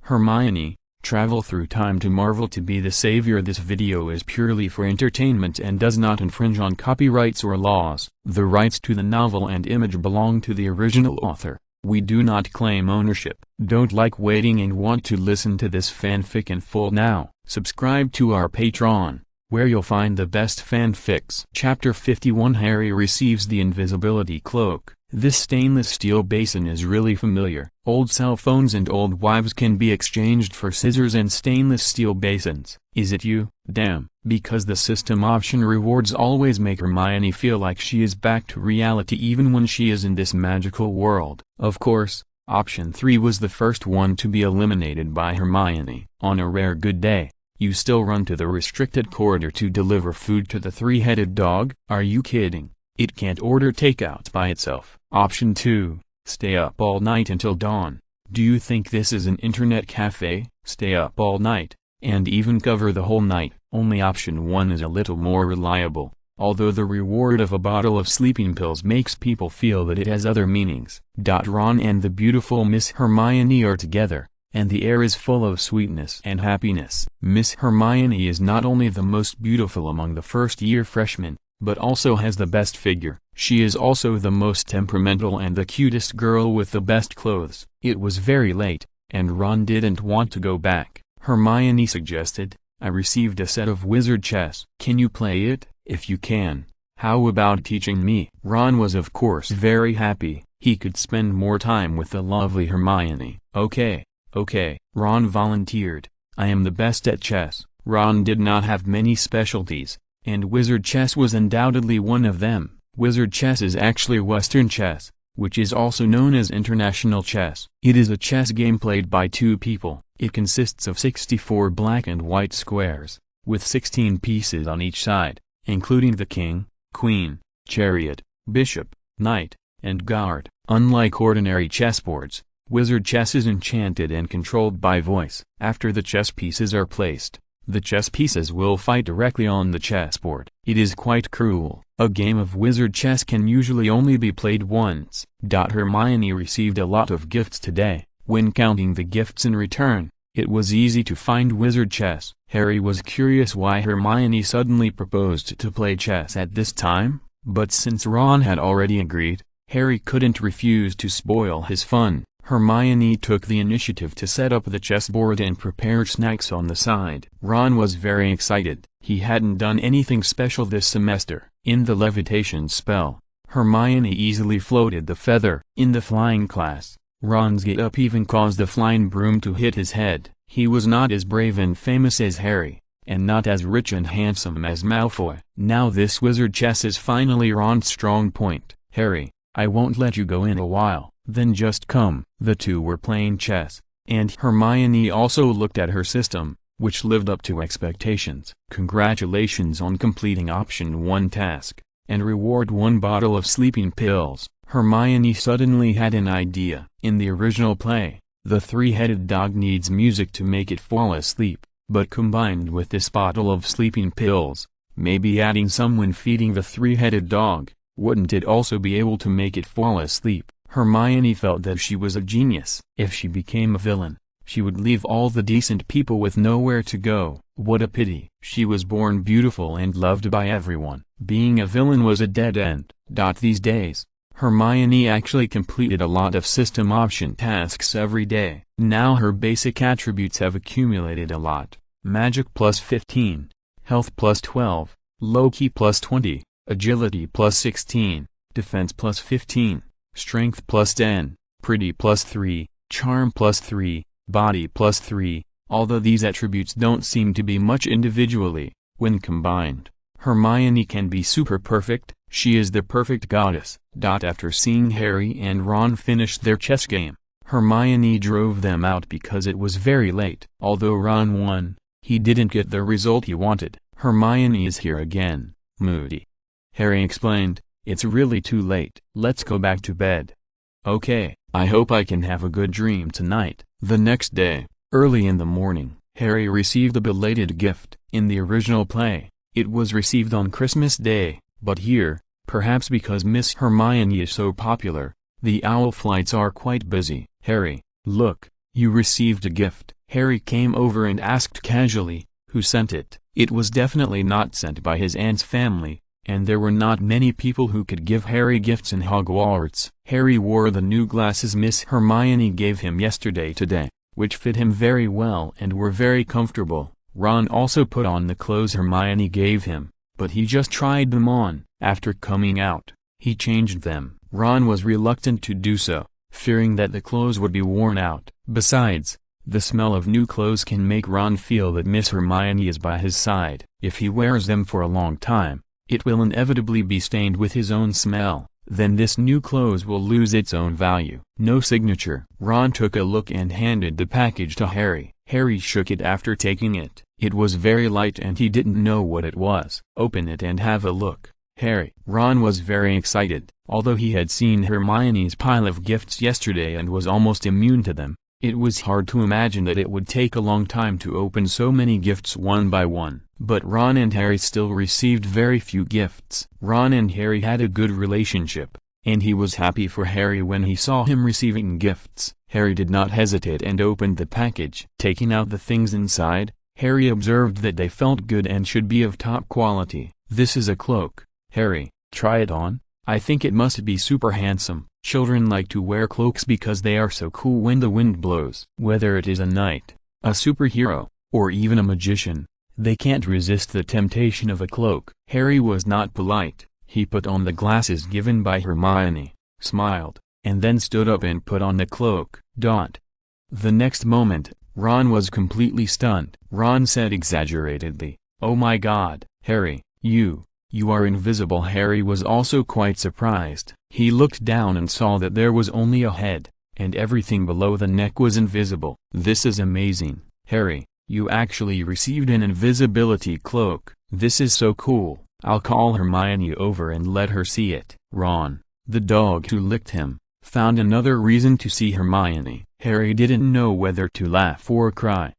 Hermione, travel through time to Marvel to be the savior. This video is purely for entertainment and does not infringe on copyrights or laws. The rights to the novel and image belong to the original author. We do not claim ownership. Don't like waiting and want to listen to this fanfic in full now? Subscribe to our Patreon, where you'll find the best fanfics. Chapter 51 Harry receives the invisibility cloak. This stainless steel basin is really familiar. Old cell phones and old wives can be exchanged for scissors and stainless steel basins. Is it you? Damn. Because the system option rewards always make Hermione feel like she is back to reality even when she is in this magical world. Of course, option 3 was the first one to be eliminated by Hermione. On a rare good day, you still run to the restricted corridor to deliver food to the three-headed dog? Are you kidding? It can't order takeout by itself. Option 2, stay up all night until dawn. Do you think this is an internet cafe? Stay up all night, and even cover the whole night. Only option 1 is a little more reliable, although the reward of a bottle of sleeping pills makes people feel that it has other meanings. Ron and the beautiful Miss Hermione are together, and the air is full of sweetness and happiness. Miss Hermione is not only the most beautiful among the first-year freshmen, but also has the best figure. She is also the most temperamental and the cutest girl with the best clothes. It was very late, and Ron didn't want to go back. Hermione suggested, I received a set of wizard chess. Can you play it? If you can, how about teaching me? Ron was of course very happy. He could spend more time with the lovely Hermione. Okay, Ron volunteered. I am the best at chess. Ron did not have many specialties, and wizard chess was undoubtedly one of them. Wizard chess is actually Western chess, which is also known as international chess. It is a chess game played by two people. It consists of 64 black and white squares, with 16 pieces on each side, including the king, queen, chariot, bishop, knight, and guard. Unlike ordinary chessboards, wizard chess is enchanted and controlled by voice. After the chess pieces are placed, the chess pieces will fight directly on the chessboard. It is quite cruel. A game of wizard chess can usually only be played once. Hermione received a lot of gifts today. When counting the gifts in return, it was easy to find wizard chess. Harry was curious why Hermione suddenly proposed to play chess at this time, but since Ron had already agreed, Harry couldn't refuse to spoil his fun. Hermione took the initiative to set up the chessboard and prepare snacks on the side. Ron was very excited. He hadn't done anything special this semester. In the levitation spell, Hermione easily floated the feather. In the flying class, Ron's get-up even caused the flying broom to hit his head. He was not as brave and famous as Harry, and not as rich and handsome as Malfoy. Now this wizard chess is finally Ron's strong point. Harry, I won't let you go in a while. Then just come. The two were playing chess, and Hermione also looked at her system, which lived up to expectations. Congratulations on completing option 1 task, and reward 1 bottle of sleeping pills. Hermione suddenly had an idea. In the original play, the three-headed dog needs music to make it fall asleep, but combined with this bottle of sleeping pills, maybe adding someone feeding the three-headed dog, wouldn't it also be able to make it fall asleep? Hermione felt that she was a genius. If she became a villain, she would leave all the decent people with nowhere to go. What a pity. She was born beautiful and loved by everyone. Being a villain was a dead end. These days, Hermione actually completed a lot of system option tasks every day. Now her basic attributes have accumulated a lot. Magic plus 15, Health plus 12, Low-key plus 20, Agility plus 16, Defense plus 15. Strength plus 10, Pretty plus 3, Charm plus 3, Body plus 3. Although these attributes don't seem to be much individually, when combined, Hermione can be super perfect. She is the perfect goddess. After seeing Harry and Ron finish their chess game, Hermione drove them out because it was very late. Although Ron won, he didn't get the result he wanted. Hermione is here again, moody. Harry explained, it's really too late. Let's go back to bed. Okay, I hope I can have a good dream tonight. The next day, early in the morning, Harry received a belated gift. In the original play, it was received on Christmas Day, but here, perhaps because Miss Hermione is so popular, the owl flights are quite busy. Harry, look, "You received a gift." Harry came over and asked casually, "Who sent it?" It was definitely not sent by his aunt's family, and there were not many people who could give Harry gifts in Hogwarts. Harry wore the new glasses Miss Hermione gave him today, which fit him very well and were very comfortable. Ron also put on the clothes Hermione gave him, but he just tried them on. After coming out, he changed them. Ron was reluctant to do so, fearing that the clothes would be worn out. Besides, the smell of new clothes can make Ron feel that Miss Hermione is by his side. If he wears them for a long time, it will inevitably be stained with his own smell. Then this new clothes will lose its own value. No signature. Ron took a look and handed the package to Harry. Harry shook it after taking it. It was very light and he didn't know what it was. "Open it and have a look, Harry." Ron was very excited. Although he had seen Hermione's pile of gifts yesterday and was almost immune to them, it was hard to imagine that it would take a long time to open so many gifts one by one. But Ron and Harry still received very few gifts. Ron and Harry had a good relationship, and he was happy for Harry when he saw him receiving gifts. Harry did not hesitate and opened the package. Taking out the things inside, Harry observed that they felt good and should be of top quality. "This is a cloak, Harry, try it on. I think it must be super handsome." Children like to wear cloaks because they are so cool when the wind blows. Whether it is a knight, a superhero, or even a magician, they can't resist the temptation of a cloak. Harry was not polite. He put on the glasses given by Hermione, smiled, and then stood up and put on the cloak. The next moment, Ron was completely stunned. Ron said exaggeratedly, "Oh my God, Harry, you are invisible." Harry was also quite surprised. He looked down and saw that there was only a head, and everything below the neck was invisible. "This is amazing, Harry, you actually received an invisibility cloak. This is so cool. I'll call Hermione over and let her see it." Ron, the dog who licked him, found another reason to see Hermione. Harry didn't know whether to laugh or cry.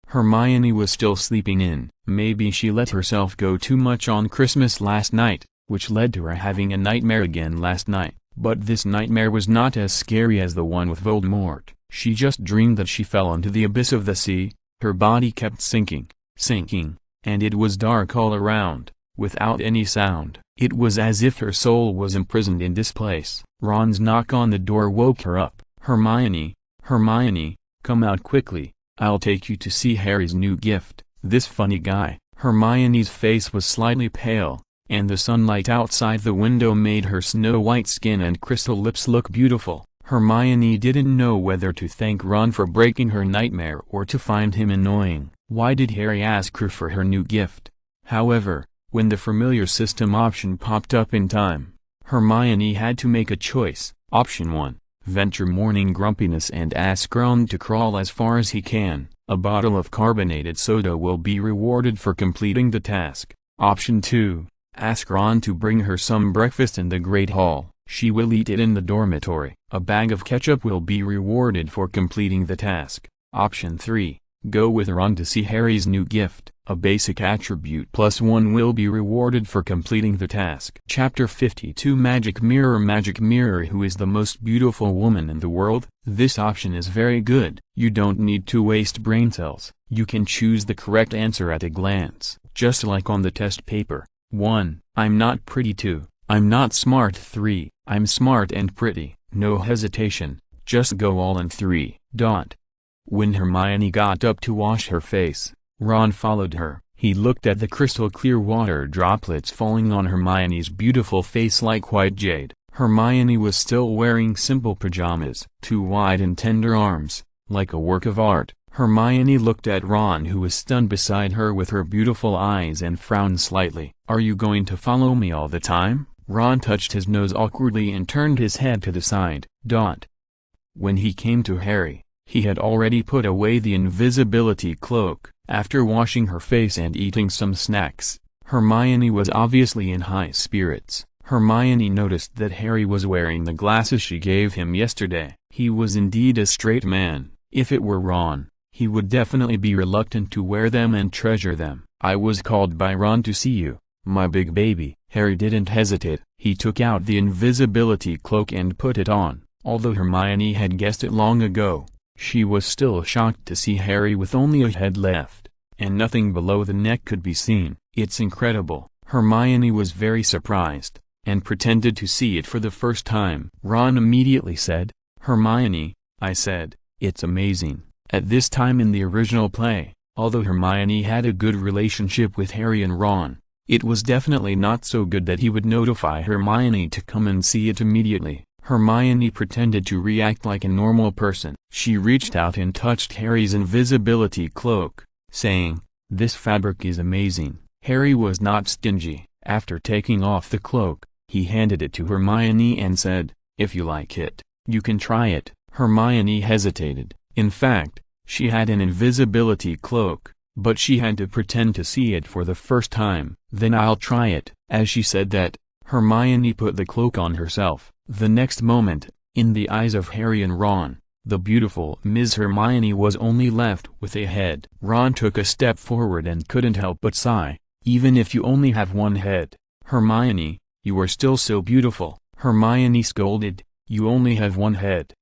Hermione was still sleeping in. Maybe she let herself go too much on Christmas last night, which led to her having a nightmare again last night. But this nightmare was not as scary as the one with Voldemort. She just dreamed that she fell into the abyss of the sea. Her body kept sinking, and it was dark all around, without any sound. It was as if her soul was imprisoned in this place. Ron's knock on the door woke her up. Hermione, come out quickly. I'll take you to see Harry's new gift." This funny guy. Hermione's face was slightly pale, and the sunlight outside the window made her snow-white skin and crystal lips look beautiful. Hermione didn't know whether to thank Ron for breaking her nightmare or to find him annoying. Why did Harry ask her for her new gift? However, when the familiar system option popped up in time, Hermione had to make a choice. Option 1. Venture morning grumpiness and ask Ron to crawl as far as he can. A bottle of carbonated soda will be rewarded for completing the task. Option 2. Ask Ron to bring her some breakfast in the Great Hall. She will eat it in the dormitory. A bag of ketchup will be rewarded for completing the task. Option 3. Go with Ron to see Harry's new gift. A basic attribute +1 will be rewarded for completing the task. Chapter 52 Magic Mirror, who is the most beautiful woman in the world? This option is very good. You don't need to waste brain cells. You can choose the correct answer at a glance, just like on the test paper. 1. I'm not pretty. 2. I'm not smart. 3. I'm smart and pretty. No hesitation, just go all in. 3. When Hermione got up to wash her face, Ron followed her. He looked at the crystal clear water droplets falling on Hermione's beautiful face like white jade. Hermione was still wearing simple pajamas. 2 wide and tender arms, like a work of art. Hermione looked at Ron, who was stunned beside her with her beautiful eyes, and frowned slightly. Are you going to follow me all the time? Ron touched his nose awkwardly and turned his head to the side. When he came to Harry, he had already put away the invisibility cloak. After washing her face and eating some snacks, Hermione was obviously in high spirits. Hermione noticed that Harry was wearing the glasses she gave him yesterday. He was indeed a straight man. If it were Ron, he would definitely be reluctant to wear them and treasure them. I was called by Ron to see you, my big baby. Harry didn't hesitate. He took out the invisibility cloak and put it on. Although Hermione had guessed it long ago, She was still shocked to see Harry with only a head left, and nothing below the neck could be seen. "It's incredible." Hermione was very surprised, and pretended to see it for the first time. Ron immediately said, "Hermione," I said, "it's amazing." At this time in the original play, although Hermione had a good relationship with Harry and Ron, it was definitely not so good that he would notify Hermione to come and see it immediately. Hermione pretended to react like a normal person. She reached out and touched Harry's invisibility cloak, saying, "This fabric is amazing." Harry was not stingy. After taking off the cloak, he handed it to Hermione and said, "If you like it, you can try it." Hermione hesitated. In fact, she had an invisibility cloak, but she had to pretend to see it for the first time. "Then I'll try it." As she said that, Hermione put the cloak on herself. The next moment, in the eyes of Harry and Ron, the beautiful Ms. Hermione was only left with a head. Ron took a step forward and couldn't help but sigh. "Even if you only have one head, Hermione, you are still so beautiful." Hermione scolded, "You only have one head."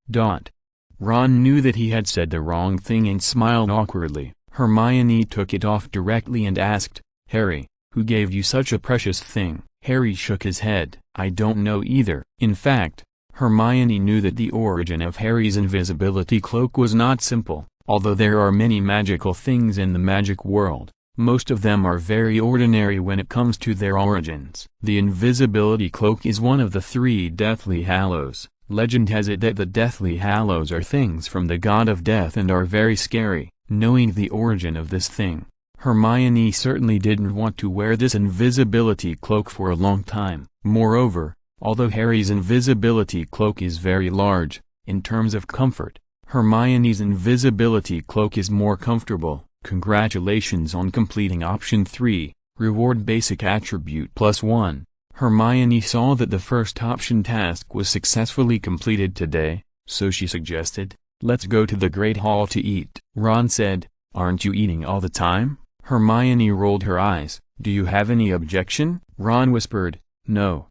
Ron knew that he had said the wrong thing and smiled awkwardly. Hermione took it off directly and asked, "Harry, who gave you such a precious thing?" Harry shook his head. "I don't know either." In fact, Hermione knew that the origin of Harry's invisibility cloak was not simple. Although there are many magical things in the magic world, most of them are very ordinary when it comes to their origins. The invisibility cloak is one of the 3 Deathly Hallows. Legend has it that the Deathly Hallows are things from the god of death and are very scary. Knowing the origin of this thing, Hermione certainly didn't want to wear this invisibility cloak for a long time. Moreover, although Harry's invisibility cloak is very large, in terms of comfort, Hermione's invisibility cloak is more comfortable. Congratulations on completing option 3, reward basic attribute +1. Hermione saw that the first option task was successfully completed today, so she suggested, "Let's go to the Great Hall to eat." Ron said, "Aren't you eating all the time?" Hermione rolled her eyes. "Do you have any objection?" Ron whispered, No.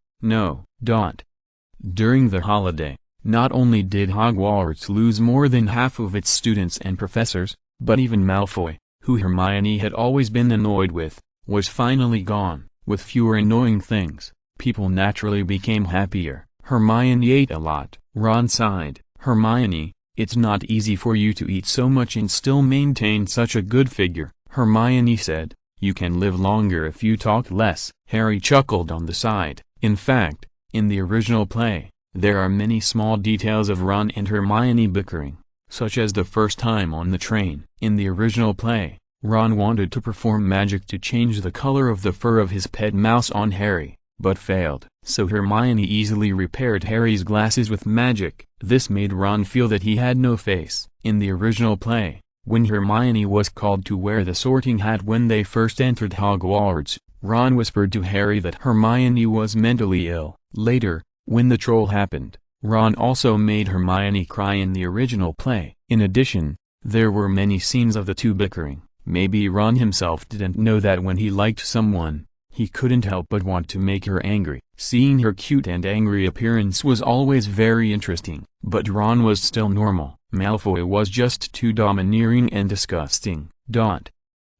During the holiday, not only did Hogwarts lose more than half of its students and professors, but even Malfoy, who Hermione had always been annoyed with, was finally gone. With fewer annoying things, people naturally became happier. Hermione ate a lot. Ron sighed. "Hermione, it's not easy for you to eat so much and still maintain such a good figure." Hermione said, "You can live longer if you talk less." Harry chuckled on the side. In fact, in the original play, there are many small details of Ron and Hermione bickering, such as the first time on the train. In the original play, Ron wanted to perform magic to change the color of the fur of his pet mouse on Harry, but failed. So Hermione easily repaired Harry's glasses with magic. This made Ron feel that he had no face. In the original play, when Hermione was called to wear the sorting hat when they first entered Hogwarts, Ron whispered to Harry that Hermione was mentally ill. Later, when the troll happened, Ron also made Hermione cry in the original play. In addition, there were many scenes of the two bickering. Maybe Ron himself didn't know that when he liked someone, he couldn't help but want to make her angry. Seeing her cute and angry appearance was always very interesting. But Ron was still normal. Malfoy was just too domineering and disgusting.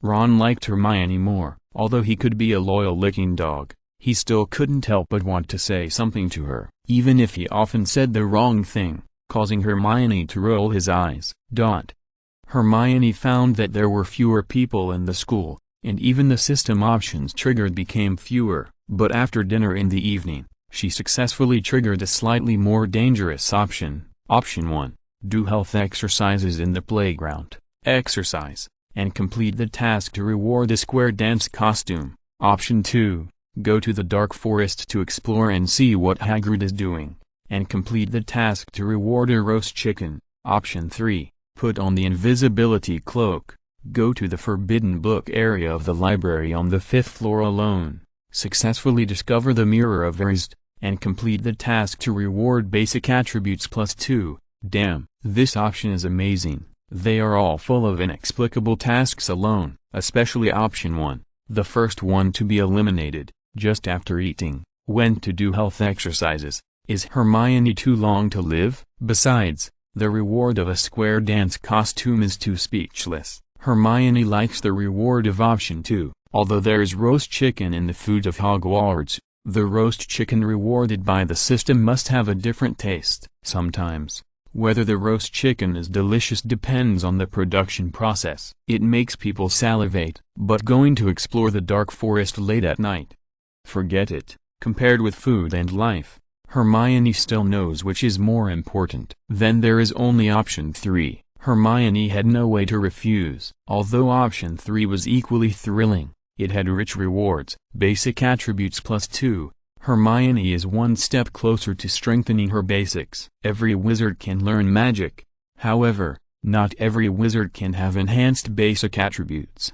Ron liked Hermione more. Although he could be a loyal licking dog, he still couldn't help but want to say something to her, even if he often said the wrong thing, causing Hermione to roll his eyes. Hermione found that there were fewer people in the school, and even the system options triggered became fewer. But after dinner in the evening, she successfully triggered a slightly more dangerous option. Option 1. Do health exercises in the playground. Exercise, and complete the task to reward a square dance costume. Option 2. Go to the dark forest to explore and see what Hagrid is doing, and complete the task to reward a roast chicken. Option 3. Put on the invisibility cloak, go to the forbidden book area of the library on the 5th floor alone, successfully discover the Mirror of Erised, and complete the task to reward basic attributes +2. Damn, this option is amazing. They are all full of inexplicable tasks alone, especially option 1, the first one to be eliminated, just after eating. When to do health exercises. Is Hermione too long to live? Besides, The reward of a square dance costume is too speechless. Hermione likes the reward of option 2. Although there's roast chicken in the foods of Hogwarts, the roast chicken rewarded by the system must have a different taste. Sometimes, whether the roast chicken is delicious depends on the production process. It makes people salivate. But going to explore the dark forest late at night? Forget it. Compared with food and life, Hermione still knows which is more important. Then there is only option 3. Hermione had no way to refuse. Although option 3 was equally thrilling, it had rich rewards, basic attributes +2. Hermione is one step closer to strengthening her basics. Every wizard can learn magic. However, not every wizard can have enhanced basic attributes.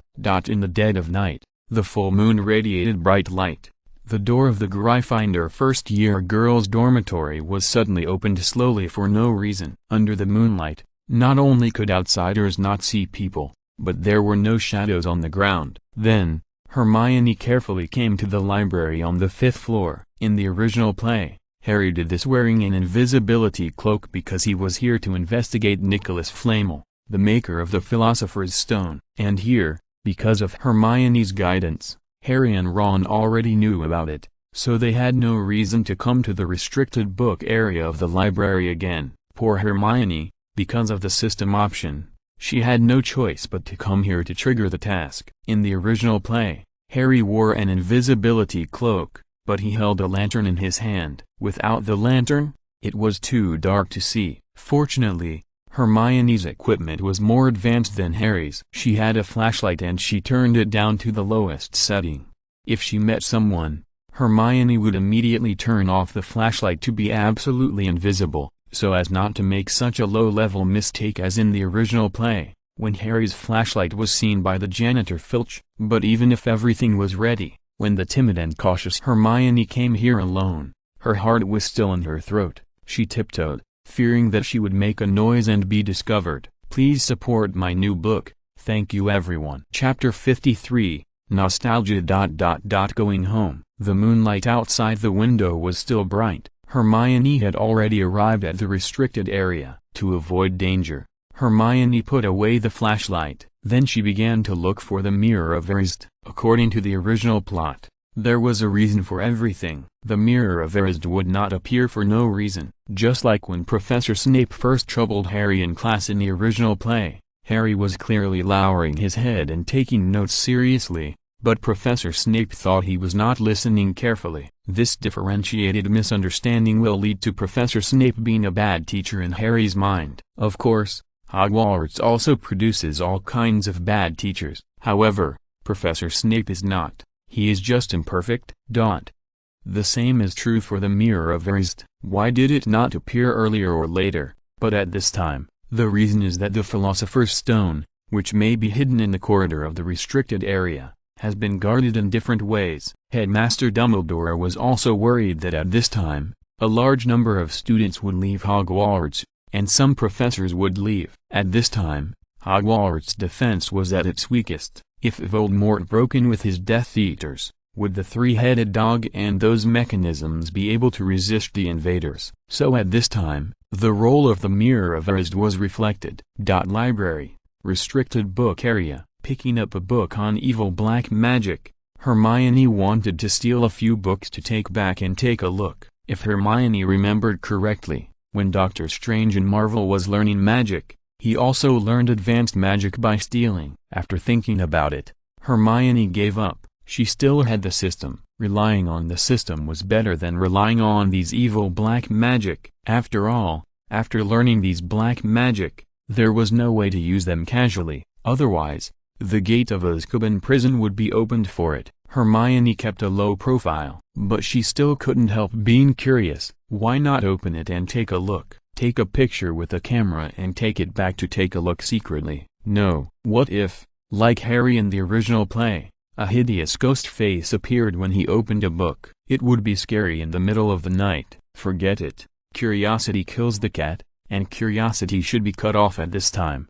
In the dead of night, the full moon radiated bright light. The door of the Gryffindor first-year girls' dormitory was suddenly opened slowly for no reason. Under the moonlight, not only could outsiders not see people, but there were no shadows on the ground. Then, Hermione carefully came to the library on the 5th floor. In the original play, Harry did this wearing an invisibility cloak because he was here to investigate Nicholas Flamel, the maker of the Philosopher's Stone. And here, because of Hermione's guidance, Harry and Ron already knew about it, so they had no reason to come to the restricted book area of the library again. Poor Hermione, because of the system option, she had no choice but to come here to trigger the task. In the original play, Harry wore an invisibility cloak, but he held a lantern in his hand. Without the lantern, it was too dark to see. Fortunately, Hermione's equipment was more advanced than Harry's. She had a flashlight and she turned it down to the lowest setting. If she met someone, Hermione would immediately turn off the flashlight to be absolutely invisible, so as not to make such a low-level mistake as in the original play, when Harry's flashlight was seen by the janitor Filch. But even if everything was ready, when the timid and cautious Hermione came here alone, her heart was still in her throat. She tiptoed, fearing that she would make a noise and be discovered. Please support my new book. Thank you everyone. Chapter 53, Nostalgia. Going home. The moonlight outside the window was still bright. Hermione had already arrived at the restricted area. To avoid danger, Hermione put away the flashlight. Then she began to look for the Mirror of Erised. According to the original plot, there was a reason for everything. The Mirror of Erised would not appear for no reason. Just like when Professor Snape first troubled Harry in class in the original play, Harry was clearly lowering his head and taking notes seriously, but Professor Snape thought he was not listening carefully. This differentiated misunderstanding will lead to Professor Snape being a bad teacher in Harry's mind. Of course, Hogwarts also produces all kinds of bad teachers. However, Professor Snape is not. He is just imperfect. The same is true for the Mirror of Erised. Why did it not appear earlier or later, but at this time? The reason is that the Philosopher's Stone, which may be hidden in the corridor of the restricted area, has been guarded in different ways. Headmaster Dumbledore was also worried that at this time, a large number of students would leave Hogwarts, and some professors would leave. At this time, Hogwarts' defense was at its weakest. If Voldemort broke in with his Death Eaters, would the three-headed dog and those mechanisms be able to resist the invaders? So at this time, the role of the Mirror of Erised was reflected. Library, restricted book area. Picking up a book on evil black magic, Hermione wanted to steal a few books to take back and take a look. If Hermione remembered correctly, when Doctor Strange in Marvel was learning magic, he also learned advanced magic by stealing. After thinking about it, Hermione gave up. She still had the system. Relying on the system was better than relying on these evil black magic. After all, after learning these black magic, there was no way to use them casually. Otherwise, the gate of Azkaban prison would be opened for it. Hermione kept a low profile, but she still couldn't help being curious. Why not open it and take a look? Take a picture with a camera and take it back to take a look secretly. No. What if, like Harry in the original play, a hideous ghost face appeared when he opened a book? It would be scary in the middle of the night. Forget it. Curiosity kills the cat, and curiosity should be cut off at this time.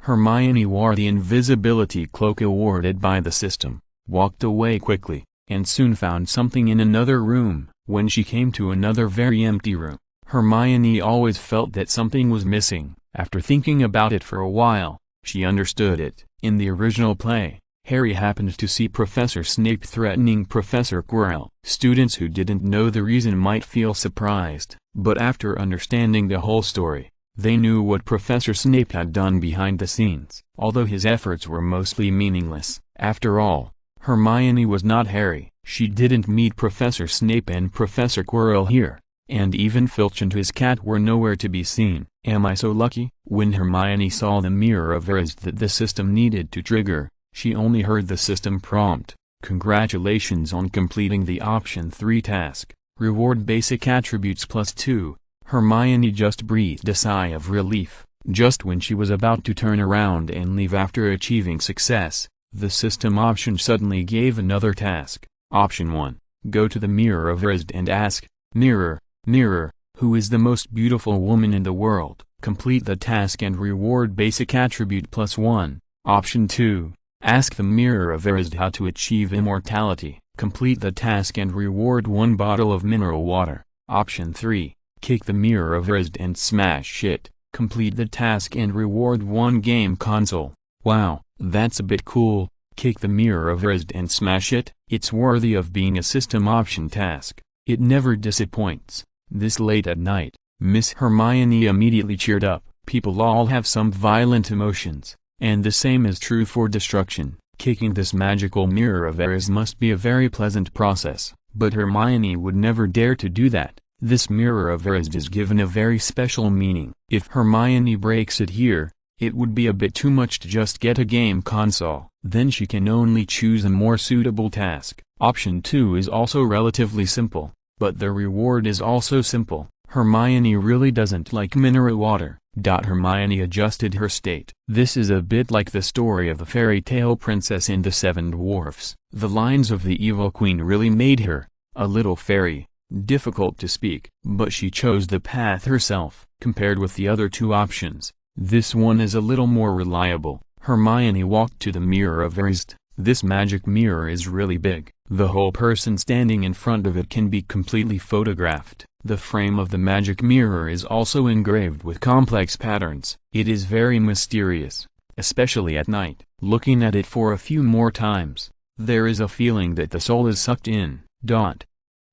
Hermione wore the invisibility cloak awarded by the system, walked away quickly, and soon found something in another room. When she came to another very empty room, Hermione always felt that something was missing. After thinking about it for a while, she understood it. In the original play, Harry happened to see Professor Snape threatening Professor Quirrell. Students who didn't know the reason might feel surprised, but after understanding the whole story, they knew what Professor Snape had done behind the scenes. Although his efforts were mostly meaningless, after all, Hermione was not Harry. She didn't meet Professor Snape and Professor Quirrell here, and even Filch and his cat were nowhere to be seen. Am I so lucky? When Hermione saw the Mirror of Erised that the system needed to trigger, she only heard the system prompt, "Congratulations on completing the Option 3 task. Reward basic attributes +2. Hermione just breathed a sigh of relief. Just when she was about to turn around and leave after achieving success, the system option suddenly gave another task. Option 1. Go to the Mirror of Erised and ask, "Mirror, mirror, who is the most beautiful woman in the world?" Complete the task and reward basic attribute +1. Option 2. Ask the Mirror of Erised how to achieve immortality. Complete the task and reward 1 bottle of mineral water. Option 3. Kick the Mirror of Erised and smash it. Complete the task and reward 1 game console. Wow, that's a bit cool. Kick the Mirror of Erised and smash it? It's worthy of being a system option task. It never disappoints. This late at night, Miss Hermione immediately cheered up. People all have some violent emotions, and the same is true for destruction. Kicking this magical Mirror of Erised must be a very pleasant process, but Hermione would never dare to do that. This Mirror of Erised is given a very special meaning. If Hermione breaks it here, it would be a bit too much to just get a game console. Then she can only choose a more suitable task. Option 2 is also relatively simple, but the reward is also simple. Hermione really doesn't like mineral water. Hermione adjusted her state. This is a bit like the story of the fairy tale princess in the Seven Dwarfs. The lines of the evil queen really made her, a little fairy, difficult to speak. But she chose the path herself. Compared with the other two options, this one is a little more reliable. Hermione walked to the Mirror of Erised. This magic mirror is really big. The whole person standing in front of it can be completely photographed. The frame of the magic mirror is also engraved with complex patterns. It is very mysterious, especially at night. Looking at it for a few more times, there is a feeling that the soul is sucked in.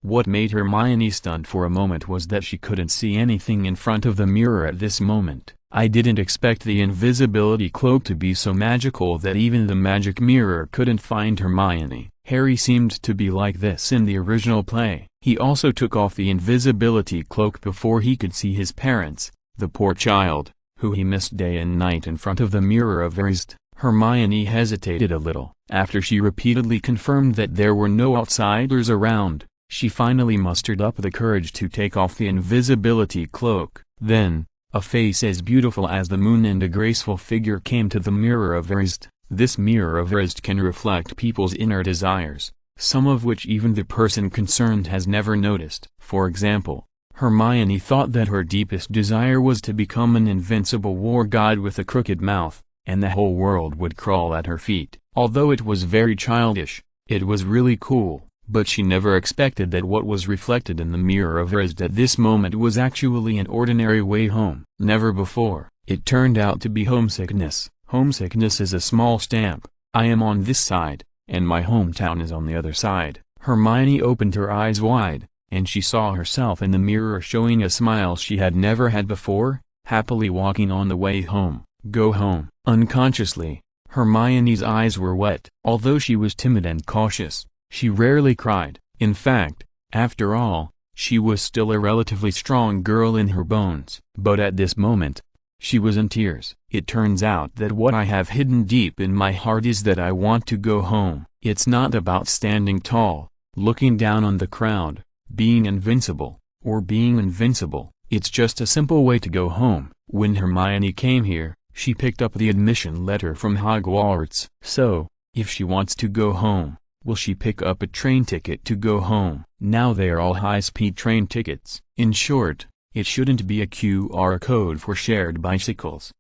What made Hermione stunned for a moment was that she couldn't see anything in front of the mirror at this moment. I didn't expect the invisibility cloak to be so magical that even the magic mirror couldn't find Hermione. Harry seemed to be like this in the original play. He also took off the invisibility cloak before he could see his parents, the poor child, who he missed day and night in front of the Mirror of Erised. Hermione hesitated a little. After she repeatedly confirmed that there were no outsiders around, she finally mustered up the courage to take off the invisibility cloak. Then, a face as beautiful as the moon and a graceful figure came to the Mirror of Erised. This Mirror of Erised can reflect people's inner desires, some of which even the person concerned has never noticed. For example, Hermione thought that her deepest desire was to become an invincible war god with a crooked mouth, and the whole world would crawl at her feet. Although it was very childish, it was really cool. But she never expected that what was reflected in the Mirror of Erised at this moment was actually an ordinary way home. Never before. It turned out to be homesickness. Homesickness is a small stamp. I am on this side, and my hometown is on the other side. Hermione opened her eyes wide, and she saw herself in the mirror showing a smile she had never had before, happily walking on the way home. Go home. Unconsciously, Hermione's eyes were wet. Although she was timid and cautious, she rarely cried. In fact, after all, she was still a relatively strong girl in her bones. But at this moment, she was in tears. It turns out that what I have hidden deep in my heart is that I want to go home. It's not about standing tall, looking down on the crowd, being invincible, or being invincible. It's just a simple way to go home. When Hermione came here, she picked up the admission letter from Hogwarts. So, if she wants to go home, will she pick up a train ticket to go home? Now they are all high-speed train tickets. In short, it shouldn't be a QR code for shared bicycles.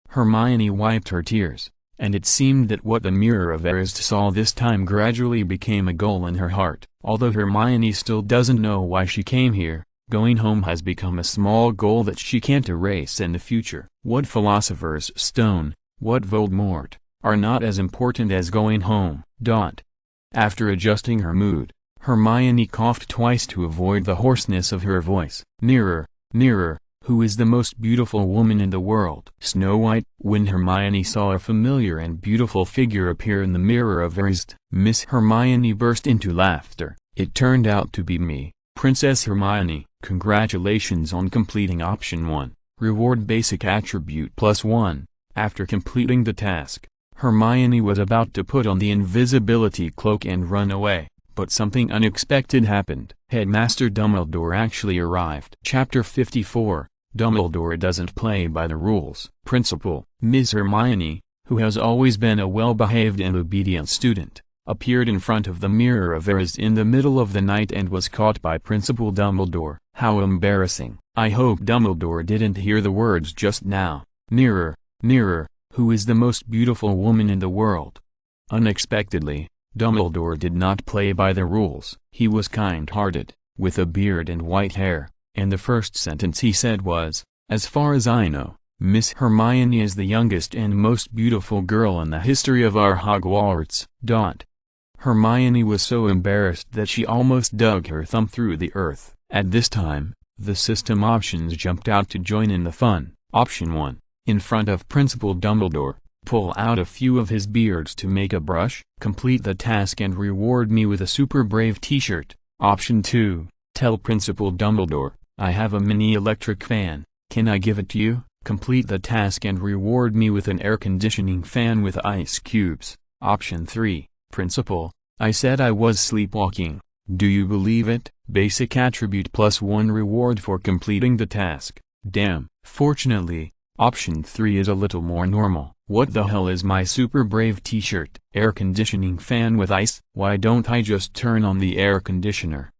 Hermione wiped her tears, and it seemed that what the Mirror of Erised saw this time gradually became a goal in her heart. Although Hermione still doesn't know why she came here, Going home has become a small goal that she can't erase in the future. What Philosopher's Stone, what Voldemort, are not as important as going home. After adjusting her mood, Hermione coughed twice to avoid the hoarseness of her voice. Mirror, mirror, who is the most beautiful woman in the world? Snow White. When Hermione saw a familiar and beautiful figure appear in the mirror of Erist, Miss Hermione burst into laughter. It turned out to be me, Princess Hermione. Congratulations on completing option 1. Reward basic attribute +1. After completing the task, Hermione was about to put on the invisibility cloak and run away, but something unexpected happened. Headmaster Dumbledore actually arrived. Chapter 54. Dumbledore doesn't play by the rules. Principal. Ms. Hermione, who has always been a well-behaved and obedient student, appeared in front of the mirror of Erist in the middle of the night and was caught by Principal Dumbledore. How embarrassing. I hope Dumbledore didn't hear the words just now. Mirror, mirror, who is the most beautiful woman in the world? Unexpectedly, Dumbledore did not play by the rules. He was kind-hearted, with a beard and white hair, and the first sentence he said was, "As far as I know, Miss Hermione is the youngest and most beautiful girl in the history of our Hogwarts." Hermione was so embarrassed that she almost dug her thumb through the earth. At this time, the system options jumped out to join in the fun. Option 1. In front of Principal Dumbledore, pull out a few of his beards to make a brush. Complete the task and reward me with a super brave t-shirt. Option 2. Tell Principal Dumbledore, I have a mini electric fan, can I give it to you? Complete the task and reward me with an air conditioning fan with ice cubes. Option 3. Principal, I said I was sleepwalking. Do you believe it? Basic attribute +1 reward for completing the task. Damn. Fortunately, option 3 is a little more normal. What the hell is my super brave t-shirt? Air conditioning fan with ice? Why don't I just turn on the air conditioner?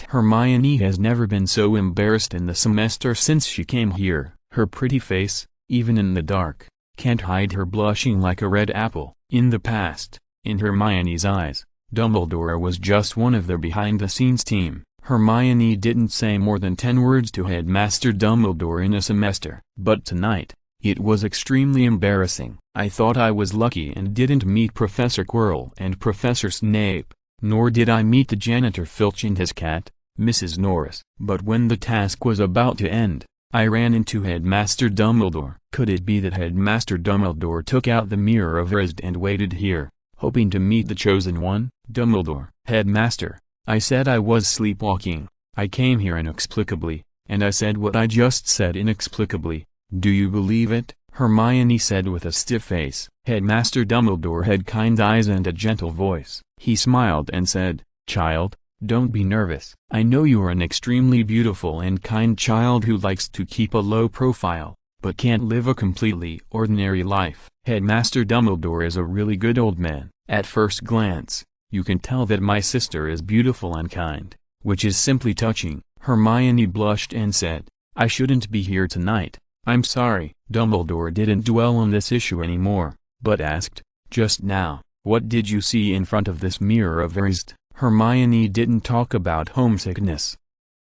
Hermione has never been so embarrassed in the semester since she came here. Her pretty face, even in the dark, can't hide her blushing like a red apple. In the past, in Hermione's eyes, Dumbledore was just one of their behind-the-scenes team. Hermione didn't say more than 10 words to Headmaster Dumbledore in a semester. But tonight, it was extremely embarrassing. I thought I was lucky and didn't meet Professor Quirrell and Professor Snape, nor did I meet the janitor Filch and his cat, Mrs. Norris. But when the task was about to end, I ran into Headmaster Dumbledore. Could it be that Headmaster Dumbledore took out the mirror of Erist and waited here, hoping to meet the chosen one? Dumbledore. Headmaster, I said I was sleepwalking. I came here inexplicably, and I said what I just said inexplicably. Do you believe it? Hermione said with a stiff face. Headmaster Dumbledore had kind eyes and a gentle voice. He smiled and said, "Child, don't be nervous. I know you are an extremely beautiful and kind child who likes to keep a low profile, but can't live a completely ordinary life. Headmaster Dumbledore is a really good old man. At first glance, you can tell that my sister is beautiful and kind, which is simply touching." Hermione blushed and said, "I shouldn't be here tonight. I'm sorry." Dumbledore didn't dwell on this issue anymore, but asked, "Just now, what did you see in front of this mirror of Erist?" Hermione didn't talk about homesickness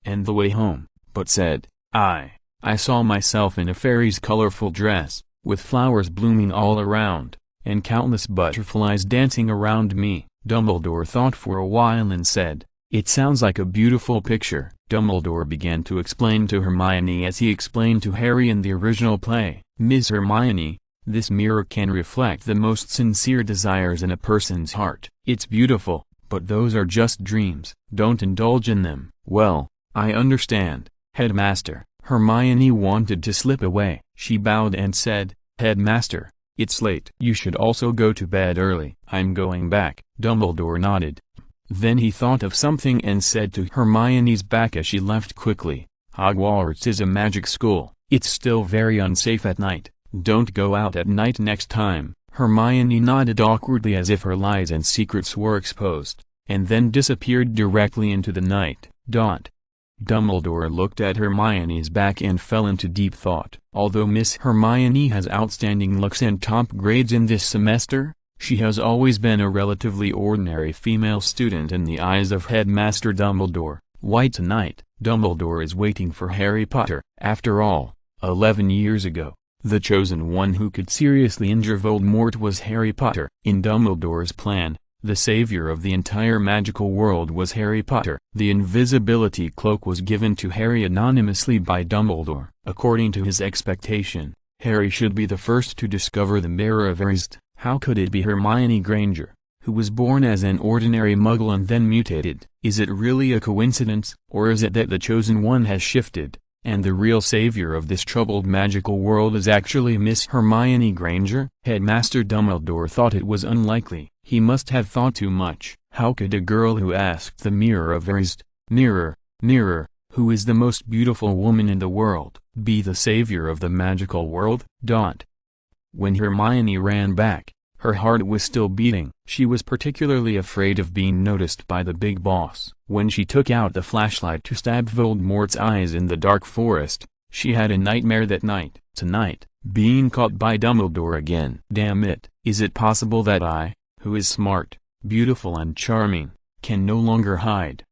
and the way home, but said, I saw myself in a fairy's colorful dress, with flowers blooming all around, and countless butterflies dancing around me." Dumbledore thought for a while and said, "It sounds like a beautiful picture." Dumbledore began to explain to Hermione as he explained to Harry in the original play. "Ms. Hermione, this mirror can reflect the most sincere desires in a person's heart. It's beautiful, but those are just dreams. Don't indulge in them." "Well, I understand, Headmaster." Hermione wanted to slip away. She bowed and said, "Headmaster, it's late. You should also go to bed early." "I'm going back." Dumbledore nodded. Then he thought of something and said to Hermione's back as she left quickly, "Hogwarts is a magic school. It's still very unsafe at night. Don't go out at night next time." Hermione nodded awkwardly as if her lies and secrets were exposed, and then disappeared directly into the night. Dumbledore looked at Hermione's back and fell into deep thought. Although Miss Hermione has outstanding looks and top grades in this semester, she has always been a relatively ordinary female student in the eyes of Headmaster Dumbledore. Why tonight, Dumbledore is waiting for Harry Potter. After all, 11 years ago, the chosen one who could seriously injure Voldemort was Harry Potter. In Dumbledore's plan, the savior of the entire magical world was Harry Potter. The invisibility cloak was given to Harry anonymously by Dumbledore. According to his expectation, Harry should be the first to discover the Mirror of Erised. How could it be Hermione Granger, who was born as an ordinary muggle and then mutated? Is it really a coincidence, or is it that the chosen one has shifted, and the real savior of this troubled magical world is actually Miss Hermione Granger? Headmaster Dumbledore thought it was unlikely. He must have thought too much. How could a girl who asked the Mirror of Erised, "Mirror, mirror, who is the most beautiful woman in the world," be the savior of the magical world? When Hermione ran back, her heart was still beating. She was particularly afraid of being noticed by the big boss. When she took out the flashlight to stab Voldemort's eyes in the dark forest, she had a nightmare that night. Tonight, being caught by Dumbledore again. Damn it, is it possible that I, who is smart, beautiful and charming, can no longer hide?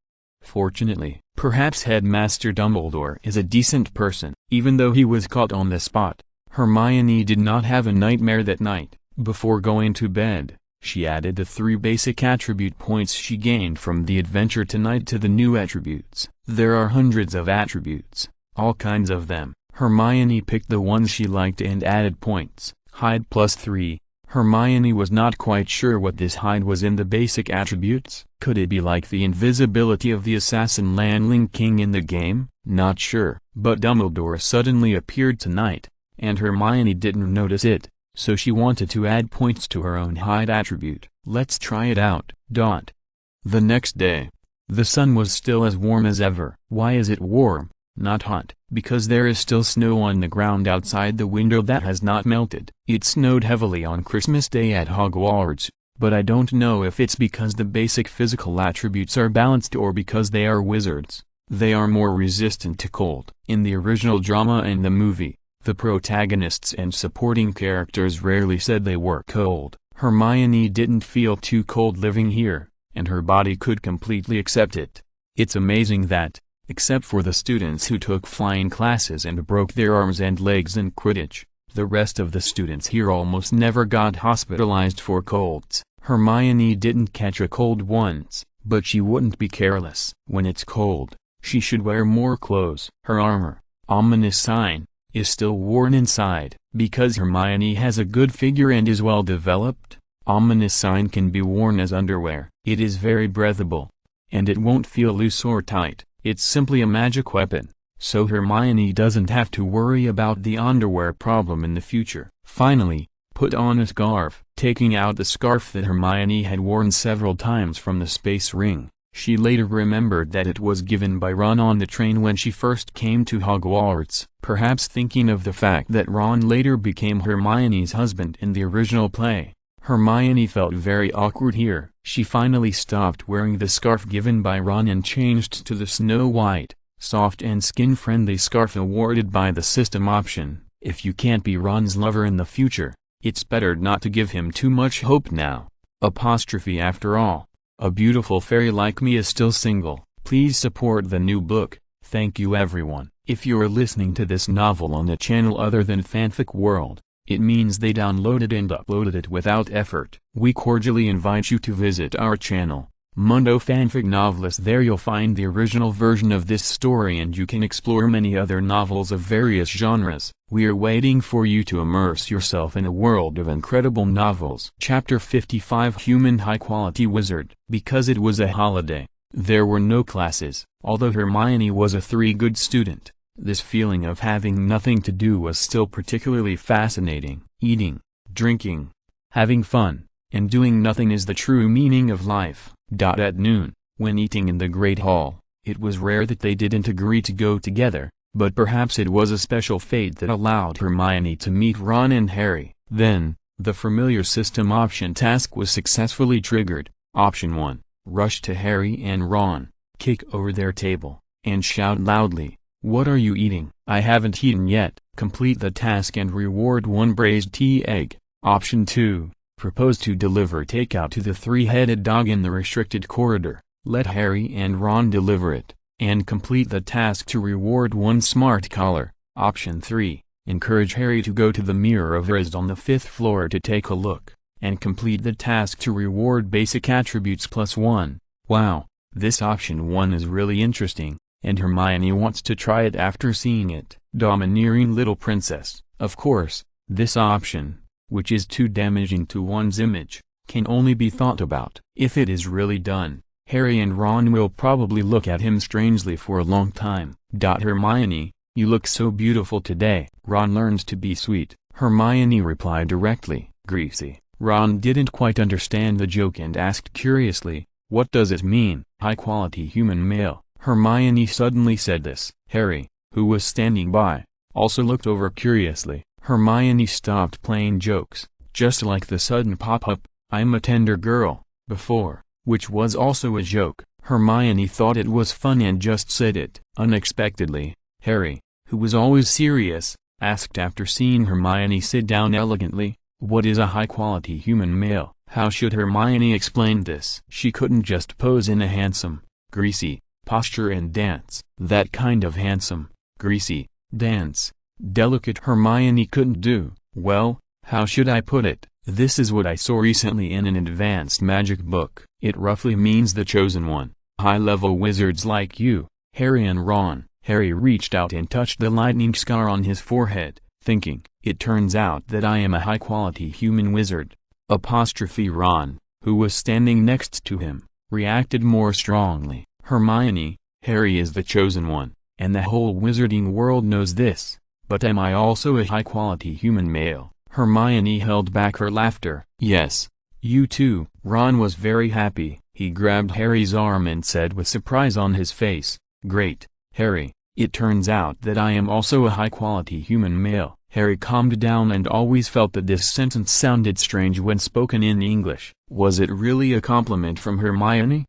Fortunately, perhaps Headmaster Dumbledore is a decent person. Even though he was caught on the spot, Hermione did not have a nightmare that night. Before going to bed, she added the 3 basic attribute points she gained from the adventure tonight to the new attributes. There are hundreds of attributes, all kinds of them. Hermione picked the ones she liked and added points. Hide +3. Hermione was not quite sure what this hide was in the basic attributes. Could it be like the invisibility of the assassin Lin King in the game? Not sure. But Dumbledore suddenly appeared tonight, and Hermione didn't notice it, so she wanted to add points to her own hide attribute. Let's try it out. The next day, the sun was still as warm as ever. Why is it warm, not hot? Because there is still snow on the ground outside the window that has not melted. It snowed heavily on Christmas Day at Hogwarts, but I don't know if it's because the basic physical attributes are balanced or because they are wizards. They are more resistant to cold. In the original drama and the movie, the protagonists and supporting characters rarely said they were cold. Hermione didn't feel too cold living here, and her body could completely accept it. It's amazing that, except for the students who took flying classes and broke their arms and legs in Quidditch, the rest of the students here almost never got hospitalized for colds. Hermione didn't catch a cold once, but she wouldn't be careless. When it's cold, she should wear more clothes. Her armor, ominous sign, is still worn inside. Because Hermione has a good figure and is well developed, ominous sign can be worn as underwear. It is very breathable, and it won't feel loose or tight. It's simply a magic weapon, so Hermione doesn't have to worry about the underwear problem in the future. Finally, put on a scarf. Taking out the scarf that Hermione had worn several times from the space ring, she later remembered that it was given by Ron on the train when she first came to Hogwarts. Perhaps thinking of the fact that Ron later became Hermione's husband in the original play, Hermione felt very awkward here. She finally stopped wearing the scarf given by Ron and changed to the Snow White, soft and skin-friendly scarf awarded by the system option. If you can't be Ron's lover in the future, it's better not to give him too much hope now. After all, a beautiful fairy like me is still single. Please support the new book. Thank you everyone. If you are listening to this novel on a channel other than Fanfic World, it means they downloaded and uploaded it without effort. We cordially invite you to visit our channel, Mundo Fanfic Novelist. There you'll find the original version of this story and you can explore many other novels of various genres. We are waiting for you to immerse yourself in a world of incredible novels. Chapter 55 Human High Quality Wizard. Because it was a holiday, there were no classes. Although Hermione was a 3 good student, this feeling of having nothing to do was still particularly fascinating. Eating, drinking, having fun, and doing nothing is the true meaning of life. At noon, when eating in the Great Hall, it was rare that they didn't agree to go together, but perhaps it was a special fate that allowed Hermione to meet Ron and Harry. Then, the familiar system option task was successfully triggered. Option 1, rush to Harry and Ron, kick over their table, and shout loudly, "What are you eating?" "I haven't eaten yet." Complete the task and reward 1 braised tea egg. Option 2, propose to deliver takeout to the 3-headed dog in the restricted corridor. Let Harry and Ron deliver it, and complete the task to reward one smart collar. Option 3. Encourage Harry to go to the mirror of his on the 5th floor to take a look, and complete the task to reward basic attributes +1. Wow, this option 1 is really interesting, and Hermione wants to try it after seeing it. Domineering little princess. Of course, this option, which is too damaging to one's image, can only be thought about. If it is really done, Harry and Ron will probably look at him strangely for a long time. Hermione, you look so beautiful today. Ron learns to be sweet. Hermione replied directly, greasy. Ron didn't quite understand the joke and asked curiously, what does it mean? High-quality human male. Hermione suddenly said this. Harry, who was standing by, also looked over curiously. Hermione stopped playing jokes, just like the sudden pop-up, I'm a tender girl, before, which was also a joke. Hermione thought it was fun and just said it. Unexpectedly, Harry, who was always serious, asked after seeing Hermione sit down elegantly, what is a high-quality human male? How should Hermione explain this? She couldn't just pose in a handsome, greasy, posture and dance. That kind of handsome, greasy, dance, delicate Hermione couldn't do. Well, how should I put it? This is what I saw recently in an advanced magic book. It roughly means the chosen one. High-level wizards like you, Harry and Ron. Harry reached out and touched the lightning scar on his forehead, thinking, it turns out that I am a high-quality human wizard. Ron, who was standing next to him, reacted more strongly. Hermione, Harry is the chosen one, and the whole wizarding world knows this, but am I also a high-quality human male? Hermione held back her laughter. Yes, you too. Ron was very happy. He grabbed Harry's arm and said with surprise on his face, great, Harry, it turns out that I am also a high-quality human male. Harry calmed down and always felt that this sentence sounded strange when spoken in English. Was it really a compliment from Hermione?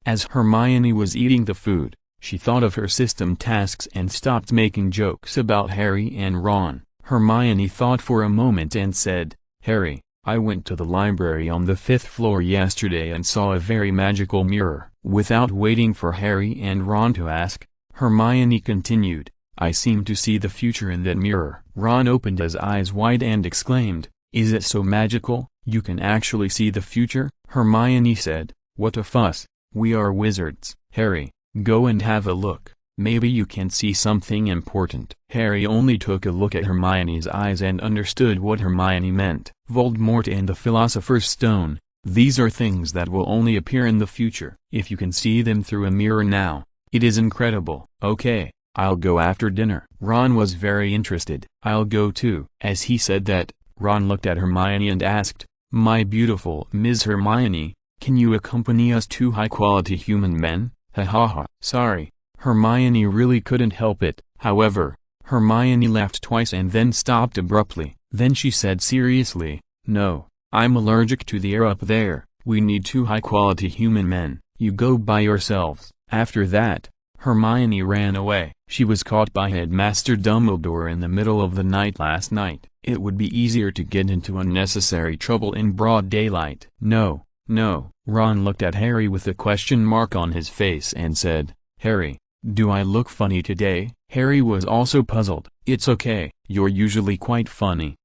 As Hermione was eating the food, she thought of her system tasks and stopped making jokes about Harry and Ron. Hermione thought for a moment and said, Harry, I went to the library on the 5th floor yesterday and saw a very magical mirror. Without waiting for Harry and Ron to ask, Hermione continued, I seem to see the future in that mirror. Ron opened his eyes wide and exclaimed, is it so magical? You can actually see the future? Hermione said, what a fuss, we are wizards. Harry, go and have a look, maybe you can see something important. Harry only took a look at Hermione's eyes and understood what Hermione meant. Voldemort and the Philosopher's Stone, these are things that will only appear in the future. If you can see them through a mirror now, it is incredible. Okay, I'll go after dinner. Ron was very interested. I'll go too. As he said that, Ron looked at Hermione and asked, my beautiful Ms. Hermione, can you accompany us two high-quality human men? Ha ha ha. Sorry. Hermione really couldn't help it. However, Hermione laughed twice and then stopped abruptly. Then she said seriously, no, I'm allergic to the air up there. We need two high-quality human men. You go by yourselves. After that, Hermione ran away. She was caught by Headmaster Dumbledore in the middle of the night last night. It would be easier to get into unnecessary trouble in broad daylight. No, no. Ron looked at Harry with a question mark on his face and said, Harry, do I look funny today? Harry was also puzzled. It's okay, you're usually quite funny.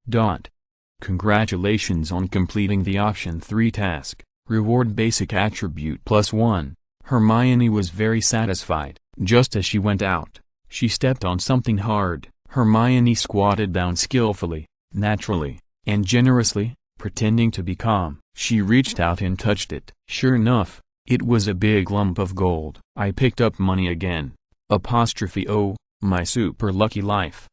Congratulations on completing the option 3 task. Reward basic attribute +1. Hermione was very satisfied. Just as she went out, she stepped on something hard. Hermione squatted down skillfully, naturally, and generously, pretending to be calm. She reached out and touched it. Sure enough, it was a big lump of gold. I picked up money again. Oh, my super lucky life.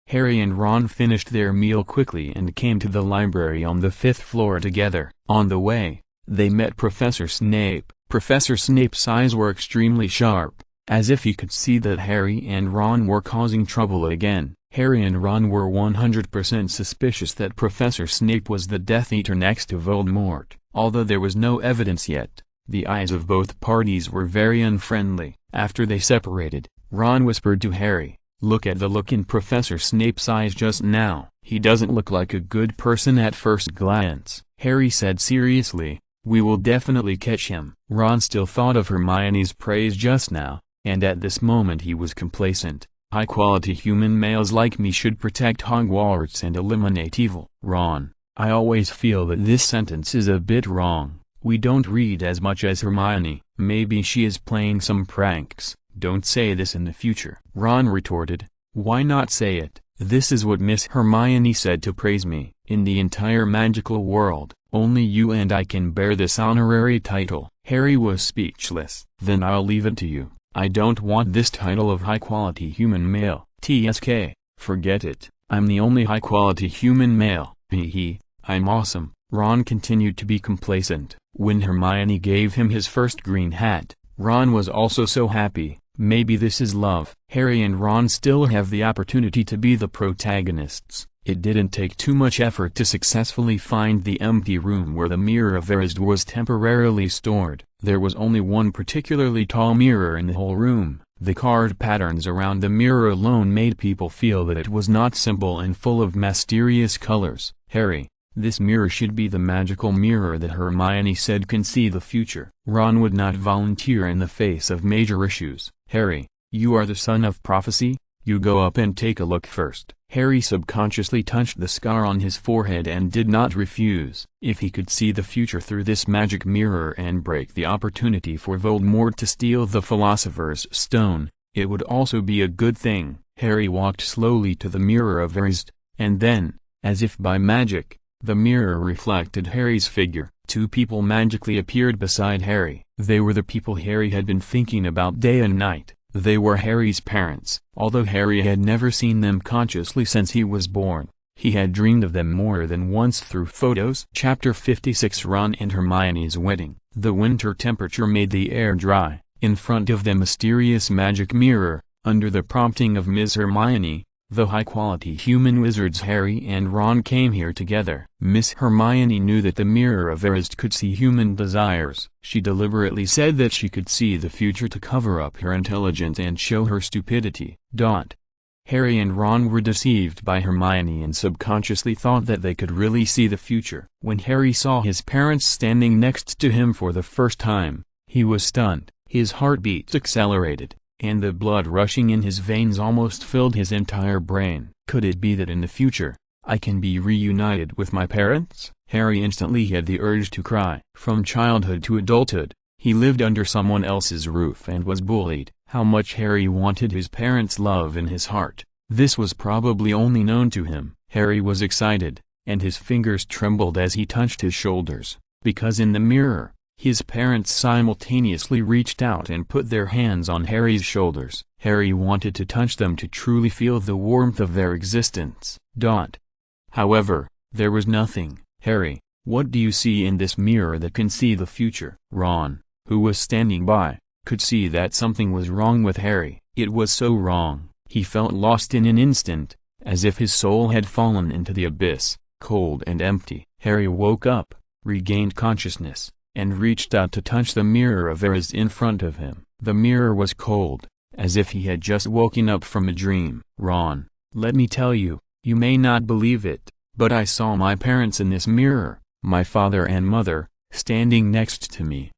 Harry and Ron finished their meal quickly and came to the library on the 5th floor together. On the way, they met Professor Snape. Professor Snape's eyes were extremely sharp, as if he could see that Harry and Ron were causing trouble again. Harry and Ron were 100% suspicious that Professor Snape was the Death Eater next to Voldemort. Although there was no evidence yet, the eyes of both parties were very unfriendly. After they separated, Ron whispered to Harry, look at the look in Professor Snape's eyes just now. He doesn't look like a good person at first glance. Harry said seriously, We will definitely catch him. Ron still thought of Hermione's praise just now, and at this moment he was complacent. High-quality human males like me should protect Hogwarts and eliminate evil. Ron, I always feel that this sentence is a bit wrong. We don't read as much as Hermione. Maybe she is playing some pranks. Don't say this in the future. Ron retorted. Why not say it? This is what Miss Hermione said to praise me. In the entire magical world, only you and I can bear this honorary title. Harry was speechless. Then I'll leave it to you. I don't want this title of high-quality human male. TSK, forget it. I'm the only high-quality human male. Hee, I'm awesome. Ron continued to be complacent. When Hermione gave him his first green hat, Ron was also so happy. Maybe this is love. Harry and Ron still have the opportunity to be the protagonists. It didn't take too much effort to successfully find the empty room where the Mirror of Erised was temporarily stored. There was only one particularly tall mirror in the whole room. The card patterns around the mirror alone made people feel that it was not simple and full of mysterious colors. Harry, this mirror should be the magical mirror that Hermione said can see the future. Ron would not volunteer in the face of major issues. Harry, you are the son of prophecy, you go up and take a look first. Harry subconsciously touched the scar on his forehead and did not refuse. If he could see the future through this magic mirror and break the opportunity for Voldemort to steal the Philosopher's Stone, it would also be a good thing. Harry walked slowly to the Mirror of Erised, and then, as if by magic, the mirror reflected Harry's figure. Two people magically appeared beside Harry. They were the people Harry had been thinking about day and night. They were Harry's parents. Although Harry had never seen them consciously since he was born, he had dreamed of them more than once through photos. Chapter 56 Ron and Hermione's Wedding. The winter temperature made the air dry. In front of the mysterious magic mirror, under the prompting of Ms. Hermione, the high-quality human wizards Harry and Ron came here together. Miss Hermione knew that the Mirror of Erised could see human desires. She deliberately said that she could see the future to cover up her intelligence and show her stupidity. Harry and Ron were deceived by Hermione and subconsciously thought that they could really see the future. When Harry saw his parents standing next to him for the first time, he was stunned. His heartbeat accelerated, and the blood rushing in his veins almost filled his entire brain. Could it be that in the future, I can be reunited with my parents? Harry instantly had the urge to cry. From childhood to adulthood, he lived under someone else's roof and was bullied. How much Harry wanted his parents' love in his heart, this was probably only known to him. Harry was excited, and his fingers trembled as he touched his shoulders, because in the mirror, his parents simultaneously reached out and put their hands on Harry's shoulders. Harry wanted to touch them to truly feel the warmth of their existence. However, there was nothing. Harry, what do you see in this mirror that can see the future? Ron, who was standing by, could see that something was wrong with Harry. It was so wrong, he felt lost in an instant, as if his soul had fallen into the abyss, cold and empty. Harry woke up, regained consciousness, and reached out to touch the Mirror of Erised in front of him. The mirror was cold, as if he had just woken up from a dream. Ron, let me tell you, you may not believe it, but I saw my parents in this mirror, my father and mother, standing next to me.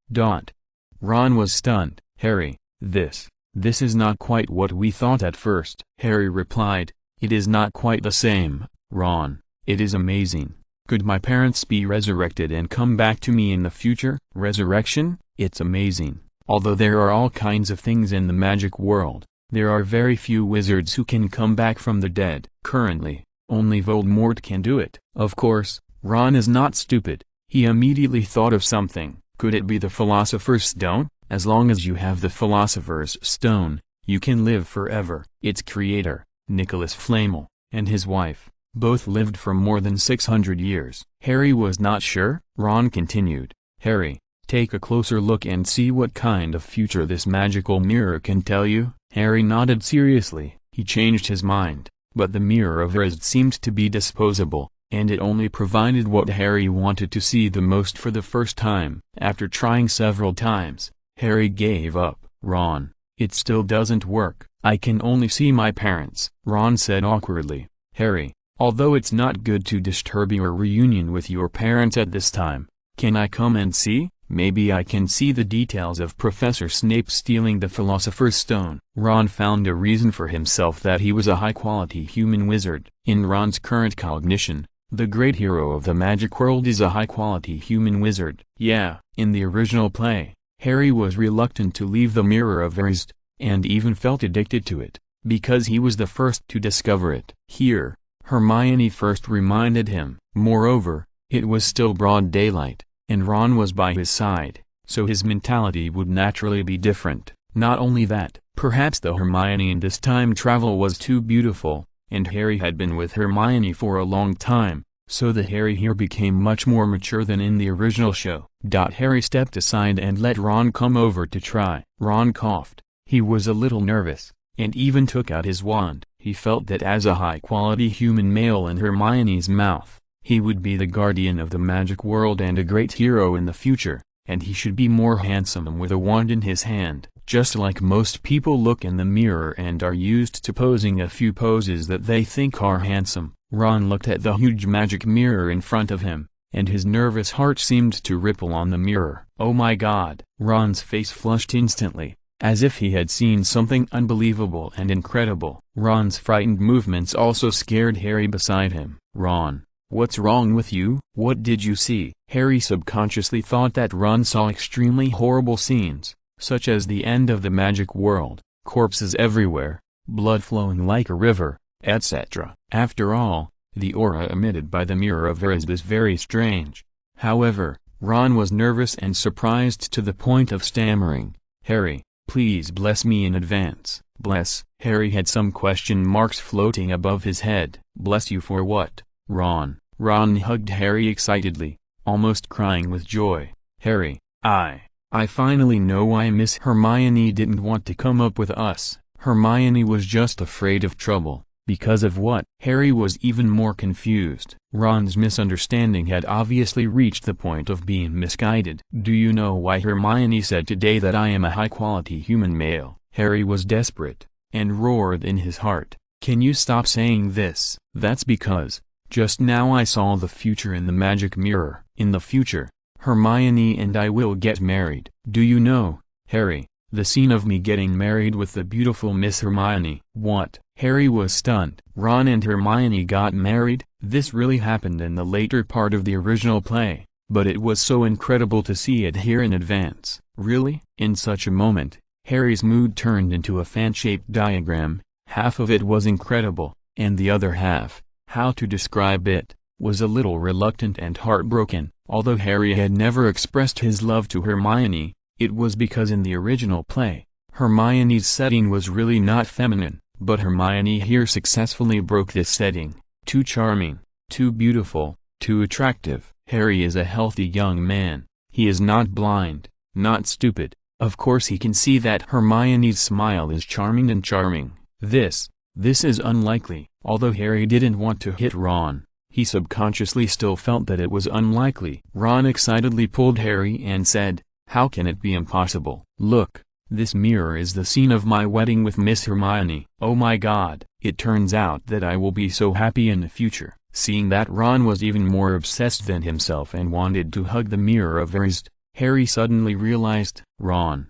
Ron was stunned. Harry, this is not quite what we thought at first. Harry replied, it is not quite the same, Ron, it is amazing. Could my parents be resurrected and come back to me in the future? Resurrection? It's amazing. Although there are all kinds of things in the magic world, there are very few wizards who can come back from the dead. Currently, only Voldemort can do it. Of course, Ron is not stupid. He immediately thought of something. Could it be the Philosopher's Stone? As long as you have the Philosopher's Stone, you can live forever. Its creator, Nicholas Flamel, and his wife, both lived for more than 600 years. Harry was not sure. Ron continued, Harry, take a closer look and see what kind of future this magical mirror can tell you. Harry nodded seriously. He changed his mind, but the Mirror of Erised seemed to be disposable, and it only provided what Harry wanted to see the most for the first time. After trying several times, Harry gave up. Ron, it still doesn't work. I can only see my parents, Ron said awkwardly. Harry, although it's not good to disturb your reunion with your parents at this time, Can I come and see? Maybe I can see the details of Professor Snape stealing the Philosopher's Stone. Ron found a reason for himself that he was a high-quality human wizard. In Ron's current cognition, the great hero of the magic world is a high-quality human wizard. Yeah, in the original play, Harry was reluctant to leave the Mirror of Erised, and even felt addicted to it, because he was the first to discover it. Here, Hermione first reminded him. Moreover, it was still broad daylight, and Ron was by his side, so his mentality would naturally be different. Not only that, perhaps the Hermione in this time travel was too beautiful, and Harry had been with Hermione for a long time, so the Harry here became much more mature than in the original show. Harry stepped aside and let Ron come over to try. Ron coughed. He was a little nervous, and even took out his wand. He felt that as a high-quality human male in Hermione's mouth, he would be the guardian of the magic world and a great hero in the future, and he should be more handsome with a wand in his hand. Just like most people look in the mirror and are used to posing a few poses that they think are handsome, Ron looked at the huge magic mirror in front of him, and his nervous heart seemed to ripple on the mirror. Oh my God! Ron's face flushed instantly, as if he had seen something unbelievable and incredible. Ron's frightened movements also scared Harry beside him. Ron, what's wrong with you? What did you see? Harry subconsciously thought that Ron saw extremely horrible scenes, such as the end of the magic world, corpses everywhere, blood flowing like a river, etc. After all, the aura emitted by the Mirror of Erised is very strange. However, Ron was nervous and surprised to the point of stammering. Harry, please bless me in advance. Bless? Harry had some question marks floating above his head. Bless you for what? Ron. Ron hugged Harry excitedly, almost crying with joy. Harry, I finally know why Miss Hermione didn't want to come up with us. Hermione was just afraid of trouble. Because of what? Harry was even more confused. Ron's misunderstanding had obviously reached the point of being misguided. Do you know why Hermione said today that I am a high-quality human male? Harry was desperate, and roared in his heart. Can you stop saying this? That's because, just now I saw the future in the magic mirror. In the future, Hermione and I will get married. Do you know, Harry, the scene of me getting married with the beautiful Miss Hermione? What? Harry was stunned. Ron and Hermione got married? This really happened in the later part of the original play, but it was so incredible to see it here in advance. Really? In such a moment, Harry's mood turned into a fan-shaped diagram. Half of it was incredible, and the other half, how to describe it, was a little reluctant and heartbroken. Although Harry had never expressed his love to Hermione, it was because in the original play, Hermione's setting was really not feminine, but Hermione here successfully broke this setting. Too charming, too beautiful, too attractive. Harry is a healthy young man. He is not blind, not stupid. Of course he can see that Hermione's smile is charming and charming. This is unlikely. Although Harry didn't want to hit Ron, he subconsciously still felt that it was unlikely. Ron excitedly pulled Harry and said, how can it be impossible? Look, this mirror is the scene of my wedding with Miss Hermione. Oh my God, it turns out that I will be so happy in the future. Seeing that Ron was even more obsessed than himself and wanted to hug the Mirror of Erised, Harry suddenly realized, Ron,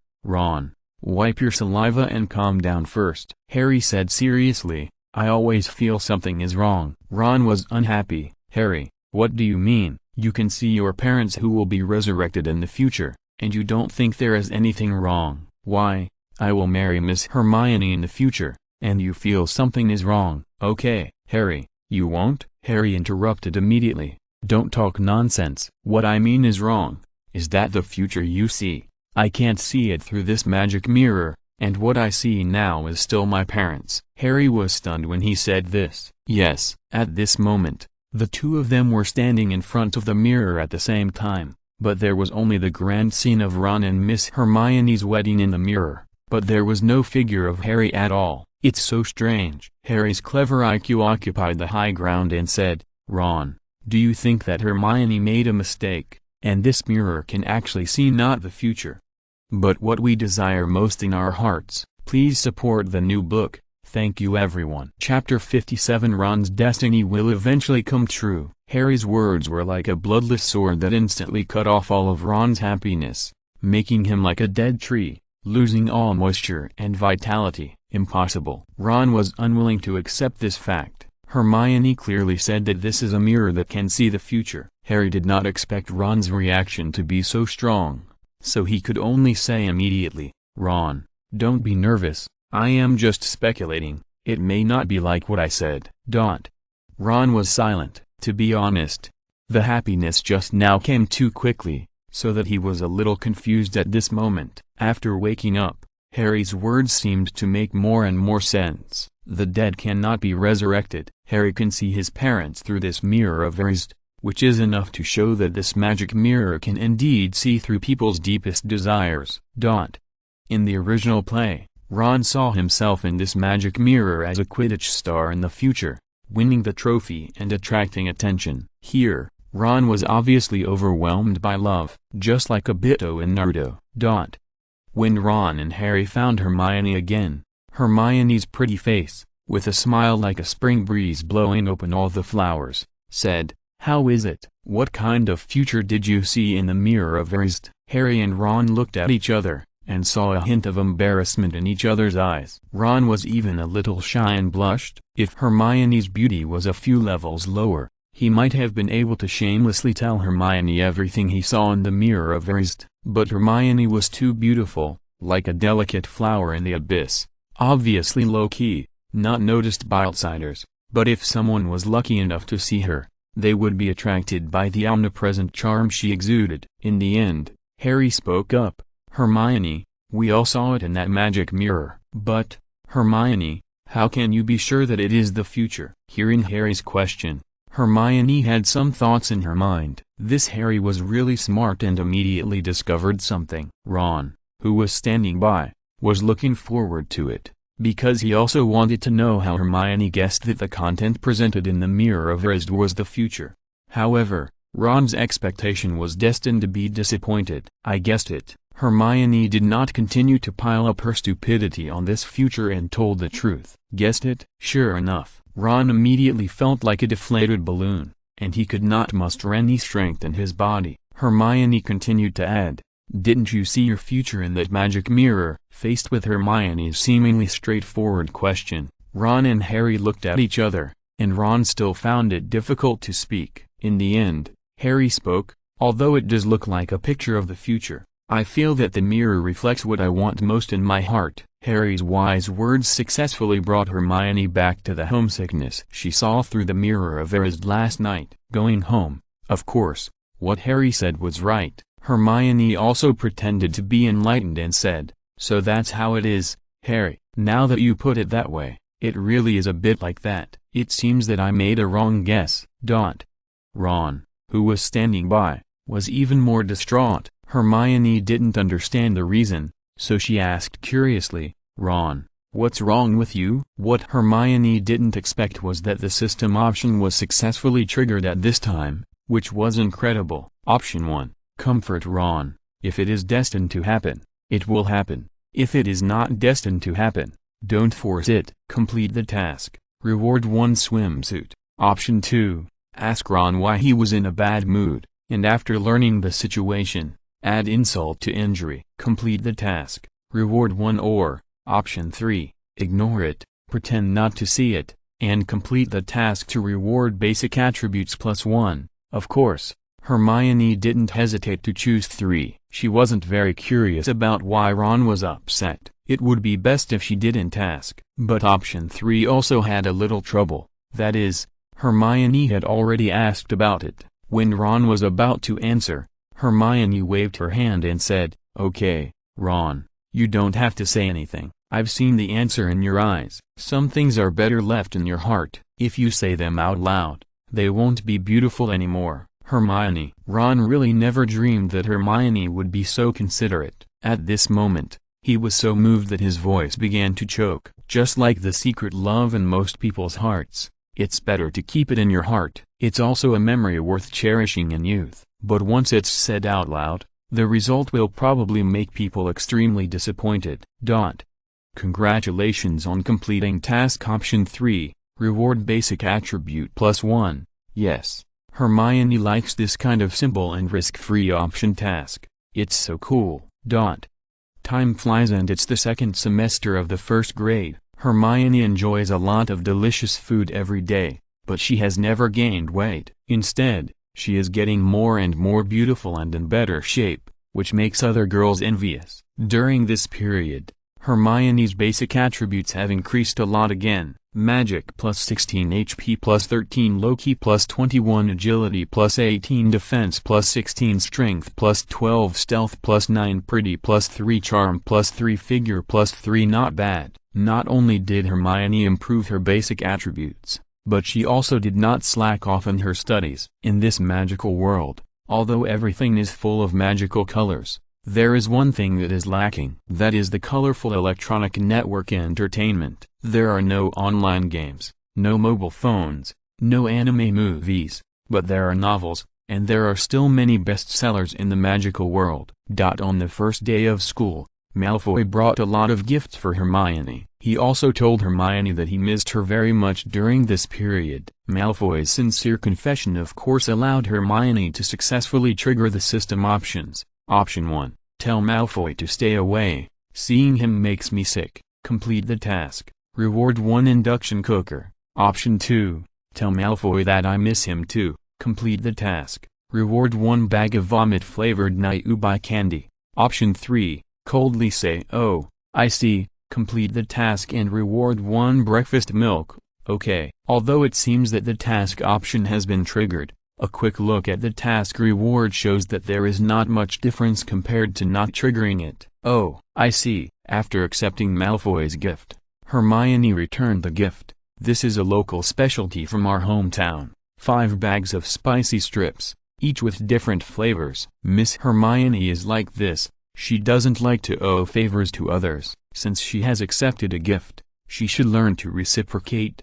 wipe your saliva and calm down first. Harry said seriously, I always feel something is wrong. Ron was unhappy. Harry, what do you mean? You can see your parents who will be resurrected in the future, and you don't think there is anything wrong. Why, I will marry Miss Hermione in the future, and you feel something is wrong. Okay, Harry, you won't? Harry interrupted immediately. Don't talk nonsense. What I mean is wrong. Is that the future you see? I can't see it through this magic mirror, and what I see now is still my parents. Harry was stunned when he said this. Yes, at this moment, the two of them were standing in front of the mirror at the same time, but there was only the grand scene of Ron and Miss Hermione's wedding in the mirror, but there was no figure of Harry at all. It's so strange. Harry's clever IQ occupied the high ground and said, Ron, do you think that Hermione made a mistake, and this mirror can actually see not the future, but what we desire most in our hearts? Please support the new book. Thank you everyone. Chapter 57 Ron's destiny will eventually come true. Harry's words were like a bloodless sword that instantly cut off all of Ron's happiness, making him like a dead tree, losing all moisture and vitality. Impossible. Ron was unwilling to accept this fact. Hermione clearly said that this is a mirror that can see the future. Harry did not expect Ron's reaction to be so strong, so he could only say immediately, "Ron, don't be nervous, I am just speculating, it may not be like what I said." Ron was silent. To be honest, the happiness just now came too quickly, so that he was a little confused at this moment. After waking up, Harry's words seemed to make more and more sense. The dead cannot be resurrected. Harry can see his parents through this mirror of Erised, which is enough to show that this magic mirror can indeed see through people's deepest desires. In the original play, Ron saw himself in this magic mirror as a Quidditch star in the future, winning the trophy and attracting attention. Here, Ron was obviously overwhelmed by love, just like Obito in Naruto. When Ron and Harry found Hermione again, Hermione's pretty face, with a smile like a spring breeze blowing open all the flowers, said, "How is it? What kind of future did you see in the mirror of Erised?" Harry and Ron looked at each other, and saw a hint of embarrassment in each other's eyes. Ron was even a little shy and blushed. If Hermione's beauty was a few levels lower, he might have been able to shamelessly tell Hermione everything he saw in the mirror of Erised, but Hermione was too beautiful, like a delicate flower in the abyss, obviously low-key, not noticed by outsiders, but if someone was lucky enough to see her, they would be attracted by the omnipresent charm she exuded. In the end, Harry spoke up, "Hermione, we all saw it in that magic mirror." "But, Hermione, how can you be sure that it is the future?" Hearing Harry's question, Hermione had some thoughts in her mind. This Harry was really smart and immediately discovered something. Ron, who was standing by, was looking forward to it, because he also wanted to know how Hermione guessed that the content presented in the mirror of Erised was the future. However, Ron's expectation was destined to be disappointed. "I guessed it." Hermione did not continue to pile up her stupidity on this future and told the truth. "Guessed it?" Sure enough, Ron immediately felt like a deflated balloon, and he could not muster any strength in his body. Hermione continued to add, "Didn't you see your future in that magic mirror?" Faced with Hermione's seemingly straightforward question, Ron and Harry looked at each other, and Ron still found it difficult to speak. In the end, Harry spoke, "Although it does look like a picture of the future, I feel that the mirror reflects what I want most in my heart." Harry's wise words successfully brought Hermione back to the homesickness she saw through the mirror of Erised last night. Going home, of course, what Harry said was right. Hermione also pretended to be enlightened and said, "So that's how it is, Harry. Now that you put it that way, it really is a bit like that. It seems that I made a wrong guess." Ron, who was standing by, was even more distraught. Hermione didn't understand the reason, so she asked curiously, "Ron, what's wrong with you?" What Hermione didn't expect was that the system option was successfully triggered at this time, which was incredible. Option 1. Comfort Ron. If it is destined to happen, it will happen. If it is not destined to happen, don't force it. Complete the task. Reward 1 swimsuit. Option 2. Ask Ron why he was in a bad mood, and after learning the situation, add insult to injury. Complete the task. Reward 1. Or, Option 3, ignore it, pretend not to see it, and complete the task to reward basic attributes +1. Of course, Hermione didn't hesitate to choose 3. She wasn't very curious about why Ron was upset. It would be best if she didn't ask. But Option 3 also had a little trouble. That is, Hermione had already asked about it. When Ron was about to answer, Hermione waved her hand and said, "Okay, Ron, you don't have to say anything. I've seen the answer in your eyes. Some things are better left in your heart. If you say them out loud, they won't be beautiful anymore." Hermione. Ron really never dreamed that Hermione would be so considerate. At this moment, he was so moved that his voice began to choke. Just like the secret love in most people's hearts, it's better to keep it in your heart. It's also a memory worth cherishing in youth. But once it's said out loud, the result will probably make people extremely disappointed. Congratulations on completing task option 3, reward basic attribute +1. Yes, Hermione likes this kind of simple and risk-free option task. It's so cool. Time flies and it's the second semester of the first grade. Hermione enjoys a lot of delicious food every day, but she has never gained weight. Instead, she is getting more and more beautiful and in better shape, which makes other girls envious. During this period, Hermione's basic attributes have increased a lot again. Magic plus 16 HP plus 13 Loki plus 21 Agility plus 18 Defense plus 16 Strength plus 12 Stealth plus 9 Pretty plus 3 Charm plus 3 Figure plus 3 Not bad. Not only did Hermione improve her basic attributes, but she also did not slack off in her studies. In this magical world, although everything is full of magical colors, there is one thing that is lacking. That is the colorful electronic network entertainment. There are no online games, no mobile phones, no anime movies, but there are novels, and there are still many bestsellers in the magical world. On the first day of school, Malfoy brought a lot of gifts for Hermione. He also told Hermione that he missed her very much during this period. Malfoy's sincere confession of course allowed Hermione to successfully trigger the system options. Option 1. Tell Malfoy to stay away. Seeing him makes me sick. Complete the task. Reward 1 induction cooker. Option 2. Tell Malfoy that I miss him too. Complete the task. Reward 1 bag of vomit-flavored Nayubi candy. Option 3. Coldly say, "Oh, I see." Complete the task and reward 1 breakfast milk. Okay. Although it seems that the task option has been triggered, a quick look at the task reward shows that there is not much difference compared to not triggering it. Oh, I see. After accepting Malfoy's gift, Hermione returned the gift. This is a local specialty from our hometown. 5 bags of spicy strips, each with different flavors. Miss Hermione is like this. She doesn't like to owe favors to others. Since she has accepted a gift, she should learn to reciprocate.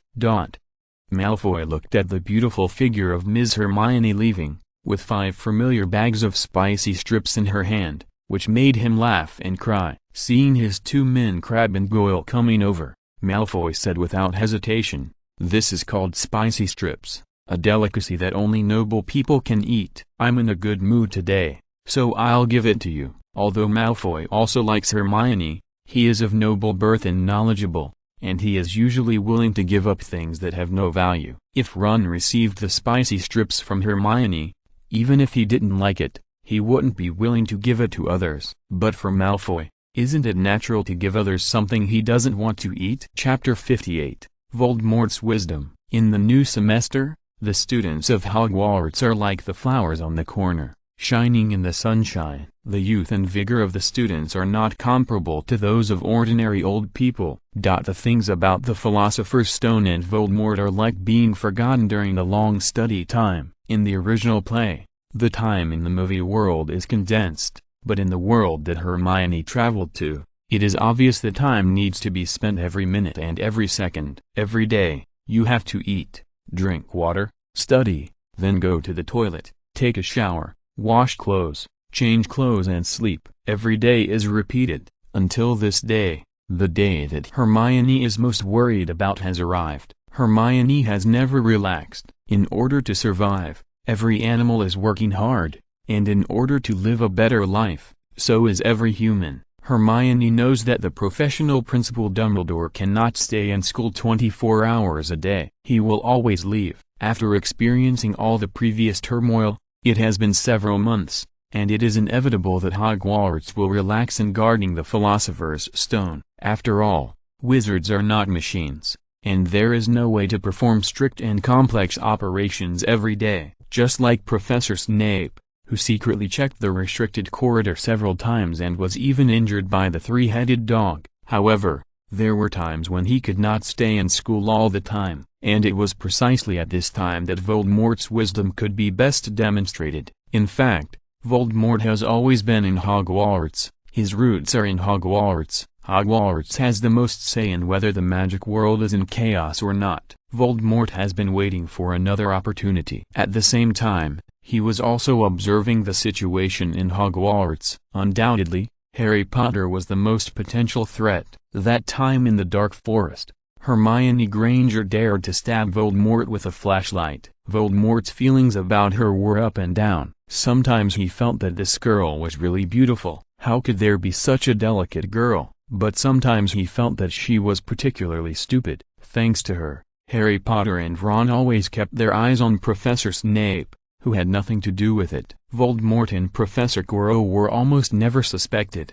Malfoy looked at the beautiful figure of Ms. Hermione leaving, with 5 familiar bags of spicy strips in her hand, which made him laugh and cry. Seeing his 2 men Crabbe and Goyle coming over, Malfoy said without hesitation, "This is called spicy strips, a delicacy that only noble people can eat. I'm in a good mood today, so I'll give it to you." Although Malfoy also likes Hermione, he is of noble birth and knowledgeable, and he is usually willing to give up things that have no value. If Ron received the spicy strips from Hermione, even if he didn't like it, he wouldn't be willing to give it to others. But for Malfoy, isn't it natural to give others something he doesn't want to eat? Chapter 58, Voldemort's Wisdom. In the new semester, the students of Hogwarts are like the flowers on the corner, shining in the sunshine. The youth and vigor of the students are not comparable to those of ordinary old people. The things about the Philosopher's Stone and Voldemort are like being forgotten during the long study time. In the original play, the time in the movie world is condensed, but in the world that Hermione traveled to, it is obvious that time needs to be spent every minute and every second. Every day, you have to eat, drink water, study, then go to the toilet, take a shower, wash clothes, change clothes and sleep. Every day is repeated, until this day, the day that Hermione is most worried about has arrived. Hermione has never relaxed. In order to survive, every animal is working hard, and in order to live a better life, so is every human. Hermione knows that the professional Principal Dumbledore cannot stay in school 24 hours a day. He will always leave. After experiencing all the previous turmoil, it has been several months, and it is inevitable that Hogwarts will relax in guarding the Philosopher's Stone. After all, wizards are not machines, and there is no way to perform strict and complex operations every day. Just like Professor Snape, who secretly checked the restricted corridor several times and was even injured by the 3-headed dog. However, there were times when he could not stay in school all the time, and it was precisely at this time that Voldemort's wisdom could be best demonstrated. In fact, Voldemort has always been in Hogwarts. His roots are in Hogwarts. Hogwarts has the most say in whether the magic world is in chaos or not. Voldemort has been waiting for another opportunity. At the same time, he was also observing the situation in Hogwarts. Undoubtedly, Harry Potter was the most potential threat. That time in the dark forest, Hermione Granger dared to stab Voldemort with a flashlight. Voldemort's feelings about her were up and down. Sometimes he felt that this girl was really beautiful. How could there be such a delicate girl? But sometimes he felt that she was particularly stupid. Thanks to her, Harry Potter and Ron always kept their eyes on Professor Snape, who had nothing to do with it. Voldemort and Professor Quirrell were almost never suspected.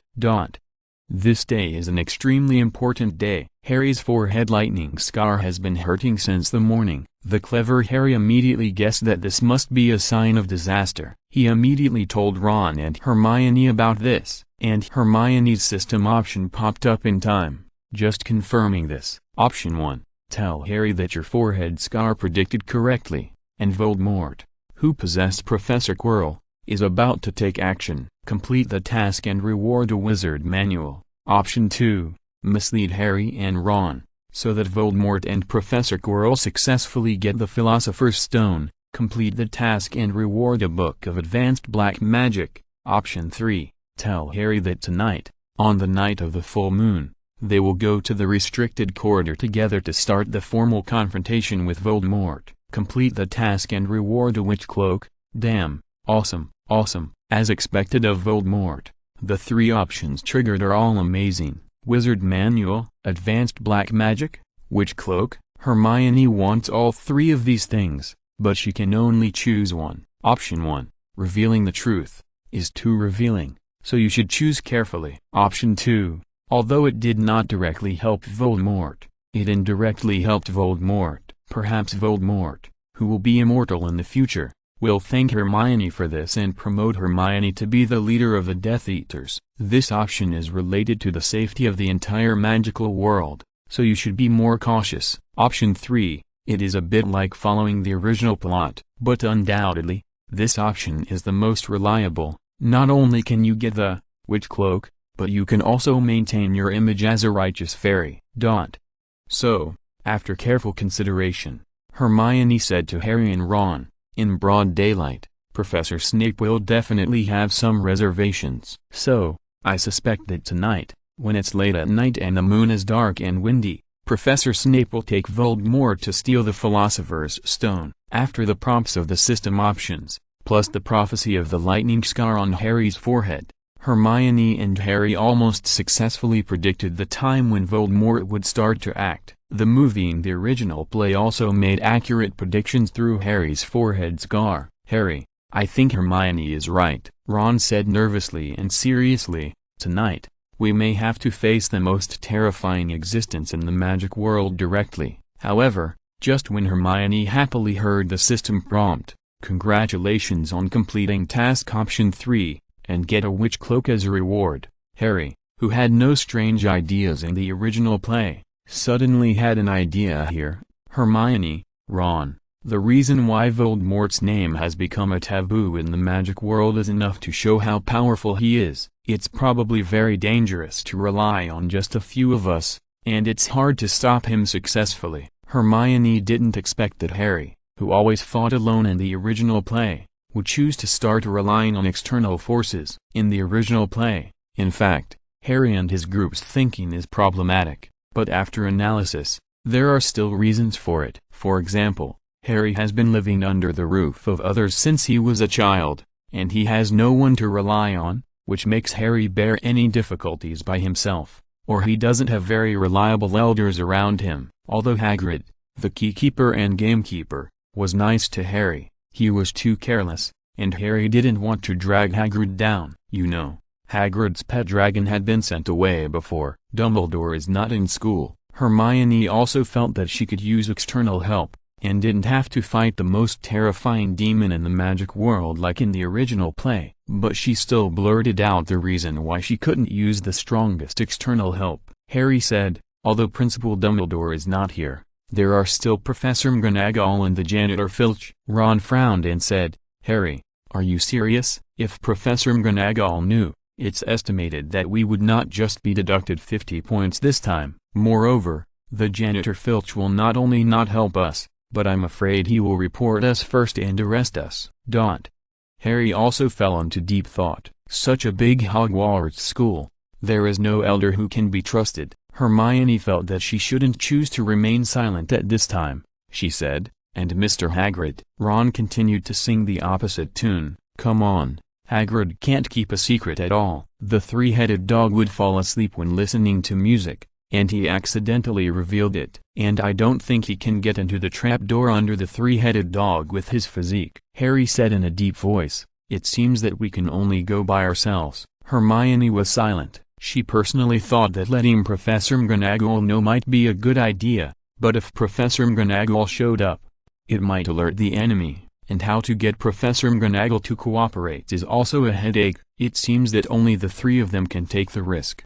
This day is an extremely important day. Harry's forehead lightning scar has been hurting since the morning. The clever Harry immediately guessed that this must be a sign of disaster. He immediately told Ron and Hermione about this, and Hermione's system option popped up in time, just confirming this. Option 1. Tell Harry that your forehead scar predicted correctly, and Voldemort, who possessed Professor Quirrell, is about to take action. Complete the task and reward a wizard manual. Option 2. Mislead Harry and Ron, so that Voldemort and Professor Quirrell successfully get the Philosopher's Stone. Complete the task and reward a book of advanced black magic. Option 3. Tell Harry that tonight, on the night of the full moon, they will go to the restricted corridor together to start the formal confrontation with Voldemort. Complete the task and reward a witch cloak. Damn, awesome, awesome. As expected of Voldemort, the 3 options triggered are all amazing. Wizard Manual, Advanced Black Magic, Witch Cloak. Hermione wants all 3 of these things, but she can only choose one. Option 1, Revealing the Truth, is too revealing, so you should choose carefully. Option 2, although it did not directly help Voldemort, it indirectly helped Voldemort. Perhaps Voldemort, who will be immortal in the future, will thank Hermione for this and promote Hermione to be the leader of the Death Eaters. This option is related to the safety of the entire magical world, so you should be more cautious. Option 3, it is a bit like following the original plot, but undoubtedly, this option is the most reliable. Not only can you get the witch cloak, but you can also maintain your image as a righteous fairy. So, after careful consideration, Hermione said to Harry and Ron, in broad daylight, Professor Snape will definitely have some reservations. So, I suspect that tonight, when it's late at night and the moon is dark and windy, Professor Snape will take Voldemort to steal the Philosopher's Stone. After the prompts of the system options, plus the prophecy of the lightning scar on Harry's forehead, Hermione and Harry almost successfully predicted the time when Voldemort would start to act. The movie and the original play also made accurate predictions through Harry's forehead scar. Harry, I think Hermione is right, Ron said nervously and seriously. Tonight, we may have to face the most terrifying existence in the magic world directly. However, just when Hermione happily heard the system prompt, congratulations on completing task option 3, and get a witch cloak as a reward, Harry, who had no strange ideas in the original play, suddenly had an idea here. Hermione, Ron, the reason why Voldemort's name has become a taboo in the magic world is enough to show how powerful he is. It's probably very dangerous to rely on just a few of us, and it's hard to stop him successfully. Hermione didn't expect that Harry, who always fought alone in the original play, would choose to start relying on external forces. In the original play, in fact, Harry and his group's thinking is problematic, but after analysis, there are still reasons for it. For example, Harry has been living under the roof of others since he was a child, and he has no one to rely on, which makes Harry bear any difficulties by himself, or he doesn't have very reliable elders around him. Although Hagrid, the keykeeper and gamekeeper, was nice to Harry, he was too careless, and Harry didn't want to drag Hagrid down. You know, Hagrid's pet dragon had been sent away before. Dumbledore is not in school. Hermione also felt that she could use external help, and didn't have to fight the most terrifying demon in the magic world like in the original play. But she still blurted out the reason why she couldn't use the strongest external help. Harry said, although Principal Dumbledore is not here, there are still Professor McGonagall and the janitor Filch. Ron frowned and said, Harry, are you serious? If Professor McGonagall knew, it's estimated that we would not just be deducted 50 points this time. Moreover, the janitor Filch will not only not help us, but I'm afraid he will report us first and arrest us. Harry also fell into deep thought. Such a big Hogwarts school, there is no elder who can be trusted. Hermione felt that she shouldn't choose to remain silent at this time. She said, and Mr. Hagrid. Ron continued to sing the opposite tune. Come on, Hagrid can't keep a secret at all. The three-headed dog would fall asleep when listening to music, and he accidentally revealed it. And I don't think he can get into the trapdoor under the three-headed dog with his physique. Harry said in a deep voice, it seems that we can only go by ourselves. Hermione was silent. She personally thought that letting Professor McGonagall know might be a good idea, but if Professor McGonagall showed up, it might alert the enemy, and how to get Professor McGonagall to cooperate is also a headache. It seems that only the three of them can take the risk.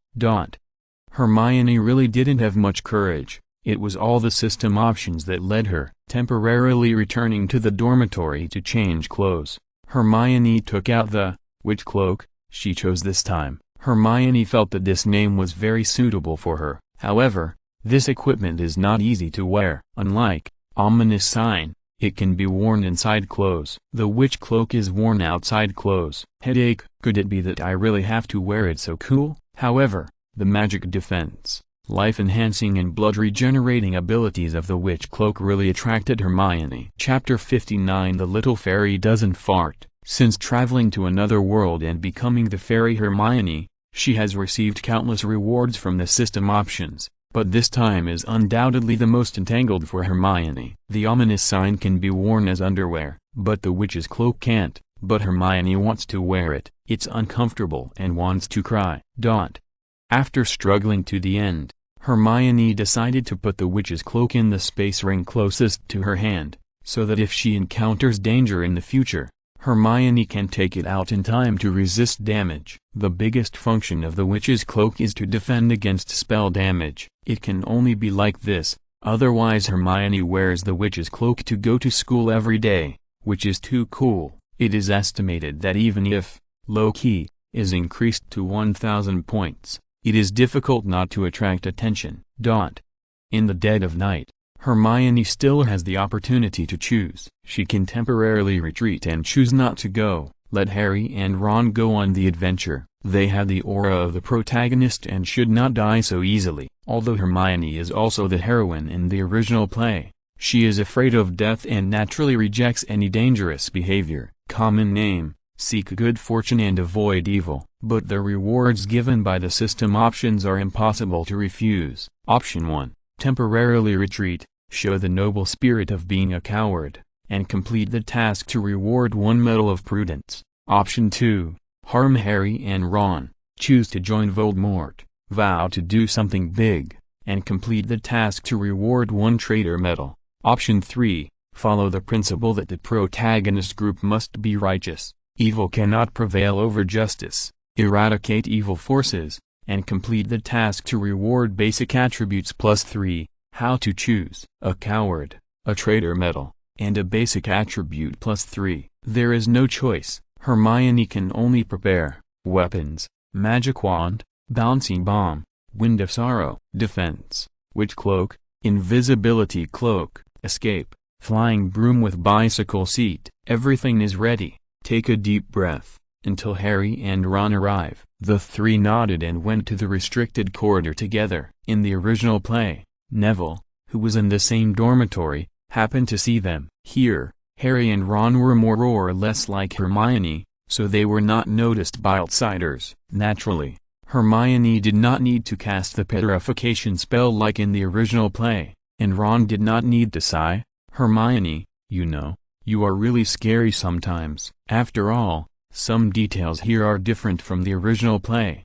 Hermione really didn't have much courage. It was all the system options that led her. Temporarily returning to the dormitory to change clothes, Hermione took out the witch cloak she chose this time. Hermione felt that this name was very suitable for her. However, this equipment is not easy to wear. Unlike ominous sign, it can be worn inside clothes. The witch cloak is worn outside clothes. Headache. Could it be that I really have to wear it so cool? However, the magic defense, life-enhancing and blood-regenerating abilities of the witch cloak really attracted Hermione. Chapter 59 The Little Fairy Doesn't Fart. Since traveling to another world and becoming the fairy Hermione, she has received countless rewards from the system options, but this time is undoubtedly the most entangled for Hermione. The ominous sign can be worn as underwear, but the witch's cloak can't. But Hermione wants to wear it. It's uncomfortable and wants to cry. After struggling to the end, Hermione decided to put the witch's cloak in the space ring closest to her hand, so that if she encounters danger in the future, Hermione can take it out in time to resist damage. The biggest function of the witch's cloak is to defend against spell damage. It can only be like this, otherwise Hermione wears the witch's cloak to go to school every day, which is too cool. It is estimated that even if low-key is increased to 1,000 points, it is difficult not to attract attention. In the dead of night, Hermione still has the opportunity to choose. She can temporarily retreat and choose not to go. Let Harry and Ron go on the adventure. They have the aura of the protagonist and should not die so easily. Although Hermione is also the heroine in the original play, she is afraid of death and naturally rejects any dangerous behavior. Common name: seek good fortune and avoid evil. But the rewards given by the system options are impossible to refuse. Option 1. Temporarily retreat. Show the noble spirit of being a coward, and complete the task to reward 1 medal of prudence. Option 2. Harm Harry and Ron. Choose to join Voldemort, vow to do something big, and complete the task to reward 1 traitor medal. Option 3. Follow the principle that the protagonist group must be righteous. Evil cannot prevail over justice. Eradicate evil forces, and complete the task to reward basic attributes +3. How to choose: a coward, a traitor medal, and a basic attribute +3. There is no choice. Hermione can only prepare weapons: magic wand, bouncing bomb, wind of sorrow, defense, witch cloak, invisibility cloak, escape, flying broom with bicycle seat. Everything is ready. Take a deep breath, until Harry and Ron arrive. The three nodded and went to the restricted corridor together. In the original play, Neville, who was in the same dormitory, happened to see them. Here, Harry and Ron were more or less like Hermione, so they were not noticed by outsiders. Naturally, Hermione did not need to cast the petrification spell like in the original play, and Ron did not need to sigh, "Hermione, you are really scary sometimes." After all, some details here are different from the original play.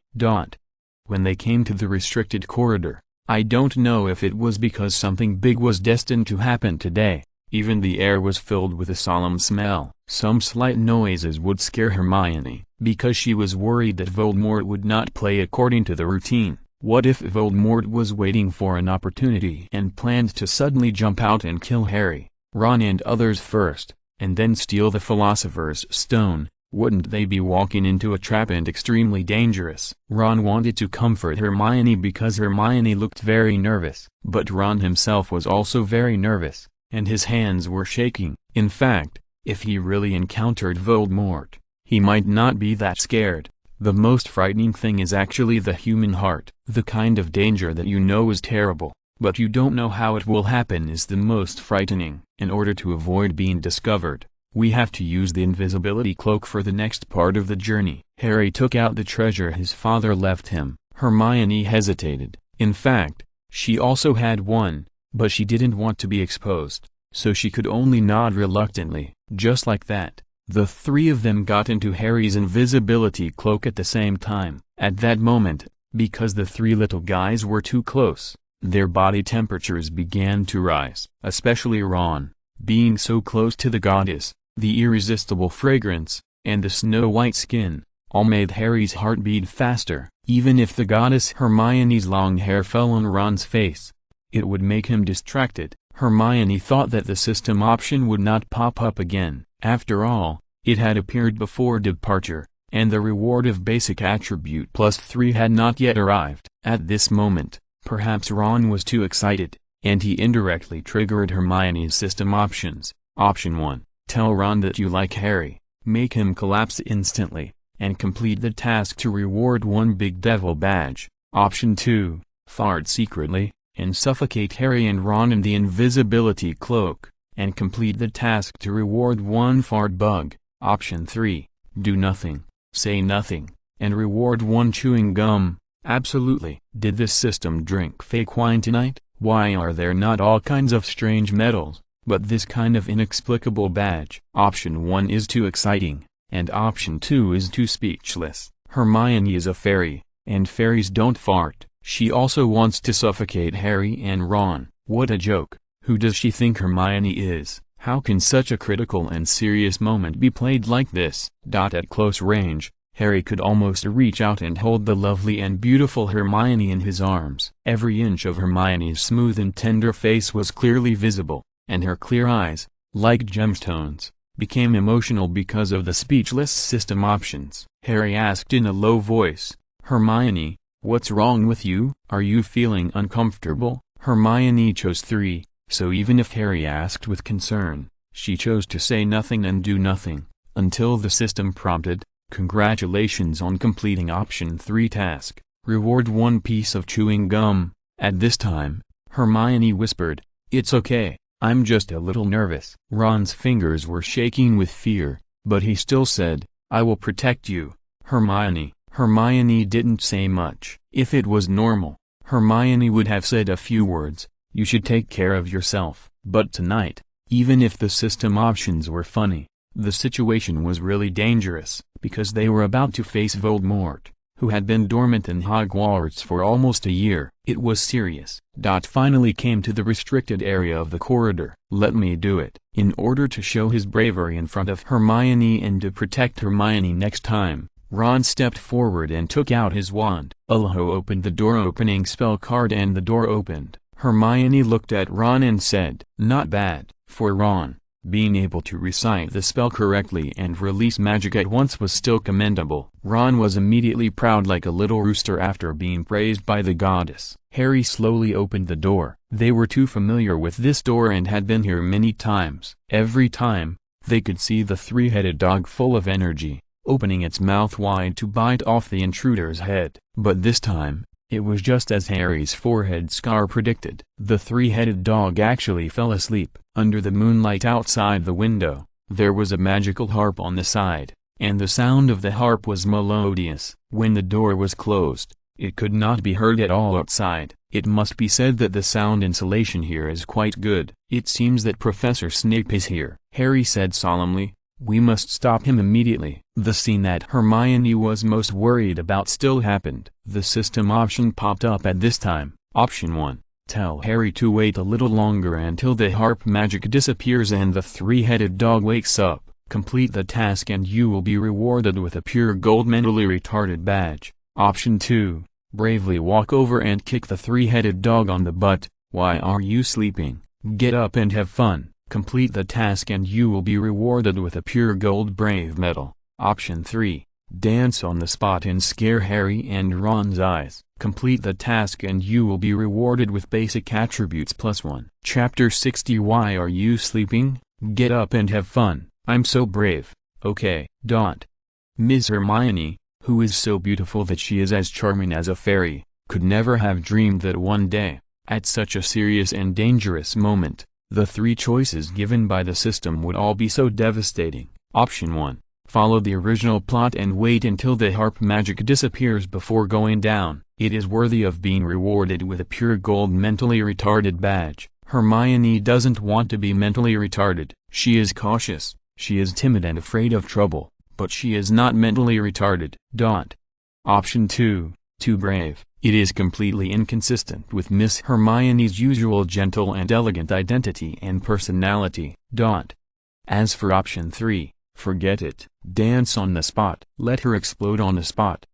When they came to the restricted corridor, I don't know if it was because something big was destined to happen today, even the air was filled with a solemn smell. Some slight noises would scare Hermione, because she was worried that Voldemort would not play according to the routine. What if Voldemort was waiting for an opportunity and planned to suddenly jump out and kill Harry, Ron and others first, and then steal the Philosopher's Stone? Wouldn't they be walking into a trap and extremely dangerous? Ron wanted to comfort Hermione because Hermione looked very nervous. But Ron himself was also very nervous, and his hands were shaking. In fact, if he really encountered Voldemort, he might not be that scared. The most frightening thing is actually the human heart. The kind of danger that is terrible, but you don't know how it will happen is the most frightening. In order to avoid being discovered, we have to use the invisibility cloak for the next part of the journey. Harry took out the treasure his father left him. Hermione hesitated. In fact, she also had one, but she didn't want to be exposed, so she could only nod reluctantly. Just like that, the three of them got into Harry's invisibility cloak at the same time. At that moment, because the three little guys were too close, their body temperatures began to rise. Especially Ron, being so close to the goddess, the irresistible fragrance, and the snow-white skin, all made Harry's heart beat faster. Even if the goddess Hermione's long hair fell on Ron's face, it would make him distracted. Hermione thought that the system option would not pop up again. After all, it had appeared before departure, and the reward of basic attribute +3 had not yet arrived. At this moment, perhaps Ron was too excited, and he indirectly triggered Hermione's system options. Option 1. Tell Ron that you like Harry, make him collapse instantly, and complete the task to reward one big devil badge. Option 2. Fart secretly, and suffocate Harry and Ron in the invisibility cloak, and complete the task to reward one fart bug. Option 3. Do nothing, say nothing, and reward one chewing gum. Absolutely. Did this system drink fake wine tonight? Why are there not all kinds of strange medals, but this kind of inexplicable badge? Option 1 is too exciting, and option 2 is too speechless. Hermione is a fairy, and fairies don't fart. She also wants to suffocate Harry and Ron. What a joke. Who does she think Hermione is? How can such a critical and serious moment be played like this? At close range, Harry could almost reach out and hold the lovely and beautiful Hermione in his arms. Every inch of Hermione's smooth and tender face was clearly visible, and her clear eyes, like gemstones, became emotional because of the speechless system options. Harry asked in a low voice, "Hermione, what's wrong with you? Are you feeling uncomfortable?" Hermione chose 3, so even if Harry asked with concern, she chose to say nothing and do nothing, until the system prompted, "Congratulations on completing option 3 task, reward one piece of chewing gum." At this time, Hermione whispered, "It's okay, I'm just a little nervous." Ron's fingers were shaking with fear, but he still said, "I will protect you, Hermione." Hermione didn't say much. If it was normal, Hermione would have said a few words, "You should take care of yourself." But tonight, even if the system options were funny, the situation was really dangerous, because they were about to face Voldemort, who had been dormant in Hogwarts for almost a year. It was serious. Finally came to the restricted area of the corridor. "Let me do it." In order to show his bravery in front of Hermione and to protect Hermione next time, Ron stepped forward and took out his wand. Alho opened the door opening spell card and the door opened. Hermione looked at Ron and said, "Not bad." For Ron, being able to recite the spell correctly and release magic at once was still commendable. Ron was immediately proud like a little rooster after being praised by the goddess. Harry slowly opened the door. They were too familiar with this door and had been here many times. Every time, they could see the three-headed dog full of energy, opening its mouth wide to bite off the intruder's head. But this time, it was just as Harry's forehead scar predicted. The three-headed dog actually fell asleep. Under the moonlight outside the window, there was a magical harp on the side, and the sound of the harp was melodious. When the door was closed, it could not be heard at all outside. It must be said that the sound insulation here is quite good. "It seems that Professor Snape is here," Harry said solemnly. "We must stop him immediately." The scene that Hermione was most worried about still happened. The system option popped up at this time. Option 1. Tell Harry to wait a little longer until the harp magic disappears and the three-headed dog wakes up. Complete the task and you will be rewarded with a pure gold mentally retarded badge. Option 2. Bravely walk over and kick the three-headed dog on the butt. "Why are you sleeping? Get up and have fun." Complete the task and you will be rewarded with a pure gold brave medal. Option 3. Dance on the spot and scare Harry and Ron's eyes. Complete the task and you will be rewarded with basic attributes +1. Chapter 60. Why are you sleeping? Get up and have fun. I'm so brave. Okay. Ms. Hermione, who is so beautiful that she is as charming as a fairy, could never have dreamed that one day, At such a serious and dangerous moment, the three choices given by the system would all be so devastating. Option 1. Follow the original plot and wait until the harp magic disappears before going down. It is worthy of being rewarded with a pure gold mentally retarded badge. Hermione doesn't want to be mentally retarded. She is cautious, she is timid and afraid of trouble, but she is not mentally retarded. Option 2. Too brave. It is completely inconsistent with Miss Hermione's usual gentle and elegant identity and personality. As for option 3, forget it. Dance on the spot. Let her explode on the spot.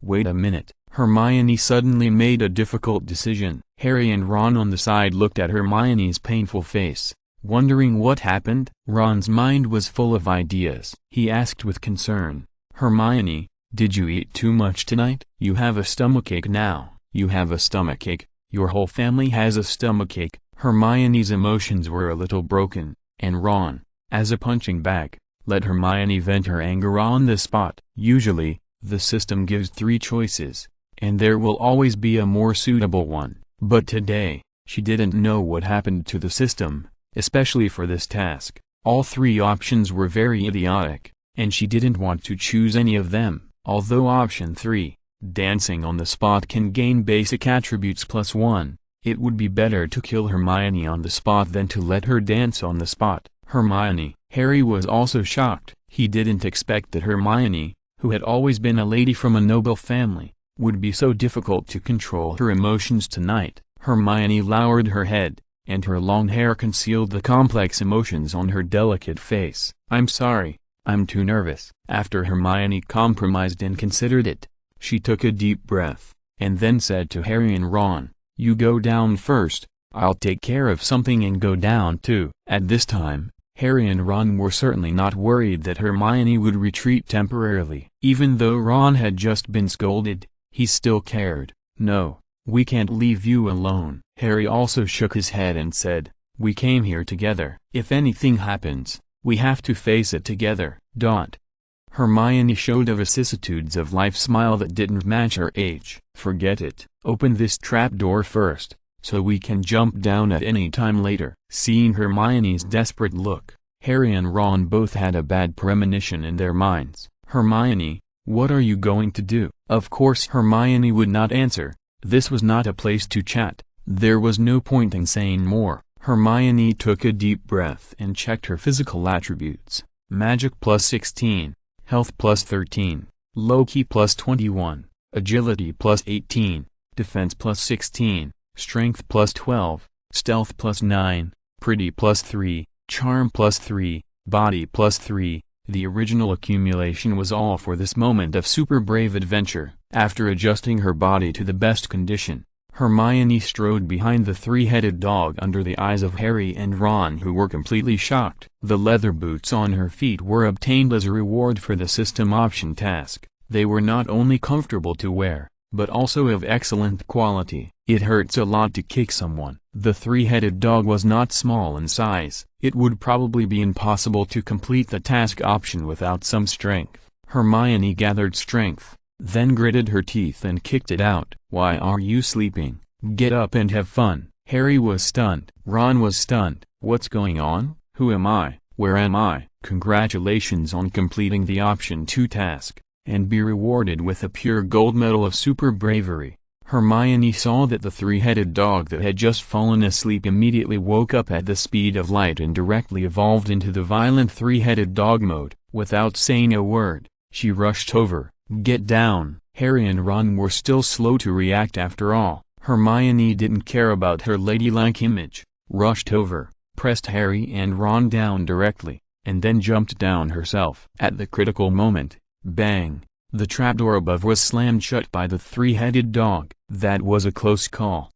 Wait a minute. Hermione suddenly made a difficult decision. Harry and Ron on the side looked at Hermione's painful face, wondering what happened. Ron's mind was full of ideas. He asked with concern, "Hermione, did you eat too much tonight? You have a stomachache now." "You have a stomachache? Your whole family has a stomachache." Hermione's emotions were a little broken, and Ron, as a punching bag, let Hermione vent her anger on the spot. Usually, the system gives 3 choices, and there will always be a more suitable one. But today, she didn't know what happened to the system, especially for this task. All 3 options were very idiotic, and she didn't want to choose any of them. Although option 3, dancing on the spot, can gain basic attributes +1, it would be better to kill Hermione on the spot than to let her dance on the spot. Harry was also shocked. He didn't expect that Hermione, who had always been a lady from a noble family, would be so difficult to control her emotions tonight. Hermione lowered her head, and her long hair concealed the complex emotions on her delicate face. "I'm sorry, I'm too nervous." After Hermione compromised and considered it, she took a deep breath, and then said to Harry and Ron, "You go down first, I'll take care of something and go down too." At this time, Harry and Ron were certainly not worried that Hermione would retreat temporarily. Even though Ron had just been scolded, he still cared. "No, we can't leave you alone." Harry also shook his head and said, "We came here together. If anything happens, we have to face it together." Hermione showed a vicissitudes of life smile that didn't match her age. "Forget it. Open this trapdoor first, so we can jump down at any time later." Seeing Hermione's desperate look, Harry and Ron both had a bad premonition in their minds. "Hermione, what are you going to do?" Of course Hermione would not answer. This was not a place to chat. There was no point in saying more. Hermione took a deep breath and checked her physical attributes. Magic +16, Health +13, Low-key +21, Agility +18, Defense +16, Strength +12, Stealth +9, Pretty +3, Charm +3, Body +3. The original accumulation was all for this moment of super brave adventure. After adjusting her body to the best condition, Hermione strode behind the 3-headed dog under the eyes of Harry and Ron, who were completely shocked. The leather boots on her feet were obtained as a reward for the system option task. They were not only comfortable to wear, but also of excellent quality. It hurts a lot to kick someone. The 3-headed dog was not small in size. It would probably be impossible to complete the task option without some strength. Hermione gathered strength, then gritted her teeth and kicked it out. "Why are you sleeping? Get up and have fun." Harry was stunned. Ron was stunned. "What's going on? Who am I? Where am I?" "Congratulations on completing the option 2 task, and be rewarded with a pure gold medal of super bravery." Hermione saw that the 3-headed dog that had just fallen asleep immediately woke up at the speed of light and directly evolved into the violent 3-headed dog mode. Without saying a word, she rushed over. "Get down!" Harry and Ron were still slow to react after all. Hermione didn't care about her ladylike image, rushed over, pressed Harry and Ron down directly, and then jumped down herself. At the critical moment, bang! The trapdoor above was slammed shut by the 3-headed dog. That was a close call.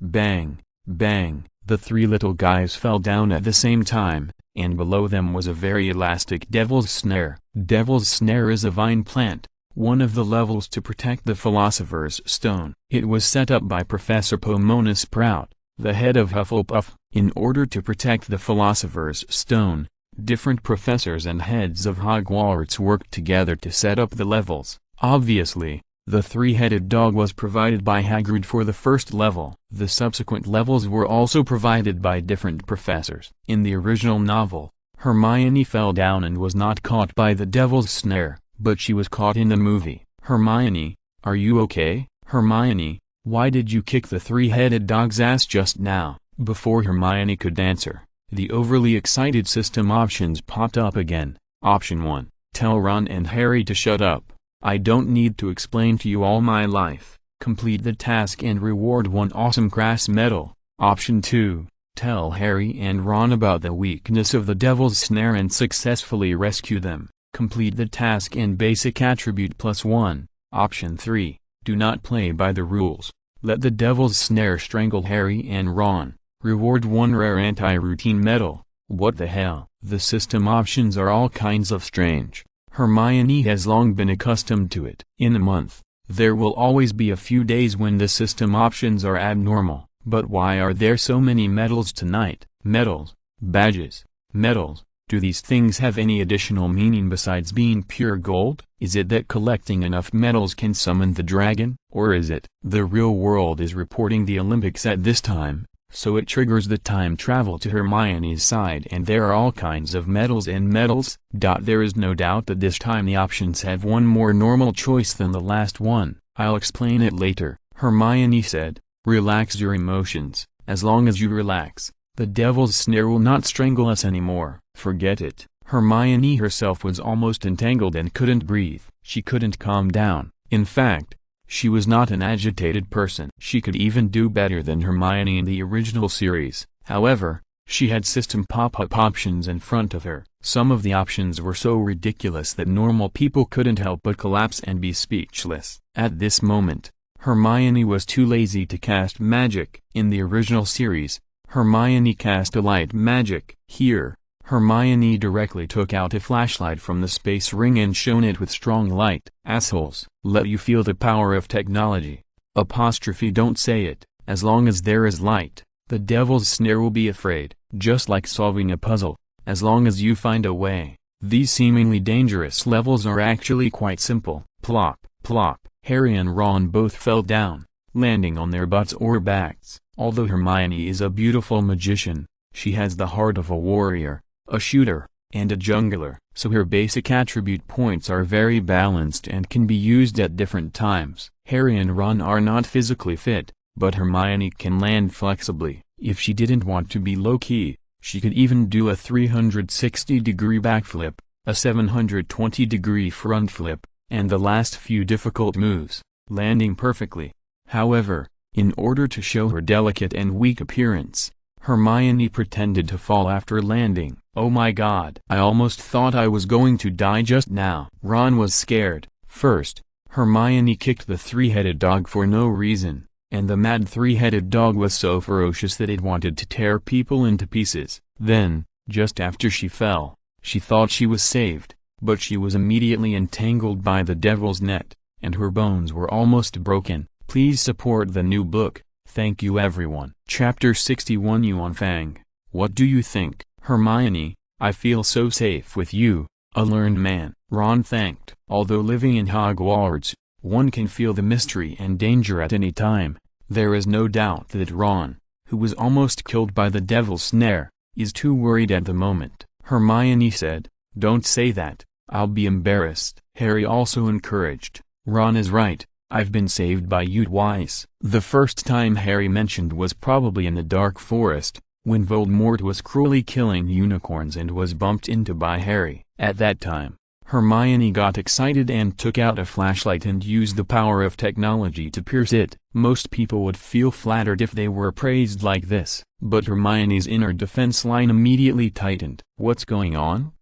Bang! Bang! The 3 little guys fell down at the same time, and below them was a very elastic devil's snare. Devil's snare is a vine plant, one of the levels to protect the Philosopher's Stone. It was set up by Professor Pomona Sprout, the head of Hufflepuff. In order to protect the Philosopher's Stone, different professors and heads of Hogwarts worked together to set up the levels. Obviously, The three-headed dog was provided by Hagrid for the first level. The subsequent levels were also provided by different professors. In the original novel, Hermione fell down and was not caught by the devil's snare, but she was caught in the movie. Hermione, are you okay? Hermione, why did you kick the three-headed dog's ass just now? Before Hermione could answer, the overly excited system options popped up again. Option 1, tell Ron and Harry to shut up. I don't need to explain to you all my life. Complete the task and reward 1 awesome grass medal. Option 2, tell Harry and Ron about the weakness of the devil's snare and successfully rescue them. Complete the task and basic attribute +1. Option 3, do not play by the rules. Let the devil's snare strangle Harry and Ron. Reward 1 rare anti-routine medal. What the hell? The system options are all kinds of strange. Hermione has long been accustomed to it. In a month, there will always be a few days when the system options are abnormal. But why are there so many medals tonight? Medals, badges, medals. Do these things have any additional meaning besides being pure gold? Is it that collecting enough medals can summon the dragon? Or is it the real world is reporting the Olympics at this time, so it triggers the time travel to Hermione's side and there are all kinds of medals and medals? There is no doubt that this time the options have one more normal choice than the last one. I'll explain it later, Hermione said. Relax your emotions. As long as you relax, the devil's snare will not strangle us anymore. Forget it. Hermione herself was almost entangled and couldn't breathe. She couldn't calm down. In fact, she was not an agitated person. She could even do better than Hermione in the original series. However, she had system pop-up options in front of her. Some of the options were so ridiculous that normal people couldn't help but collapse and be speechless. At this moment, Hermione was too lazy to cast magic. In the original series, Hermione cast a light magic. Here, Hermione directly took out a flashlight from the space ring and shone it with strong light. Assholes, let you feel the power of technology. Don't say it. As long as there is light, the devil's snare will be afraid, just like solving a puzzle, as long as you find a way. These seemingly dangerous levels are actually quite simple. Plop, plop. Harry and Ron both fell down, landing on their butts or backs. Although Hermione is a beautiful magician, she has the heart of a warrior, a shooter, and a jungler, so her basic attribute points are very balanced and can be used at different times. Harry and Ron are not physically fit, but Hermione can land flexibly. If she didn't want to be low-key, she could even do a 360-degree backflip, a 720-degree front flip, and the last few difficult moves, landing perfectly. However, in order to show her delicate and weak appearance, Hermione pretended to fall after landing. Oh my god. I almost thought I was going to die just now. Ron was scared. First, Hermione kicked the three-headed dog for no reason, and the mad three-headed dog was so ferocious that it wanted to tear people into pieces. Then, just after she fell, she thought she was saved, but she was immediately entangled by the devil's net, and her bones were almost broken. Please support the new book. Thank you everyone. Chapter 61 Yuan Fang. What do you think? Hermione, I feel so safe with you, a learned man. Ron thanked. Although living in Hogwarts, one can feel the mystery and danger at any time, there is no doubt that Ron, who was almost killed by the devil's snare, is too worried at the moment. Hermione said, don't say that, I'll be embarrassed. Harry also encouraged, Ron is right. I've been saved by you twice. The first time Harry mentioned was probably in the Dark Forest, when Voldemort was cruelly killing unicorns and was bumped into by Harry. At that time, Hermione got excited and took out a flashlight and used the power of technology to pierce it. Most people would feel flattered if they were praised like this, but Hermione's inner defense line immediately tightened. What's going on?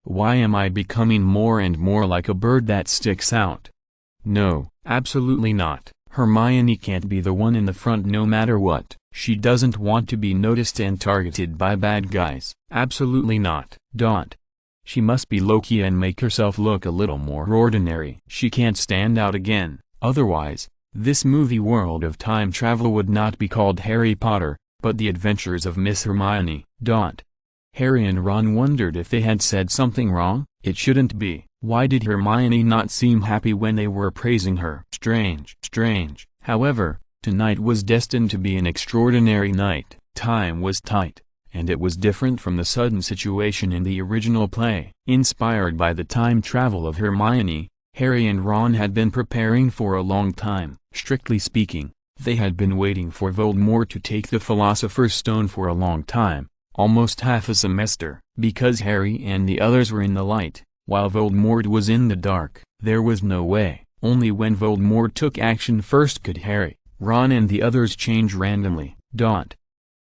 Why am I becoming more and more like a bird that sticks out? No, absolutely not. Hermione can't be the one in the front no matter what. She doesn't want to be noticed and targeted by bad guys. Absolutely not. She must be low-key and make herself look a little more ordinary. She can't stand out again, otherwise, this movie world of time travel would not be called Harry Potter, but The Adventures of Miss Hermione. Harry and Ron wondered if they had said something wrong. It shouldn't be. Why did Hermione not seem happy when they were praising her? Strange. However, tonight was destined to be an extraordinary night. Time was tight, and it was different from the sudden situation in the original play. Inspired by the time travel of Hermione, Harry and Ron had been preparing for a long time. Strictly speaking, they had been waiting for Voldemort to take the Philosopher's Stone for a long time, almost half a semester. Because Harry and the others were in the light, while Voldemort was in the dark, there was no way. Only when Voldemort took action first could Harry, Ron and the others change randomly.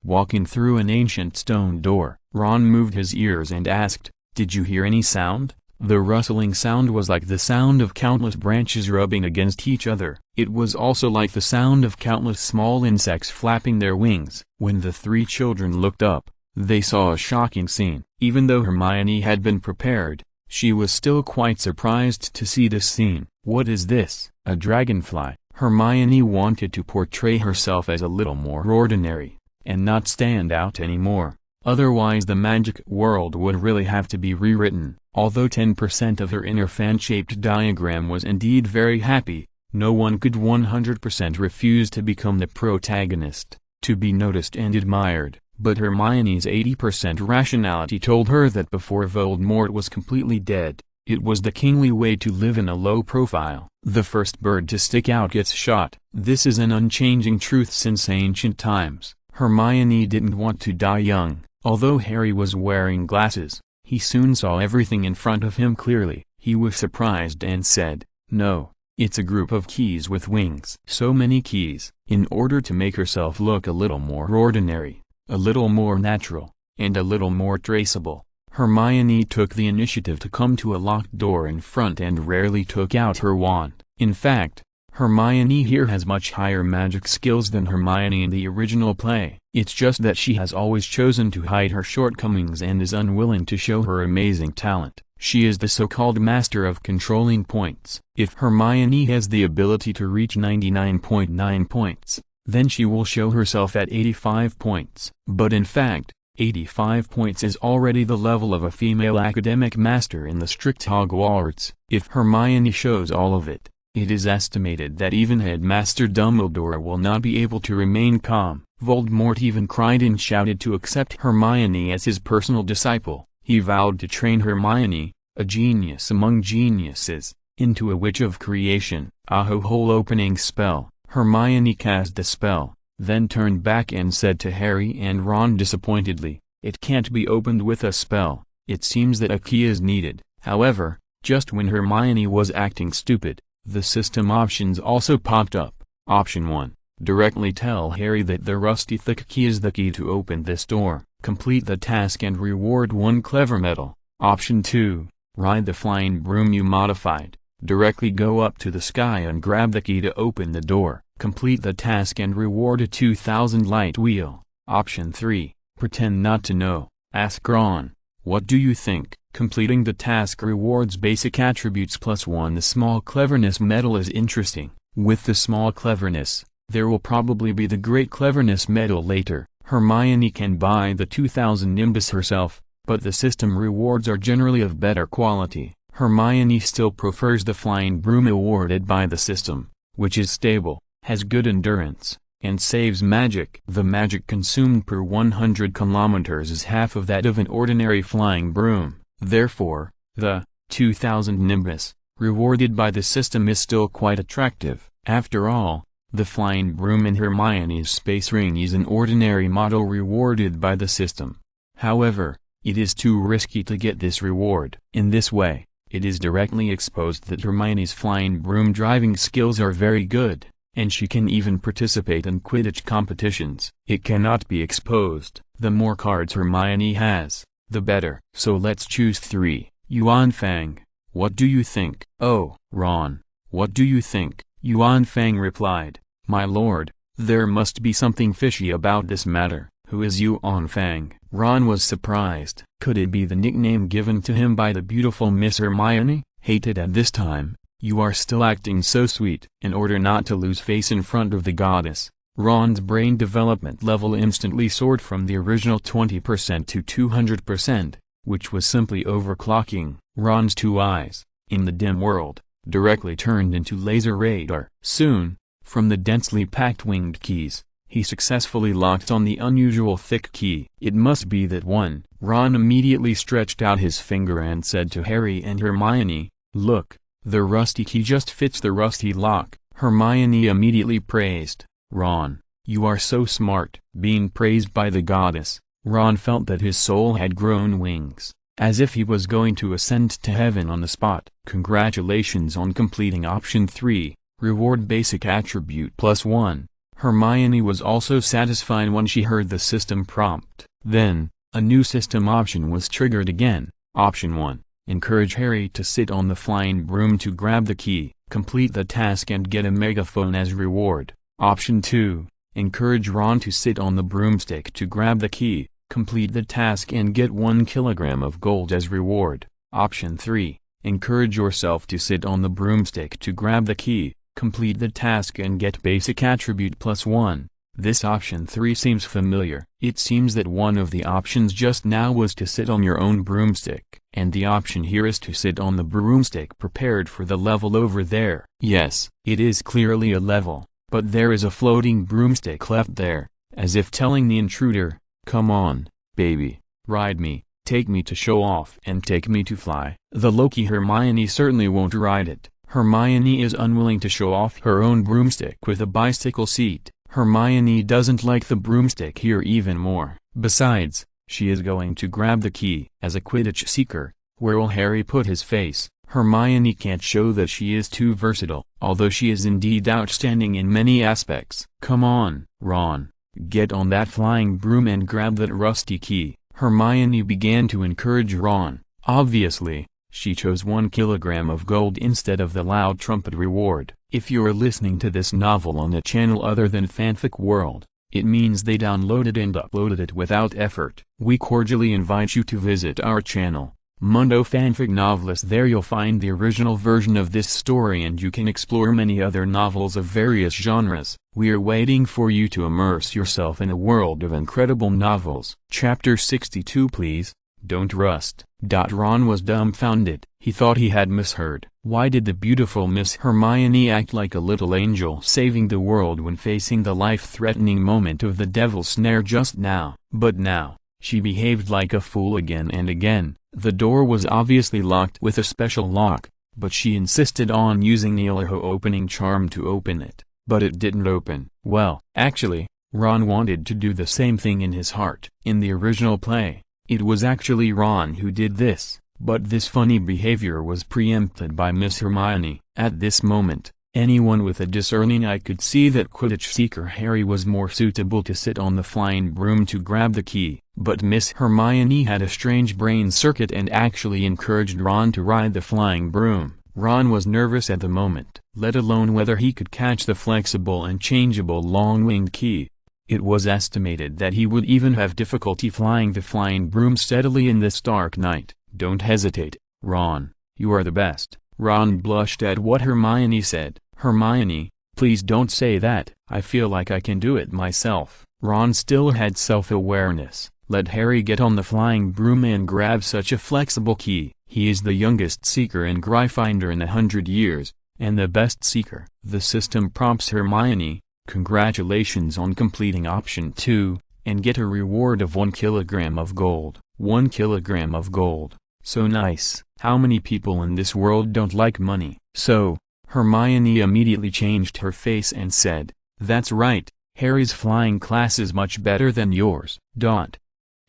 Walking through an ancient stone door, Ron moved his ears and asked, "Did you hear any sound?" The rustling sound was like the sound of countless branches rubbing against each other. It was also like the sound of countless small insects flapping their wings. When the three children looked up, they saw a shocking scene. Even though Hermione had been prepared, she was still quite surprised to see this scene. What is this? A dragonfly. Hermione wanted to portray herself as a little more ordinary, and not stand out anymore. Otherwise the magic world would really have to be rewritten. Although 10% of her inner fan-shaped diagram was indeed very happy, no one could 100% refuse to become the protagonist, to be noticed and admired. But Hermione's 80% rationality told her that before Voldemort was completely dead, it was the kingly way to live in a low profile. The first bird to stick out gets shot. This is an unchanging truth since ancient times. Hermione didn't want to die young. Although Harry was wearing glasses, he soon saw everything in front of him clearly. He was surprised and said, "No, it's a group of keys with wings." So many keys. In order to make herself look a little more ordinary, a little more natural, and a little more traceable, Hermione took the initiative to come to a locked door in front and rarely took out her wand. In fact, Hermione here has much higher magic skills than Hermione in the original play. It's just that she has always chosen to hide her shortcomings and is unwilling to show her amazing talent. She is the so-called master of controlling points. If Hermione has the ability to reach 99.9 points, then she will show herself at 85 points. But in fact, 85 points is already the level of a female academic master in the strict Hogwarts. If Hermione shows all of it, it is estimated that even Headmaster Dumbledore will not be able to remain calm. Voldemort even cried and shouted to accept Hermione as his personal disciple. He vowed to train Hermione, a genius among geniuses, into a witch of creation. A hole opening spell. Hermione cast the spell, then turned back and said to Harry and Ron disappointedly, "It can't be opened with a spell. It seems that a key is needed." However, just when Hermione was acting stupid, the system options also popped up. Option 1. Directly tell Harry that the rusty thick key is the key to open this door. Complete the task and reward 1 clever medal. Option 2. Ride the flying broom you modified. Directly go up to the sky and grab the key to open the door. Complete the task and reward a 2000 light wheel. Option 3. Pretend not to know. Ask Ron, "What do you think?" Completing the task rewards basic attributes +1. The small cleverness medal is interesting. With the small cleverness, there will probably be the great cleverness medal later. Hermione can buy the 2000 Nimbus herself, but the system rewards are generally of better quality. Hermione still prefers the flying broom awarded by the system, which is stable, has good endurance, and saves magic. The magic consumed per 100 kilometers is half of that of an ordinary flying broom. Therefore, the 2000 Nimbus, rewarded by the system is still quite attractive. After all, the flying broom in Hermione's space ring is an ordinary model rewarded by the system. However, it is too risky to get this reward. In this way, it is directly exposed that Hermione's flying broom driving skills are very good, and she can even participate in Quidditch competitions. It cannot be exposed. The more cards Hermione has, the better. So let's choose 3. Yuan Fang, what do you think? Oh, Ron, what do you think? Yuan Fang replied, "My lord, there must be something fishy about this matter." Who is Yuan Fang? Ron was surprised. Could it be the nickname given to him by the beautiful Miss Hermione? Hated at this time, you are still acting so sweet. In order not to lose face in front of the goddess, Ron's brain development level instantly soared from the original 20% to 200%, which was simply overclocking. Ron's 2 eyes, in the dim world, directly turned into laser radar. Soon, from the densely packed winged keys, he successfully locked on the unusual thick key. It must be that one. Ron immediately stretched out his finger and said to Harry and Hermione, "Look, the rusty key just fits the rusty lock." Hermione immediately praised Ron. "You are so smart." Being praised by the goddess, Ron felt that his soul had grown wings, as if he was going to ascend to heaven on the spot. Congratulations on completing option 3, reward basic attribute +1. Hermione was also satisfied when she heard the system prompt. Then, a new system option was triggered again. Option 1, encourage Harry to sit on the flying broom to grab the key, complete the task and get a megaphone as reward. Option 2, encourage Ron to sit on the broomstick to grab the key, complete the task and get 1 kilogram of gold as reward. Option 3, encourage yourself to sit on the broomstick to grab the key, complete the task and get basic attribute +1. This option 3 seems familiar. It seems that one of the options just now was to sit on your own broomstick, and the option here is to sit on the broomstick prepared for the level over there. Yes, it is clearly a level, but there is a floating broomstick left there, as if telling the intruder, "Come on, baby, ride me, take me to show off and take me to fly." The Loki Hermione certainly won't ride it. Hermione is unwilling to show off her own broomstick with a bicycle seat. Hermione doesn't like the broomstick here even more. Besides, she is going to grab the key. As a Quidditch seeker, where will Harry put his face? Hermione can't show that she is too versatile, although she is indeed outstanding in many aspects. "Come on, Ron, get on that flying broom and grab that rusty key." Hermione began to encourage Ron. Obviously, she chose 1 kilogram of gold instead of the loud trumpet reward. If you're listening to this novel on a channel other than Fanfic World, it means they downloaded and uploaded it without effort. We cordially invite you to visit our channel, Mundo Fanfic Novelist. There you'll find the original version of this story and you can explore many other novels of various genres. We're waiting for you to immerse yourself in a world of incredible novels. Chapter 62 Please, don't rust. Ron was dumbfounded. He thought he had misheard. Why did the beautiful Miss Hermione act like a little angel saving the world when facing the life-threatening moment of the devil's snare just now? But now, she behaved like a fool again and again. The door was obviously locked with a special lock, but she insisted on using the Eliho opening charm to open it. But it didn't open. Well, actually, Ron wanted to do the same thing in his heart. In the original play, it was actually Ron who did this, but this funny behavior was preempted by Miss Hermione. At this moment, anyone with a discerning eye could see that Quidditch seeker Harry was more suitable to sit on the flying broom to grab the key. But Miss Hermione had a strange brain circuit and actually encouraged Ron to ride the flying broom. Ron was nervous at the moment, let alone whether he could catch the flexible and changeable long-winged key. It was estimated that he would even have difficulty flying the flying broom steadily in this dark night. Don't hesitate, Ron, you are the best. Ron blushed at what Hermione said. Hermione, please don't say that. I feel like I can do it myself. Ron still had self-awareness. Let Harry get on the flying broom and grab such a flexible key. He is the youngest seeker in Gryffindor in 100 years, and the best seeker. The system prompts Hermione, congratulations on completing option 2, and get a reward of 1 kilogram of gold. 1 kilogram of gold. So nice. How many people in this world don't like money? So, Hermione immediately changed her face and said, "That's right, Harry's flying class is much better than yours."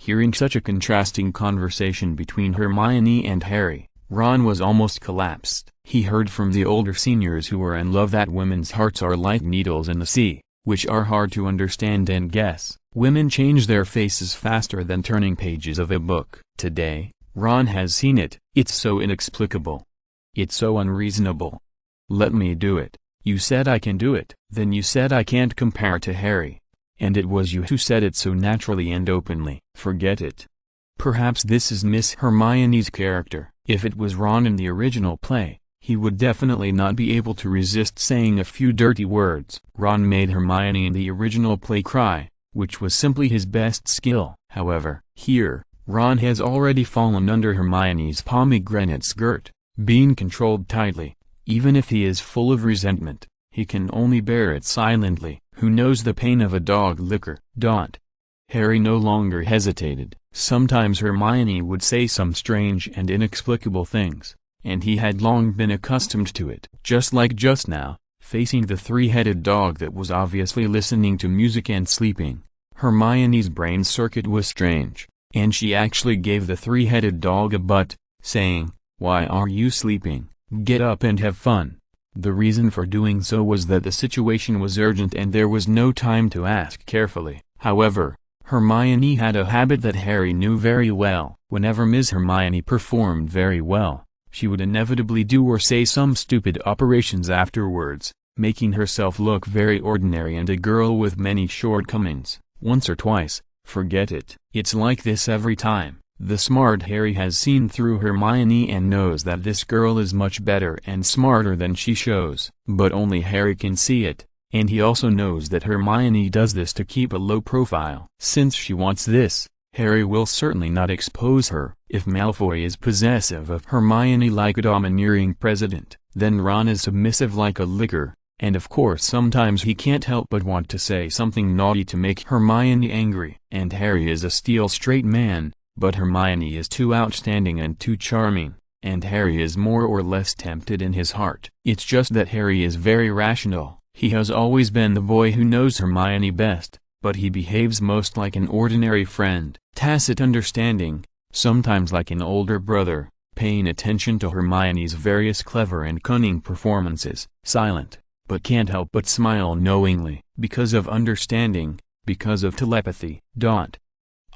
Hearing such a contrasting conversation between Hermione and Harry, Ron was almost collapsed. He heard from the older seniors who were in love that women's hearts are like needles in the sea, which are hard to understand and guess. Women change their faces faster than turning pages of a book. Today, Ron has seen it. It's so inexplicable. It's so unreasonable. Let me do it. You said I can do it. Then you said I can't compare to Harry. And it was you who said it so naturally and openly. Forget it. Perhaps this is Miss Hermione's character. If it was Ron in the original play, he would definitely not be able to resist saying a few dirty words. Ron made Hermione in the original play cry, which was simply his best skill. However, here, Ron has already fallen under Hermione's pomegranate skirt, being controlled tightly. Even if he is full of resentment, he can only bear it silently. Who knows the pain of a dog licker? Harry no longer hesitated. Sometimes Hermione would say some strange and inexplicable things, and he had long been accustomed to it. Just like just now, facing the three-headed dog that was obviously listening to music and sleeping, Hermione's brain circuit was strange, and she actually gave the three-headed dog a butt, saying, "Why are you sleeping? Get up and have fun." The reason for doing so was that the situation was urgent and there was no time to ask carefully. However, Hermione had a habit that Harry knew very well. Whenever Ms. Hermione performed very well, she would inevitably do or say some stupid operations afterwards, making herself look very ordinary and a girl with many shortcomings. Once or twice, forget it. It's like this every time. The smart Harry has seen through Hermione and knows that this girl is much better and smarter than she shows. But only Harry can see it, and he also knows that Hermione does this to keep a low profile. Since she wants this, Harry will certainly not expose her. If Malfoy is possessive of Hermione like a domineering president, then Ron is submissive like a licker, and of course sometimes he can't help but want to say something naughty to make Hermione angry. And Harry is a steel straight man, but Hermione is too outstanding and too charming, and Harry is more or less tempted in his heart. It's just that Harry is very rational. He has always been the boy who knows Hermione best, but he behaves most like an ordinary friend, tacit understanding, sometimes like an older brother, paying attention to Hermione's various clever and cunning performances, silent, but can't help but smile knowingly, because of understanding, because of telepathy.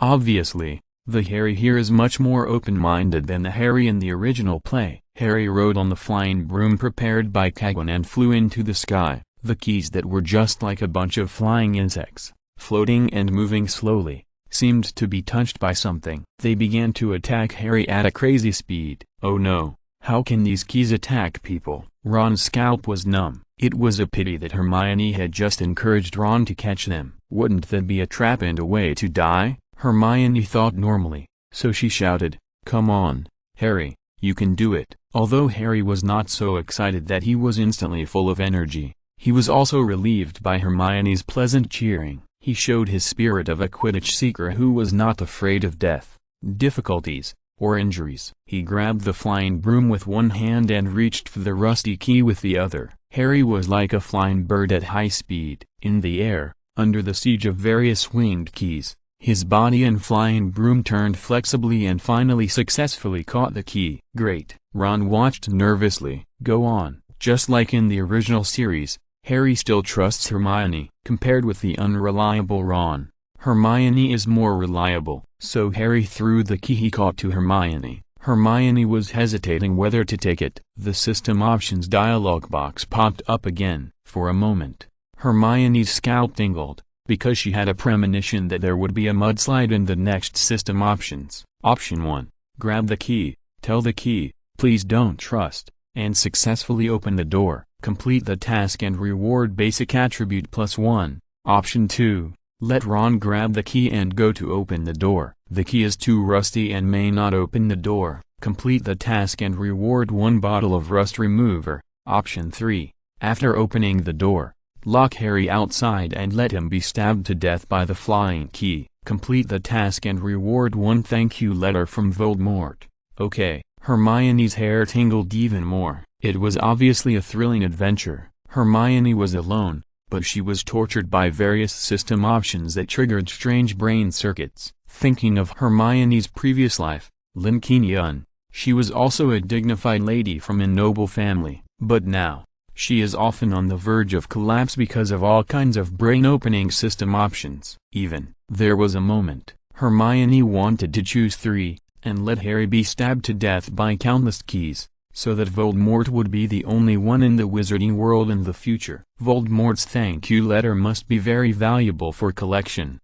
Obviously, the Harry here is much more open-minded than the Harry in the original play. Harry rode on the flying broom prepared by Qingquan and flew into the sky. The keys that were just like a bunch of flying insects, floating and moving slowly, seemed to be touched by something. They began to attack Harry at a crazy speed. Oh no, how can these keys attack people? Ron's scalp was numb. It was a pity that Hermione had just encouraged Ron to catch them. Wouldn't that be a trap and a way to die? Hermione thought normally, so she shouted, "Come on, Harry, you can do it." Although Harry was not so excited that he was instantly full of energy, he was also relieved by Hermione's pleasant cheering. He showed his spirit of a Quidditch seeker who was not afraid of death, difficulties, or injuries. He grabbed the flying broom with one hand and reached for the rusty key with the other. Harry was like a flying bird at high speed. In the air, under the siege of various winged keys, his body and flying broom turned flexibly and finally successfully caught the key. Great. Ron watched nervously. Go on. Just like in the original series, Harry still trusts Hermione. Compared with the unreliable Ron, Hermione is more reliable. So Harry threw the key he caught to Hermione. Hermione was hesitating whether to take it. The system options dialog box popped up again. For a moment, Hermione's scalp tingled, because she had a premonition that there would be a mudslide in the next system options. Option 1. Grab the key, tell the key, please don't trust, and successfully open the door. Complete the task and reward basic attribute +1. Option 2. Let Ron grab the key and go to open the door. The key is too rusty and may not open the door. Complete the task and reward 1 bottle of rust remover. Option 3. After opening the door, lock Harry outside and let him be stabbed to death by the flying key. Complete the task and reward 1 thank you letter from Voldemort. Okay. Hermione's hair tingled even more. It was obviously a thrilling adventure. Hermione was alone, but she was tortured by various system options that triggered strange brain circuits. Thinking of Hermione's previous life, Lin Qingyun, she was also a dignified lady from a noble family. But now, she is often on the verge of collapse because of all kinds of brain-opening system options. Even, there was a moment, Hermione wanted to choose 3, and let Harry be stabbed to death by countless keys, so that Voldemort would be the only one in the wizarding world in the future. Voldemort's thank you letter must be very valuable for collection.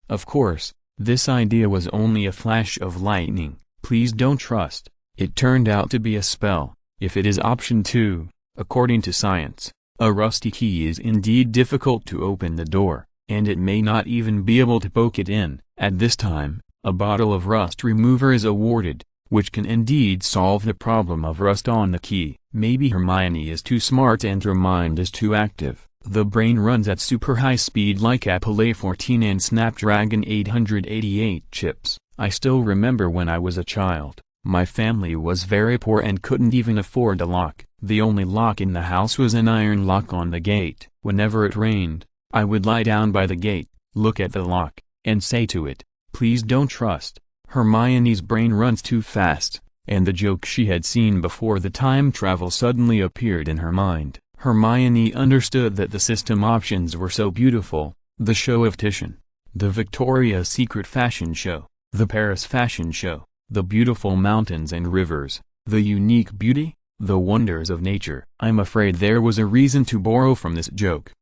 Of course, this idea was only a flash of lightning. Please don't trust. It turned out to be a spell. If it is option 2, according to science, a rusty key is indeed difficult to open the door, and it may not even be able to poke it in. At this time, a bottle of rust remover is awarded. which can indeed solve the problem of rust on the key. Maybe Hermione is too smart and her mind is too active. The brain runs at super high speed like Apple A14 and Snapdragon 888 chips. I still remember when I was a child, my family was very poor and couldn't even afford a lock. The only lock in the house was an iron lock on the gate. Whenever it rained, I would lie down by the gate, look at the lock, and say to it, "Please don't trust." Hermione's brain runs too fast, and the joke she had seen before the time travel suddenly appeared in her mind. Hermione understood that the system options were so beautiful: the show of Titian, the Victoria's Secret fashion show, the Paris fashion show, the beautiful mountains and rivers, the unique beauty, the wonders of nature. I'm afraid there was a reason to borrow from this joke.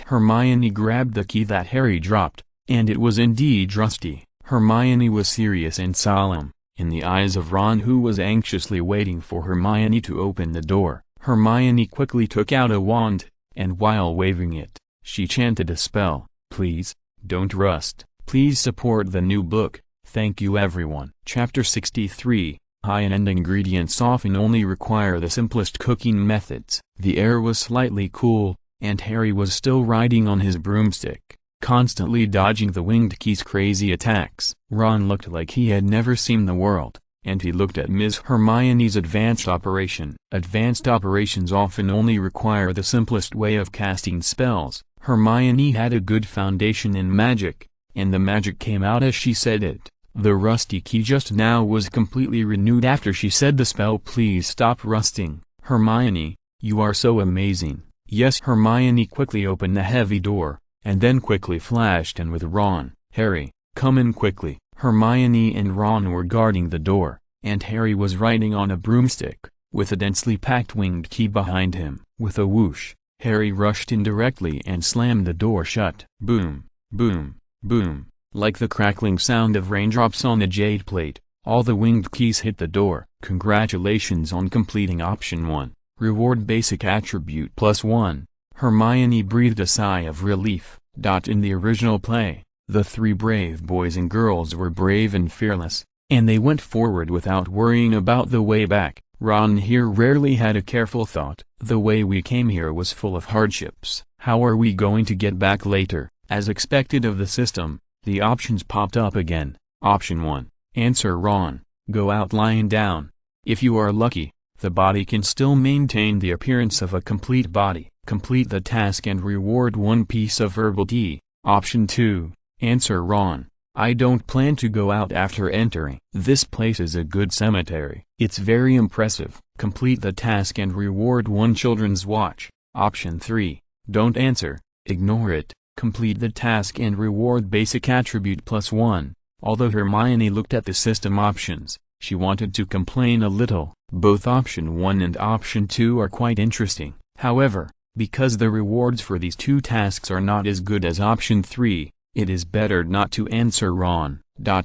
Hermione grabbed the key that Harry dropped, and it was indeed rusty. Hermione was serious and solemn, in the eyes of Ron, who was anxiously waiting for Hermione to open the door. Hermione quickly took out a wand, and while waving it, she chanted a spell. "Please, don't rust. Please support the new book. Thank you everyone." Chapter 63. High-end ingredients often only require the simplest cooking methods. The air was slightly cool, and Harry was still riding on his broomstick, constantly dodging the winged key's crazy attacks. Ron looked like he had never seen the world, and he looked at Ms. Hermione's advanced operation. Advanced operations often only require the simplest way of casting spells. Hermione had a good foundation in magic, and the magic came out as she said it. The rusty key just now was completely renewed after she said the spell. "Please stop rusting, Hermione, you are so amazing." Yes. Hermione quickly opened the heavy door, and then quickly flashed in with Ron. "Harry, come in quickly." Hermione and Ron were guarding the door, and Harry was riding on a broomstick, with a densely packed winged key behind him. With a whoosh, Harry rushed in directly and slammed the door shut. Boom, boom, boom. Like the crackling sound of raindrops on a jade plate, all the winged keys hit the door. "Congratulations on completing option 1. Reward basic attribute +1. Hermione breathed a sigh of relief. In the original play, the 3 brave boys and girls were brave and fearless, and they went forward without worrying about the way back. Ron here rarely had a careful thought. The way we came here was full of hardships. How are we going to get back later? As expected of the system, the options popped up again. Option 1. Answer Ron. Go out lying down. If you are lucky, the body can still maintain the appearance of a complete body. Complete the task and reward 1 piece of herbal tea. Option 2. Answer Ron. I don't plan to go out after entering. This place is a good cemetery. It's very impressive. Complete the task and reward 1 children's watch. Option 3. Don't answer. Ignore it. Complete the task and reward basic attribute +1. Although Hermione looked at the system options, she wanted to complain a little. Both option 1 and option 2 are quite interesting. However, because the rewards for these 2 tasks are not as good as option 3, it is better not to answer Ron.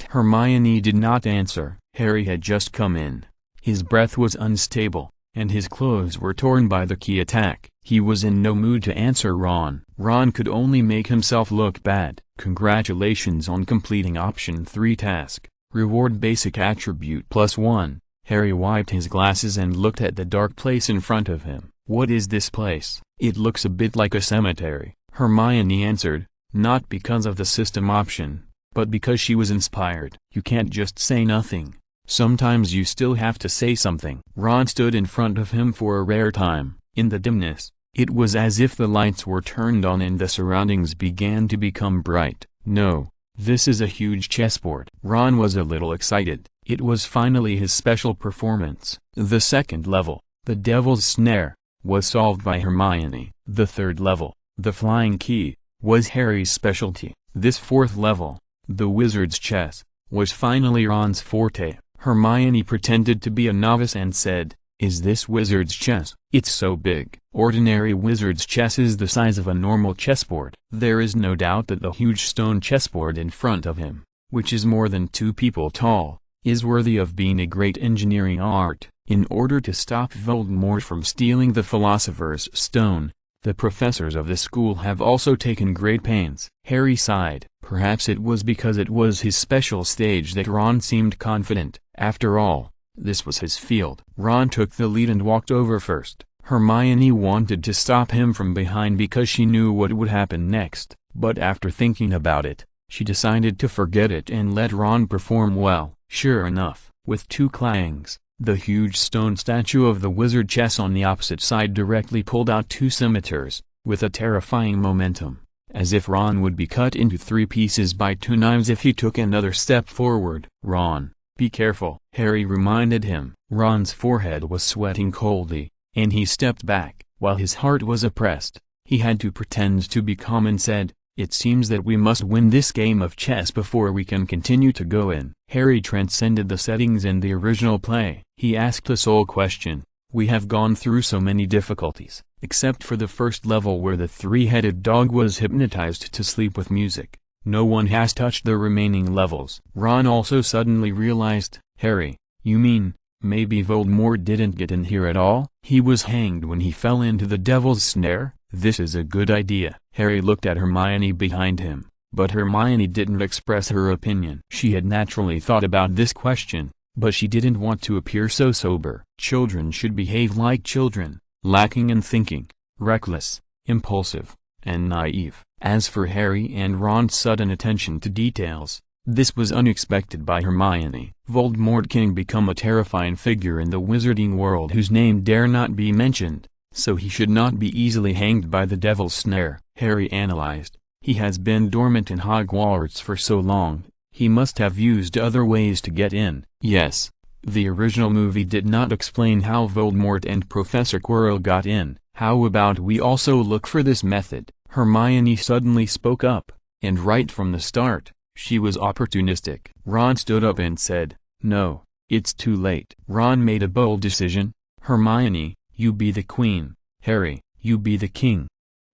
Hermione did not answer. Harry had just come in. His breath was unstable, and his clothes were torn by the key attack. He was in no mood to answer Ron. Ron could only make himself look bad. Congratulations on completing option 3 task. Reward basic attribute +1. Harry wiped his glasses and looked at the dark place in front of him. What is this place? It looks a bit like a cemetery. Hermione answered, not because of the system option, but because she was inspired. You can't just say nothing. Sometimes you still have to say something. Ron stood in front of him for a rare time. In the dimness, it was as if the lights were turned on and the surroundings began to become bright. No, this is a huge chessboard. Ron was a little excited. It was finally his special performance. The second level, the Devil's Snare, was solved by Hermione. The third level, the Flying Key, was Harry's specialty. This fourth level, the Wizard's Chess, was finally Ron's forte. Hermione pretended to be a novice and said, "Is this Wizard's Chess? It's so big." Ordinary Wizard's Chess is the size of a normal chessboard. There is no doubt that the huge stone chessboard in front of him, which is more than 2 people tall, is worthy of being a great engineering art. In order to stop Voldemort from stealing the Philosopher's Stone, the professors of the school have also taken great pains. Harry sighed. Perhaps it was because it was his special stage that Ron seemed confident. After all, This was his field. Ron took the lead and walked over first. Hermione wanted to stop him from behind because she knew what would happen next, but after thinking about it, she decided to forget it and let Ron perform well. Sure enough, with two clangs, the huge stone statue of the wizard chess on the opposite side directly pulled out two scimitars, with a terrifying momentum, as if Ron would be cut into three pieces by two knives if he took another step forward. "Ron, be careful," Harry reminded him. Ron's forehead was sweating coldly, and he stepped back. While his heart was oppressed, he had to pretend to be calm and said, "It seems that we must win this game of chess before we can continue to go in." Harry transcended the settings in the original play. He asked a sole question: "We have gone through so many difficulties, except for the first level where the three-headed dog was hypnotized to sleep with music. No one has touched the remaining levels." Ron also suddenly realized, "Harry, you mean, maybe Voldemort didn't get in here at all? He was hanged when he fell into the devil's snare? This is a good idea." Harry looked at Hermione behind him, but Hermione didn't express her opinion. She had naturally thought about this question, but she didn't want to appear so sober. Children should behave like children, lacking in thinking, reckless, impulsive, and naive. As for Harry and Ron's sudden attention to details, this was unexpected by Hermione. Voldemort can become a terrifying figure in the wizarding world whose name dare not be mentioned, so he should not be easily hanged by the devil's snare. Harry analyzed. He has been dormant in Hogwarts for so long, he must have used other ways to get in. Yes, the original movie did not explain how Voldemort and Professor Quirrell got in. How about we also look for this method? Hermione suddenly spoke up, and right from the start, she was opportunistic. Ron stood up and said, "No, it's too late." Ron made a bold decision. "Hermione, you be the queen. Harry, you be the king.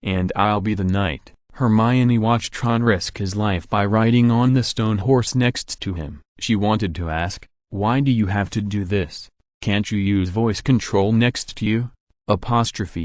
And I'll be the knight." Hermione watched Ron risk his life by riding on the stone horse next to him. She wanted to ask, "Why do you have to do this? Can't you use voice control next to you?"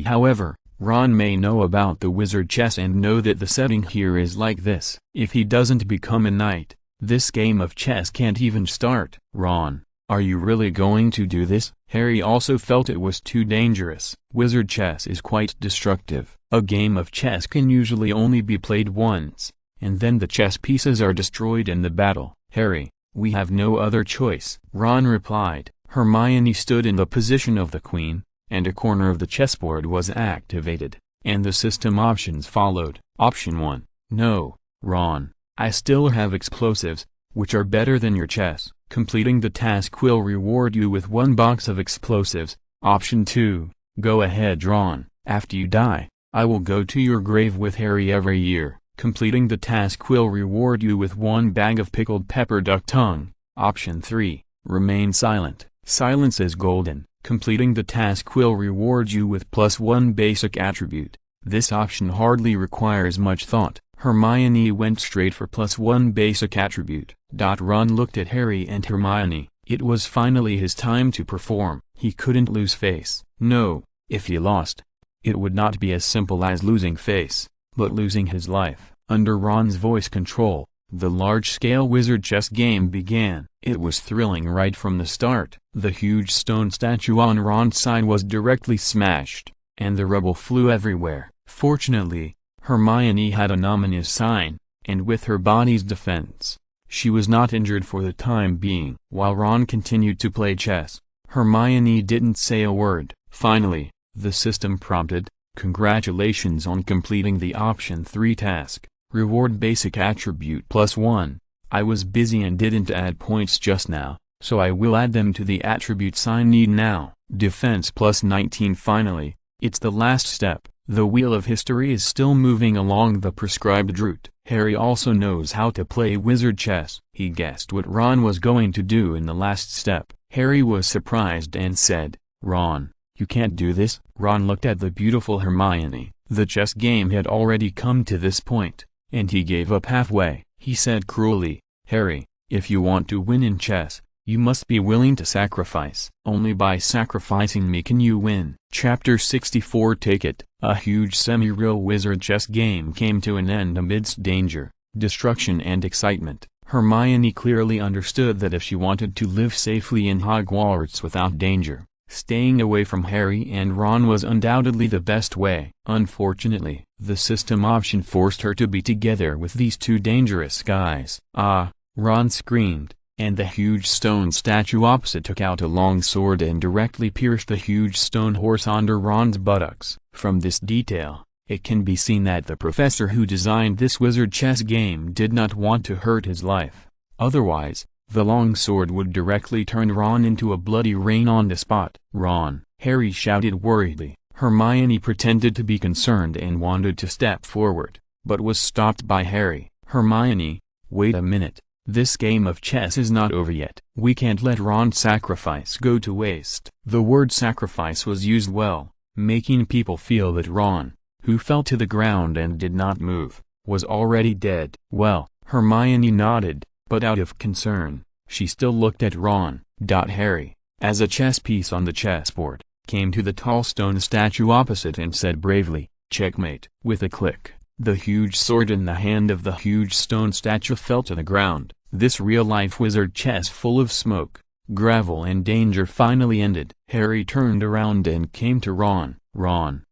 However, Ron may know about the wizard chess and know that the setting here is like this. If he doesn't become a knight, this game of chess can't even start. "Ron, are you really going to do this?" Harry also felt it was too dangerous. Wizard chess is quite destructive. A game of chess can usually only be played once, and then the chess pieces are destroyed in the battle. "Harry, we have no other choice," Ron replied. Hermione stood in the position of the queen, and a corner of the chessboard was activated, and the system options followed. Option 1. "No, Ron, I still have explosives, which are better than your chess. Completing the task will reward you with 1 box of explosives." Option 2. "Go ahead, Ron. After you die, I will go to your grave with Harry every year. Completing the task will reward you with 1 bag of pickled pepper duck tongue." Option 3. "Remain silent. Silence is golden. Completing the task will reward you with +1 basic attribute." This option hardly requires much thought. Hermione went straight for +1 basic attribute. Ron looked at Harry and Hermione. It was finally his time to perform. He couldn't lose face. No, if he lost, it would not be as simple as losing face, but losing his life. Under Ron's voice control, the large-scale wizard chess game began. It was thrilling right from the start. The huge stone statue on Ron's side was directly smashed, and the rubble flew everywhere. Fortunately, Hermione had an ominous sign, and with her body's defense, she was not injured for the time being. While Ron continued to play chess, Hermione didn't say a word. Finally, the system prompted, "Congratulations on completing the Option 3 task. Reward basic attribute +1. I was busy and didn't add points just now, so I will add them to the attributes I need now. Defense +19." Finally, it's the last step. The wheel of history is still moving along the prescribed route. Harry also knows how to play wizard chess. He guessed what Ron was going to do in the last step. Harry was surprised and said, "Ron, you can't do this." Ron looked at the beautiful Hermione. The chess game had already come to this point, and he gave up halfway. He said cruelly, "Harry, if you want to win in chess, you must be willing to sacrifice. Only by sacrificing me can you win." Chapter 64. Take it. A huge semi-real wizard chess game came to an end amidst danger, destruction and excitement. Hermione clearly understood that if she wanted to live safely in Hogwarts without danger, staying away from Harry and Ron was undoubtedly the best way. Unfortunately, the system option forced her to be together with these two dangerous guys. "Ah!" Ron screamed, and the huge stone statue opposite took out a long sword and directly pierced the huge stone horse under Ron's buttocks. From this detail, it can be seen that the professor who designed this wizard chess game did not want to hurt his life. Otherwise, the long sword would directly turn Ron into a bloody rain on the spot. "Ron!" Harry shouted worriedly. Hermione pretended to be concerned and wanted to step forward, but was stopped by Harry. "Hermione, wait a minute. This game of chess is not over yet. We can't let Ron's sacrifice go to waste." The word sacrifice was used well, making people feel that Ron, who fell to the ground and did not move, was already dead. "Well," Hermione nodded, but out of concern, she still looked at Ron. Harry, as a chess piece on the chessboard, came to the tall stone statue opposite and said bravely, "Checkmate." With a click, the huge sword in the hand of the huge stone statue fell to the ground. This real-life wizard chess full of smoke, gravel and danger finally ended. Harry turned around and came to Ron. Ron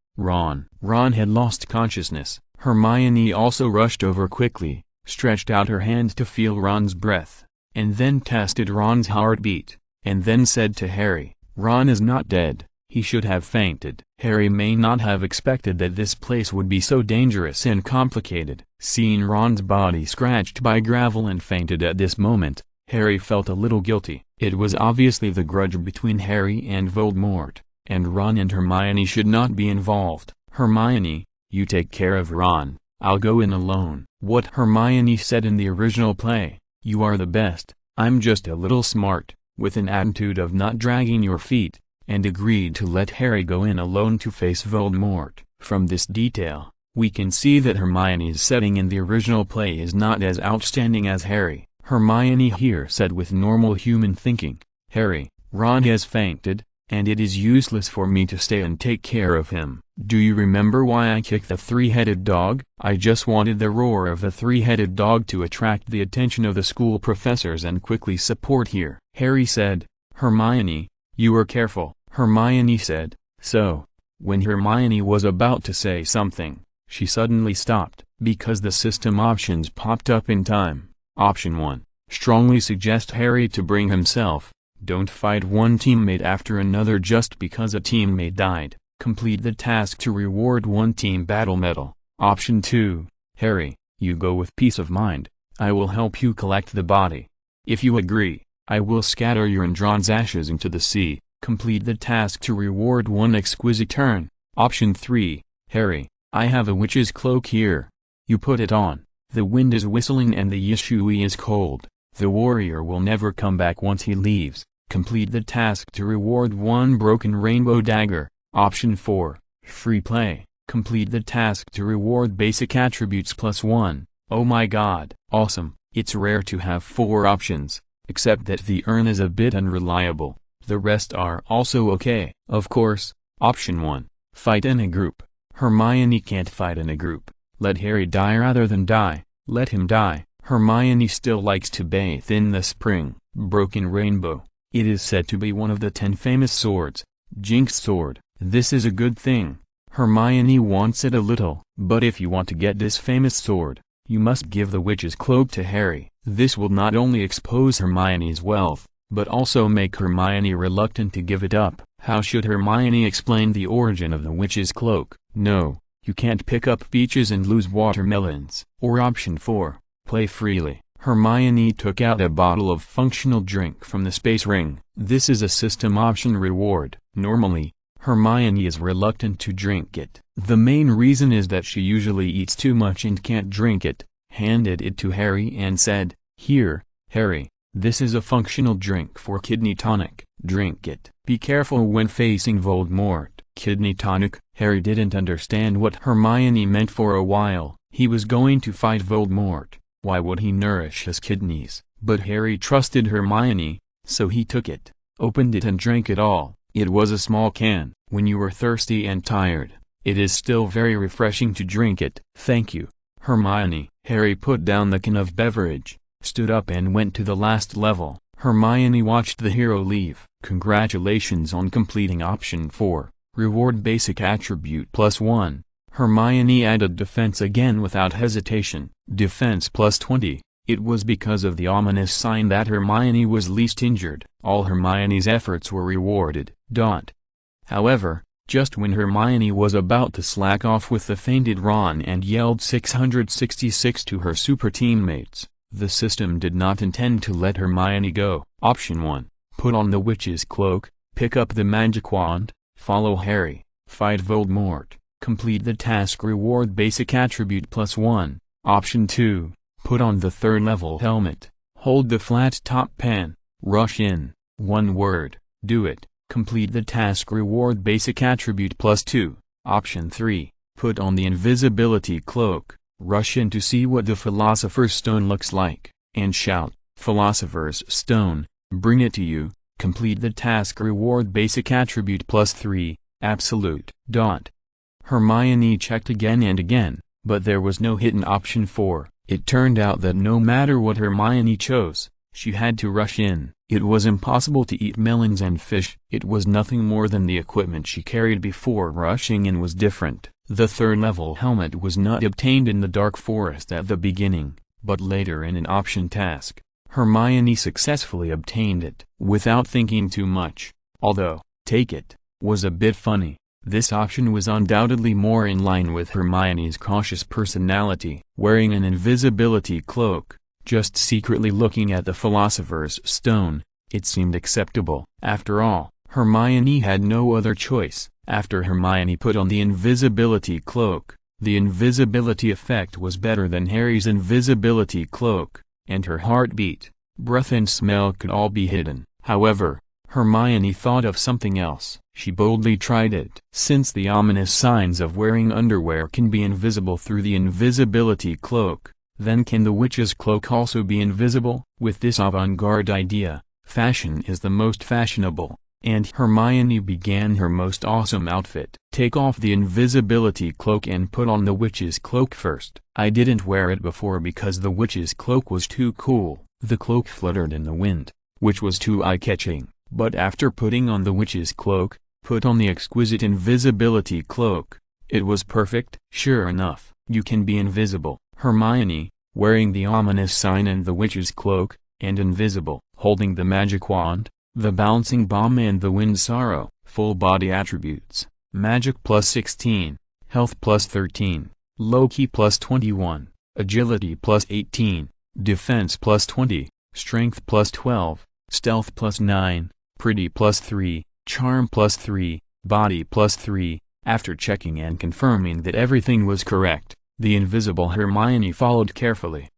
had lost consciousness. Hermione also rushed over quickly, stretched out her hand to feel Ron's breath, and then tested Ron's heartbeat, and then said to Harry, "Ron is not dead. He should have fainted." Harry may not have expected that this place would be so dangerous and complicated. Seeing Ron's body scratched by gravel and fainted at this moment, Harry felt a little guilty. It was obviously the grudge between Harry and Voldemort, and Ron and Hermione should not be involved. "Hermione, you take care of Ron, I'll go in alone." What Hermione said in the original play, "You are the best, I'm just a little smart," with an attitude of not dragging your feet, and agreed to let Harry go in alone to face Voldemort. From this detail, we can see that Hermione's setting in the original play is not as outstanding as Harry. Hermione here said with normal human thinking, "Harry, Ron has fainted, and it is useless for me to stay and take care of him. Do you remember why I kicked the three-headed dog? I just wanted the roar of the three-headed dog to attract the attention of the school professors and quickly support here." Harry said, "Hermione, you were careful." Hermione said, "So." When Hermione was about to say something, she suddenly stopped, because the system options popped up in time. Option 1. Strongly suggest Harry to bring himself. Don't fight one teammate after another just because a teammate died. Complete the task to reward one team battle medal. Option 2. Harry, you go with peace of mind. I will help you collect the body. If you agree, I will scatter your and Ron's ashes into the sea. Complete the task to reward one exquisite turn. Option 3. Harry, I have a witch's cloak here. You put it on. The wind is whistling and the Yishui is cold. The warrior will never come back once he leaves. Complete the task to reward one broken rainbow dagger. Option 4. Free play. Complete the task to reward basic attributes +1. Oh my god. Awesome. It's rare to have 4 options, except that the urn is a bit unreliable. The rest are also okay. Of course, option 1. Fight in a group. Hermione can't fight in a group. Let Harry die rather than die. Let him die. Hermione still likes to bathe in the spring. Broken rainbow. It is said to be one of the 10 famous swords. Jinx sword. This is a good thing. Hermione wants it a little. But if you want to get this famous sword, you must give the witch's cloak to Harry. This will not only expose Hermione's wealth, but also make Hermione reluctant to give it up. How should Hermione explain the origin of the witch's cloak? No, you can't pick up peaches and lose watermelons. Or option 4, play freely. Hermione took out a bottle of functional drink from the space ring. This is a system option reward. Normally, Hermione is reluctant to drink it. The main reason is that she usually eats too much and can't drink it. Handed it to Harry and said, "Here, Harry. This is a functional drink for kidney tonic. Drink it. Be careful when facing Voldemort." Kidney tonic. Harry didn't understand what Hermione meant for a while. He was going to fight Voldemort. Why would he nourish his kidneys? But Harry trusted Hermione, so he took it, opened it and drank it all. It was a small can. When you are thirsty and tired, it is still very refreshing to drink it. Thank you, Hermione. Harry put down the can of beverage, stood up and went to the last level. Hermione watched the hero leave. Congratulations on completing option 4. Reward basic attribute +1. Hermione added defense again without hesitation. Defense +20. It was because of the ominous sign that Hermione was least injured. All Hermione's efforts were rewarded. However, just when Hermione was about to slack off with the fainted Ron and yelled 666 to her super teammates, the system did not intend to let Hermione go. Option 1. Put on the witch's cloak, pick up the magic wand, follow Harry, fight Voldemort, complete the task reward basic attribute +1. Option 2. Put on the 3rd level helmet, hold the flat top pen, rush in, 1 word, do it, complete the task reward basic attribute +2. Option 3. Put on the invisibility cloak, rush in to see what the Philosopher's Stone looks like, and shout, Philosopher's Stone, bring it to you, complete the task reward basic attribute +3, absolute. Hermione checked again and again, but there was no hidden option 4. It turned out that no matter what Hermione chose, she had to rush in. It was impossible to eat melons and fish. It was nothing more than the equipment she carried before rushing in was different. The 3rd level helmet was not obtained in the Dark Forest at the beginning, but later in an option task. Hermione successfully obtained it. Without thinking too much, although, take it, was a bit funny, this option was undoubtedly more in line with Hermione's cautious personality. Wearing an invisibility cloak, just secretly looking at the Philosopher's Stone, it seemed acceptable. After all, Hermione had no other choice. After Hermione put on the invisibility cloak, the invisibility effect was better than Harry's invisibility cloak, and her heartbeat, breath and smell could all be hidden. However, Hermione thought of something else. She boldly tried it. Since the ominous signs of wearing underwear can be invisible through the invisibility cloak, then can the witch's cloak also be invisible? With this avant-garde idea, fashion is the most fashionable, and Hermione began her most awesome outfit. Take off the invisibility cloak and put on the witch's cloak first. I didn't wear it before because the witch's cloak was too cool. The cloak fluttered in the wind, which was too eye-catching. But after putting on the witch's cloak, put on the exquisite invisibility cloak. It was perfect. Sure enough, you can be invisible. Hermione, wearing the ominous sign and the witch's cloak, and invisible, holding the magic wand, the bouncing bomb and the wind sorrow. Full body attributes: magic +16, health +13, low-key +21, agility +18, defense +20, strength +12, stealth +9, pretty +3, charm +3, body +3. After checking and confirming that everything was correct, the invisible Hermione followed carefully.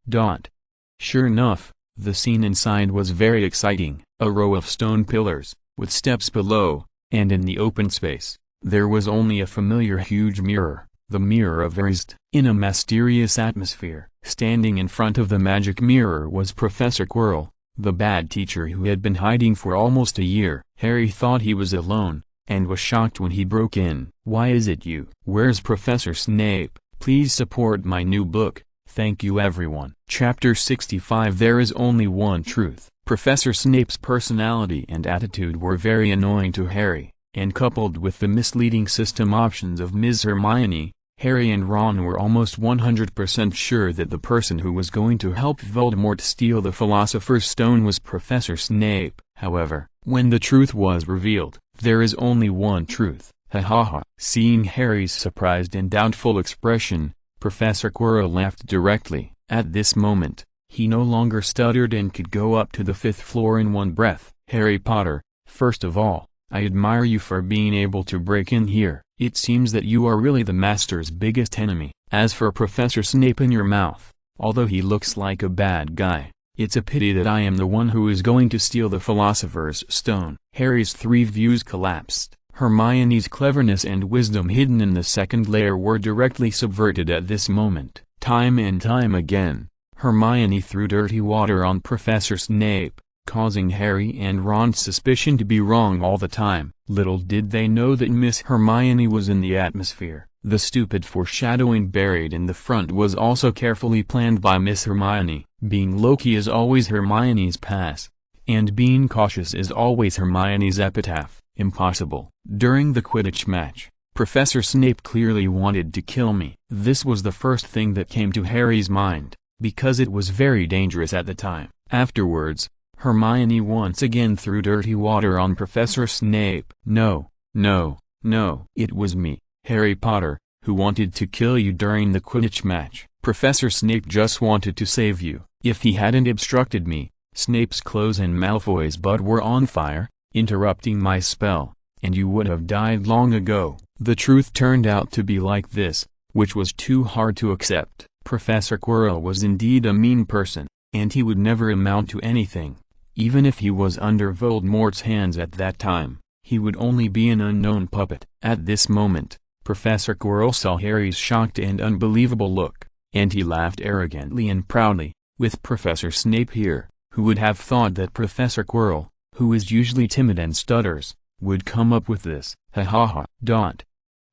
Sure enough, the scene inside was very exciting. A row of stone pillars, with steps below, and in the open space, there was only a familiar huge mirror, the Mirror of Erist. In a mysterious atmosphere, standing in front of the magic mirror was Professor Quirrell, the bad teacher who had been hiding for almost a year. Harry thought he was alone, and was shocked when he broke in. "Why is it you? Where's Professor Snape? Please support my new book. Thank you everyone." Chapter 65. There is only one truth. Professor Snape's personality and attitude were very annoying to Harry, and coupled with the misleading system options of Ms. Hermione, Harry and Ron were almost 100% sure that the person who was going to help Voldemort steal the Philosopher's Stone was Professor Snape. However, when the truth was revealed, there is only one truth. Ha ha ha. Seeing Harry's surprised and doubtful expression, Professor Quirrell laughed directly. At this moment, he no longer stuttered and could go up to the 5th floor in one breath. "Harry Potter, first of all, I admire you for being able to break in here. It seems that you are really the Master's biggest enemy. As for Professor Snape in your mouth, although he looks like a bad guy, it's a pity that I am the one who is going to steal the Philosopher's Stone." Harry's 3 views collapsed. Hermione's cleverness and wisdom hidden in the second layer were directly subverted at this moment. Time and time again, Hermione threw dirty water on Professor Snape, causing Harry and Ron's suspicion to be wrong all the time. Little did they know that Miss Hermione was in the atmosphere. The stupid foreshadowing buried in the front was also carefully planned by Miss Hermione. Being Loki is always Hermione's pass, and being cautious is always Hermione's epitaph. Impossible. During the Quidditch match, Professor Snape clearly wanted to kill me. This was the first thing that came to Harry's mind, because it was very dangerous at the time. Afterwards, Hermione once again threw dirty water on Professor Snape. No, no, no. It was me, Harry Potter, who wanted to kill you during the Quidditch match. Professor Snape just wanted to save you. If he hadn't obstructed me, Snape's clothes and Malfoy's butt were on fire, interrupting my spell, and you would have died long ago. The truth turned out to be like this, which was too hard to accept. Professor Quirrell was indeed a mean person, and he would never amount to anything. Even if he was under Voldemort's hands at that time, he would only be an unknown puppet. At this moment, Professor Quirrell saw Harry's shocked and unbelievable look, and he laughed arrogantly and proudly. With Professor Snape here, who would have thought that Professor Quirrell, who is usually timid and stutters, would come up with this? Ha ha ha.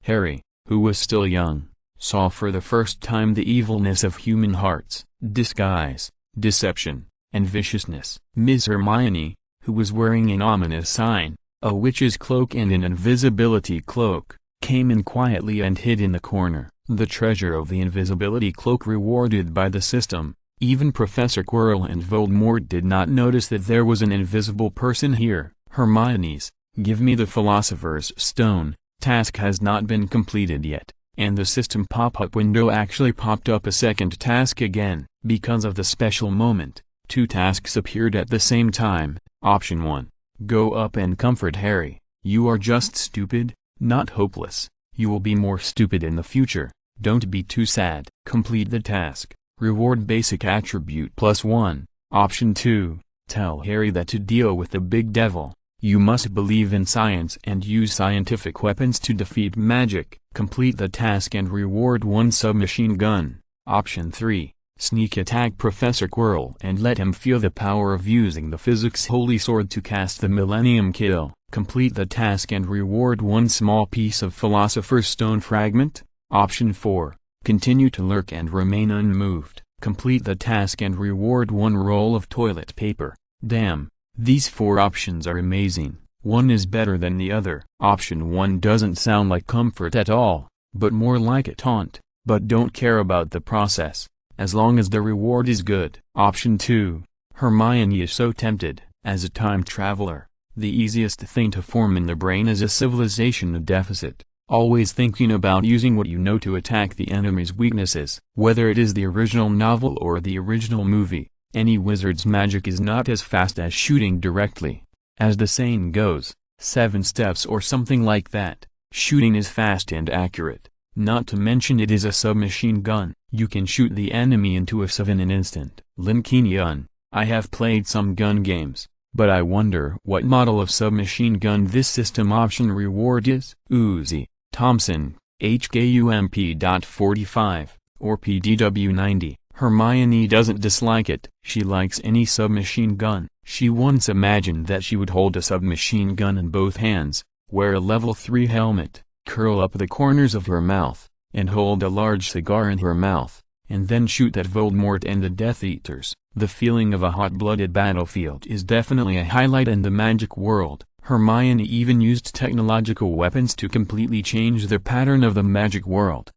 Harry, who was still young, saw for the first time the evilness of human hearts, disguise, deception, and viciousness. Miss Hermione, who was wearing an ominous sign, a witch's cloak and an invisibility cloak, came in quietly and hid in the corner. The treasure of the invisibility cloak rewarded by the system. Even Professor Quirrell and Voldemort did not notice that there was an invisible person here. Hermione's, "Give me the Philosopher's Stone," task has not been completed yet, and the system pop-up window actually popped up a second task again. Because of the special moment, two tasks appeared at the same time. Option 1. Go up and comfort Harry. You are just stupid, not hopeless. You will be more stupid in the future. Don't be too sad. Complete the task. Reward basic attribute +1. Option 2. Tell Harry that to deal with the big devil, you must believe in science and use scientific weapons to defeat magic. Complete the task and reward 1 submachine gun. Option 3. Sneak attack Professor Quirrell and let him feel the power of using the physics holy sword to cast the Millennium Kill. Complete the task and reward 1 small piece of Philosopher's Stone fragment. Option 4. Continue to lurk and remain unmoved. Complete the task and reward 1 roll of toilet paper. Damn, these 4 options are amazing. One is better than the other. Option 1 doesn't sound like comfort at all, but more like a taunt, but don't care about the process, as long as the reward is good. Option 2. Hermione is so tempted. As a time traveler, the easiest thing to form in the brain is a civilization deficit. Always thinking about using what you know to attack the enemy's weaknesses. Whether it is the original novel or the original movie, any wizard's magic is not as fast as shooting directly. As the saying goes, 7 steps or something like that. Shooting is fast and accurate. Not to mention it is a submachine gun. You can shoot the enemy into a sieve in an instant. Lin Qingyun, I have played some gun games, but I wonder what model of submachine gun this system option reward is. Uzi, Thompson, HKUMP.45, or PDW-90. Hermione doesn't dislike it. She likes any submachine gun. She once imagined that she would hold a submachine gun in both hands, wear a level 3 helmet, curl up the corners of her mouth, and hold a large cigar in her mouth, and then shoot at Voldemort and the Death Eaters. The feeling of a hot-blooded battlefield is definitely a highlight in the magic world. Hermione even used technological weapons to completely change the pattern of the magic world.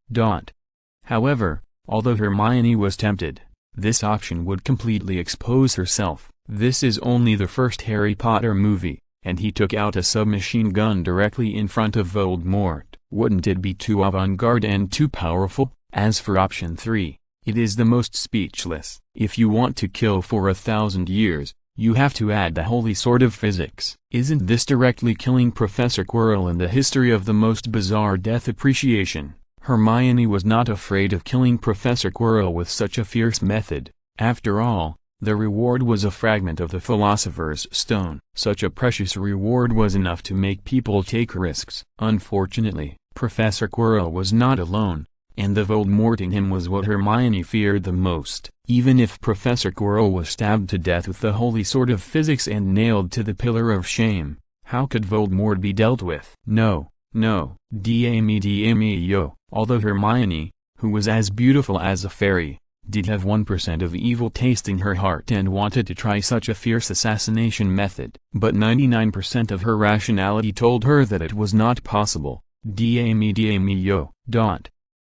However, although Hermione was tempted, this option would completely expose herself. This is only the first Harry Potter movie, and he took out a submachine gun directly in front of Voldemort. Wouldn't it be too avant-garde and too powerful? As for option 3, it is the most speechless. If you want to kill for 1,000 years, you have to add the holy sword of physics. Isn't this directly killing Professor Quirrell in the history of the most bizarre death appreciation? Hermione was not afraid of killing Professor Quirrell with such a fierce method. After all, the reward was a fragment of the Philosopher's Stone. Such a precious reward was enough to make people take risks. Unfortunately, Professor Quirrell was not alone, and the Voldemort in him was what Hermione feared the most. Even if Professor Quirrell was stabbed to death with the holy sword of physics and nailed to the pillar of shame, how could Voldemort be dealt with? No, no, damn yo. Although Hermione, who was as beautiful as a fairy, did have 1% of evil taste in her heart and wanted to try such a fierce assassination method, but 99% of her rationality told her that it was not possible. Damn yo.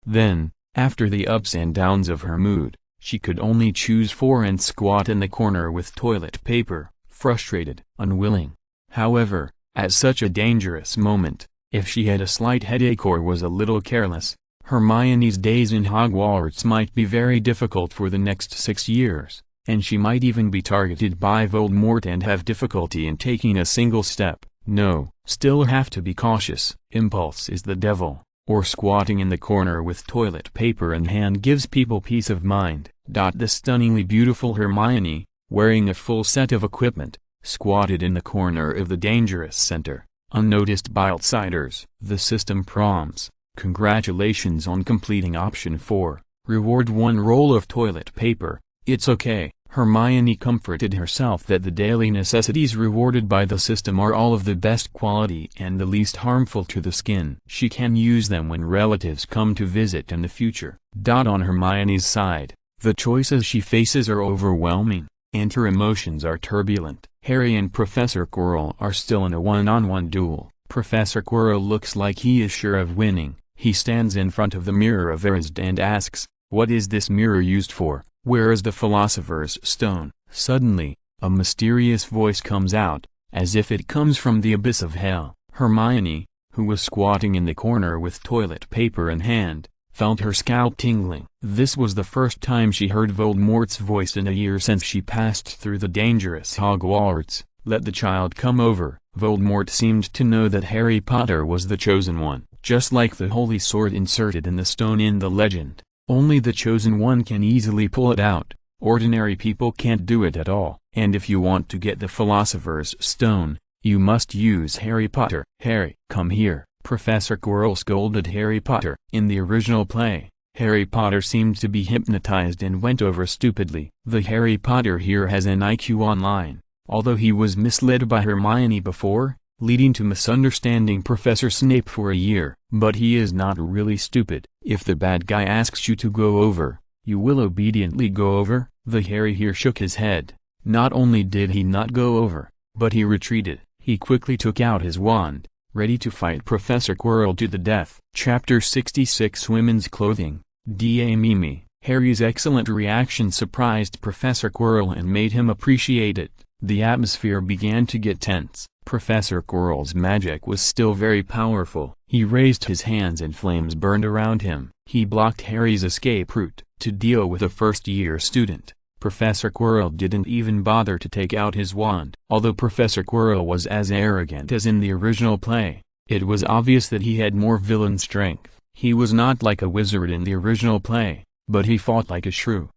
Then, after the ups and downs of her mood, she could only choose 4 and squat in the corner with toilet paper, frustrated, unwilling. However, at such a dangerous moment, if she had a slight headache or was a little careless, Hermione's days in Hogwarts might be very difficult for the next 6 years, and she might even be targeted by Voldemort and have difficulty in taking a single step. No, still have to be cautious. Impulse is the devil, or squatting in the corner with toilet paper in hand gives people peace of mind. The stunningly beautiful Hermione, wearing a full set of equipment, squatted in the corner of the dangerous center, unnoticed by outsiders. The system prompts, "Congratulations on completing option 4, reward 1 roll of toilet paper, it's okay." Hermione comforted herself that the daily necessities rewarded by the system are all of the best quality and the least harmful to the skin. She can use them when relatives come to visit in the future. On Hermione's side, the choices she faces are overwhelming, and her emotions are turbulent. Harry and Professor Quirrell are still in a one-on-one duel. Professor Quirrell looks like he is sure of winning. He stands in front of the mirror of Erised and asks, "What is this mirror used for? Where is the Philosopher's Stone?" Suddenly, a mysterious voice comes out, as if it comes from the abyss of hell. Hermione, who was squatting in the corner with toilet paper in hand, felt her scalp tingling. This was the first time she heard Voldemort's voice in a year since she passed through the dangerous Hogwarts. Let the child come over. Voldemort seemed to know that Harry Potter was the chosen one, just like the holy sword inserted in the stone in the legend. Only the chosen one can easily pull it out. Ordinary people can't do it at all. And if you want to get the Philosopher's Stone, you must use Harry Potter. "Harry, come here," Professor Quirrell scolded Harry Potter. In the original play, Harry Potter seemed to be hypnotized and went over stupidly. The Harry Potter here has an IQ online, although he was misled by Hermione before, leading to misunderstanding Professor Snape for a year. But he is not really stupid. If the bad guy asks you to go over, you will obediently go over. The Harry here shook his head. Not only did he not go over, but he retreated. He quickly took out his wand, ready to fight Professor Quirrell to the death. Chapter 66 Women's Clothing. Mimi. Harry's excellent reaction surprised Professor Quirrell and made him appreciate it. The atmosphere began to get tense. Professor Quirrell's magic was still very powerful. He raised his hands and flames burned around him. He blocked Harry's escape route. To deal with a first-year student, Professor Quirrell didn't even bother to take out his wand. Although Professor Quirrell was as arrogant as in the original play, it was obvious that he had more villain strength. He was not like a wizard in the original play, but he fought like a shrew.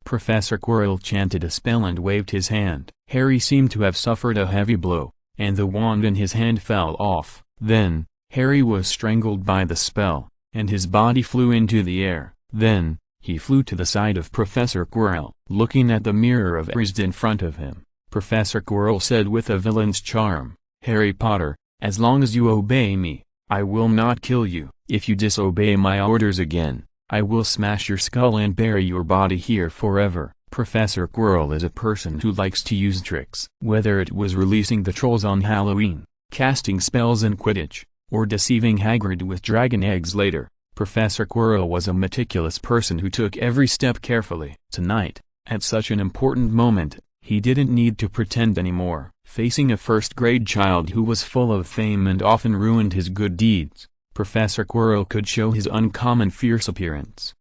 Professor Quirrell chanted a spell and waved his hand. Harry seemed to have suffered a heavy blow, and the wand in his hand fell off. Then, Harry was strangled by the spell, and his body flew into the air. Then, he flew to the side of Professor Quirrell. Looking at the mirror of Erised in front of him, Professor Quirrell said with a villain's charm, "Harry Potter, as long as you obey me, I will not kill you. If you disobey my orders again, I will smash your skull and bury your body here forever." Professor Quirrell is a person who likes to use tricks. Whether it was releasing the trolls on Halloween, casting spells in Quidditch, or deceiving Hagrid with dragon eggs later, Professor Quirrell was a meticulous person who took every step carefully. Tonight, at such an important moment, he didn't need to pretend anymore. Facing a first-grade child who was full of fame and often ruined his good deeds, Professor Quirrell could show his uncommon fierce appearance.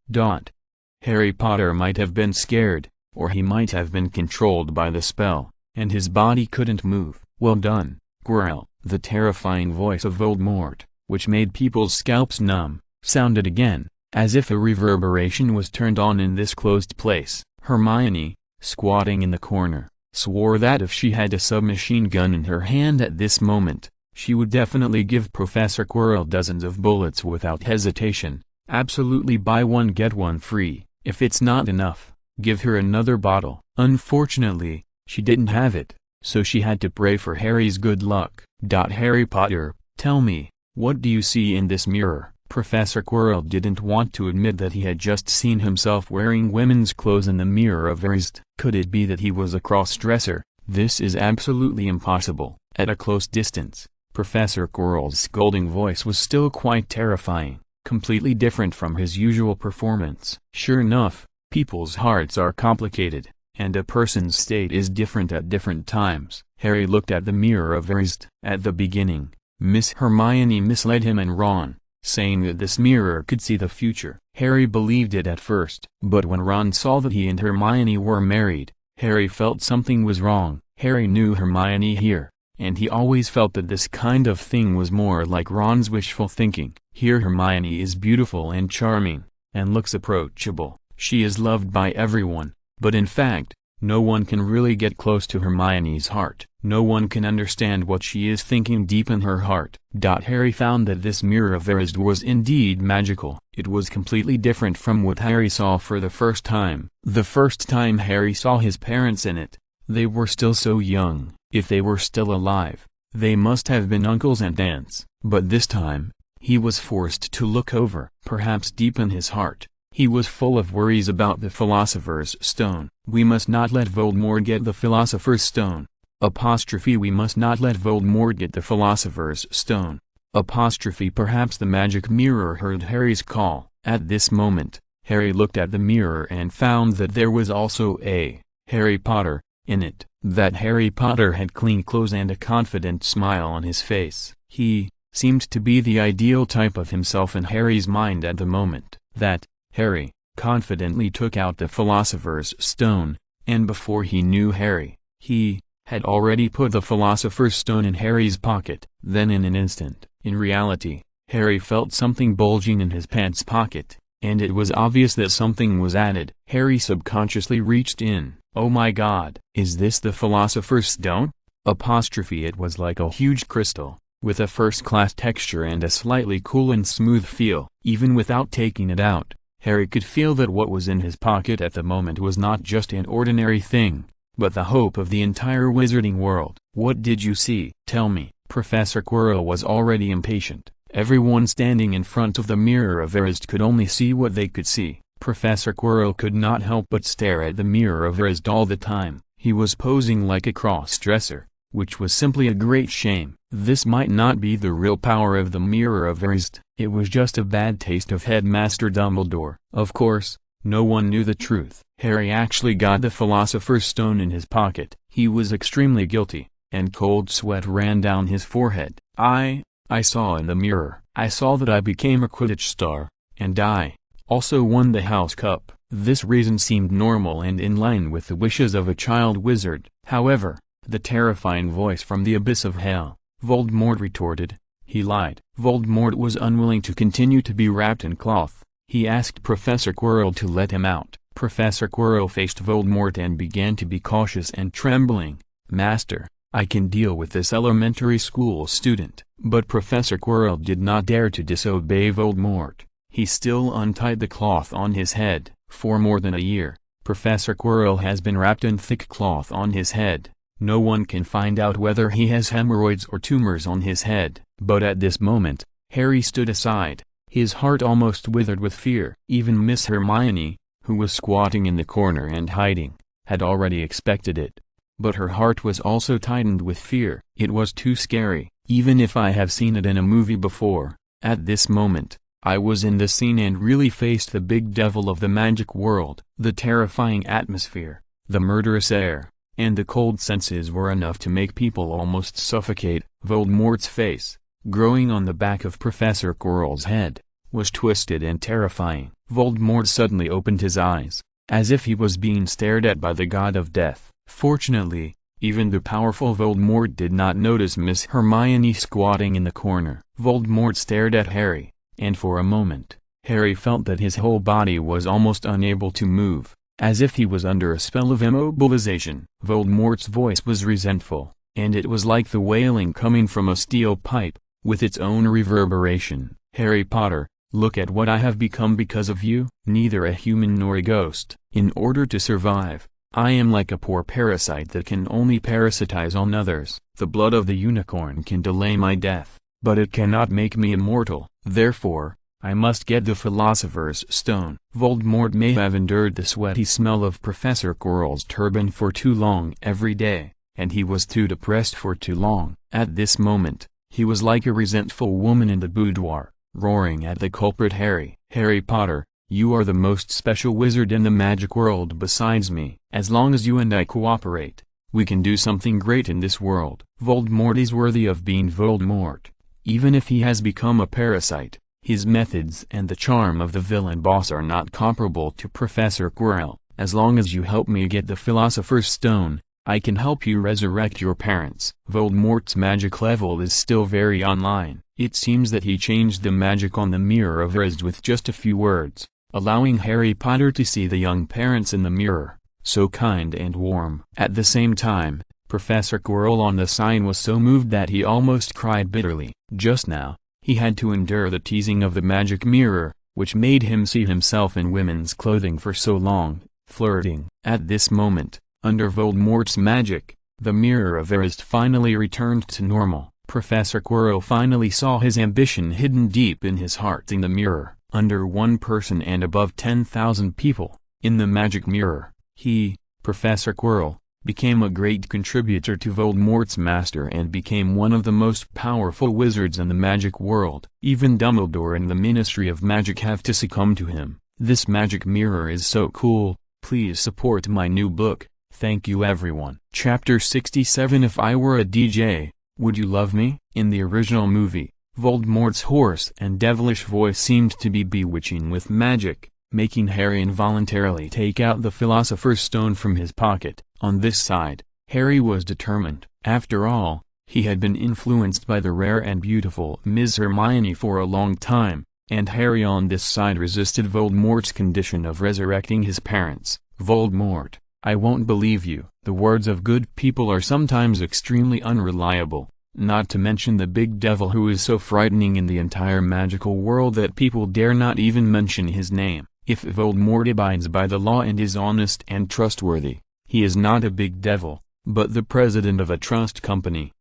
Harry Potter might have been scared, or he might have been controlled by the spell, and his body couldn't move. "Well done, Quirrell." The terrifying voice of Voldemort, which made people's scalps numb, sounded again, as if a reverberation was turned on in this closed place. Hermione, squatting in the corner, swore that if she had a submachine gun in her hand at this moment, she would definitely give Professor Quirrell dozens of bullets without hesitation. Absolutely buy one get one free. If it's not enough, give her another bottle. Unfortunately, she didn't have it, so she had to pray for Harry's good luck. Harry Potter, tell me, what do you see in this mirror? Professor Quirrell didn't want to admit that he had just seen himself wearing women's clothes in the mirror of Erist. Could it be that he was a cross-dresser? This is absolutely impossible. At a close distance, Professor Quirrell's scolding voice was still quite terrifying, completely different from his usual performance. Sure enough, people's hearts are complicated, and a person's state is different at different times. Harry looked at the mirror of Erist. At the beginning, Miss Hermione misled him and Ron, saying that this mirror could see the future. Harry believed it at first. But when Ron saw that he and Hermione were married, Harry felt something was wrong. Harry knew Hermione here, and he always felt that this kind of thing was more like Ron's wishful thinking. Here Hermione is beautiful and charming, and looks approachable. She is loved by everyone, but in fact, no one can really get close to Hermione's heart. No one can understand what she is thinking deep in her heart. Harry found that this mirror of Erist was indeed magical. It was completely different from what Harry saw for the first time. The first time Harry saw his parents in it, they were still so young. If they were still alive, they must have been uncles and aunts. But this time, he was forced to look over. Perhaps deep in his heart, he was full of worries about the Philosopher's Stone. We must not let Voldemort get the Philosopher's Stone. We must not let Voldemort get the Philosopher's Stone. Perhaps the magic mirror heard Harry's call. At this moment, Harry looked at the mirror and found that there was also a Harry Potter in it. That Harry Potter had clean clothes and a confident smile on his face. He seemed to be the ideal type of himself in Harry's mind at the moment that Harry confidently took out the Philosopher's Stone, and before he knew Harry, he had already put the Philosopher's Stone in Harry's pocket. Then in an instant, in reality, Harry felt something bulging in his pants pocket, and it was obvious that something was added. Harry subconsciously reached in. Oh my God! Is this the Philosopher's Stone? It was like a huge crystal, with a first-class texture and a slightly cool and smooth feel. Even without taking it out, Harry could feel that what was in his pocket at the moment was not just an ordinary thing, but the hope of the entire wizarding world. What did you see? Tell me. Professor Quirrell was already impatient. Everyone standing in front of the mirror of Erist could only see what they could see. Professor Quirrell could not help but stare at the mirror of Erist all the time. He was posing like a cross-dresser, which was simply a great shame. This might not be the real power of the mirror of Erist. It was just a bad taste of Headmaster Dumbledore. Of course, no one knew the truth. Harry actually got the Philosopher's Stone in his pocket. He was extremely guilty, and cold sweat ran down his forehead. I saw in the mirror. I saw that I became a Quidditch star, and I also won the House Cup. This reason seemed normal and in line with the wishes of a child wizard. However, the terrifying voice from the abyss of hell, Voldemort retorted. He lied. Voldemort was unwilling to continue to be wrapped in cloth. He asked Professor Quirrell to let him out. Professor Quirrell faced Voldemort and began to be cautious and trembling. Master, I can deal with this elementary school student. But Professor Quirrell did not dare to disobey Voldemort. He still untied the cloth on his head. For more than a year, Professor Quirrell has been wrapped in thick cloth on his head. No one can find out whether he has hemorrhoids or tumors on his head. But at this moment, Harry stood aside, his heart almost withered with fear. Even Miss Hermione, who was squatting in the corner and hiding, had already expected it. But her heart was also tightened with fear. It was too scary. Even if I have seen it in a movie before, at this moment, I was in the scene and really faced the big devil of the magic world. The terrifying atmosphere, the murderous air, and the cold senses were enough to make people almost suffocate. Voldemort's face, growing on the back of Professor Quirrell's head, was twisted and terrifying. Voldemort suddenly opened his eyes, as if he was being stared at by the god of death. Fortunately, even the powerful Voldemort did not notice Miss Hermione squatting in the corner. Voldemort stared at Harry, and for a moment, Harry felt that his whole body was almost unable to move, as if he was under a spell of immobilization. Voldemort's voice was resentful, and it was like the wailing coming from a steel pipe, with its own reverberation. Harry Potter, Look at what I have become because of you. Neither a human nor a ghost. In order to survive, I am like a poor parasite that can only parasitize on others. The blood of the unicorn can delay my death, but it cannot make me immortal. Therefore, I must get the Philosopher's Stone. Voldemort may have endured the sweaty smell of Professor Quirrell's turban for too long every day, and he was too depressed for too long. At this moment, he was like a resentful woman in the boudoir, roaring at the culprit Harry. Harry Potter, you are the most special wizard in the magic world besides me. As long as you and I cooperate, we can do something great in this world. Voldemort is worthy of being Voldemort. Even if he has become a parasite, his methods and the charm of the villain boss are not comparable to Professor Quirrell. As long as you help me get the Philosopher's Stone, I can help you resurrect your parents. Voldemort's magic level is still very online. It seems that he changed the magic on the Mirror of Erised with just a few words, allowing Harry Potter to see the young parents in the mirror, so kind and warm. At the same time, Professor Quirrell on the sign was so moved that he almost cried bitterly. Just now, he had to endure the teasing of the magic mirror, which made him see himself in women's clothing for so long, flirting. At this moment, under Voldemort's magic, the Mirror of Erised finally returned to normal. Professor Quirrell finally saw his ambition hidden deep in his heart in the mirror. Under one person and above 10,000 people, in the magic mirror, he, Professor Quirrell, became a great contributor to Voldemort's master and became one of the most powerful wizards in the magic world. Even Dumbledore and the Ministry of Magic have to succumb to him. This magic mirror is so cool. Please support my new book. Thank you everyone. Chapter 67 If I Were a DJ, Would You Love Me? In the original movie, Voldemort's hoarse and devilish voice seemed to be bewitching with magic, making Harry involuntarily take out the Philosopher's Stone from his pocket. On this side, Harry was determined. After all, he had been influenced by the rare and beautiful Ms. Hermione for a long time, and Harry on this side resisted Voldemort's condition of resurrecting his parents. Voldemort, I won't believe you. The words of good people are sometimes extremely unreliable, not to mention the big devil who is so frightening in the entire magical world that people dare not even mention his name. If Voldemort abides by the law and is honest and trustworthy, he is not a big devil, but the president of a trust company.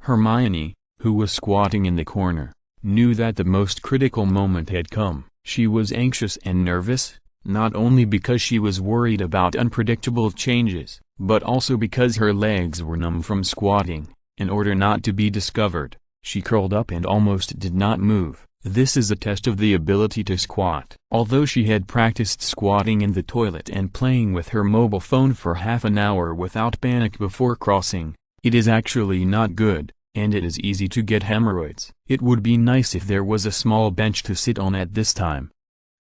Hermione, who was squatting in the corner, knew that the most critical moment had come. She was anxious and nervous, not only because she was worried about unpredictable changes, but also because her legs were numb from squatting. In order not to be discovered, she curled up and almost did not move. This is a test of the ability to squat. Although she had practiced squatting in the toilet and playing with her mobile phone for half an hour without panic before crossing, it is actually not good, and it is easy to get hemorrhoids. It would be nice if there was a small bench to sit on at this time.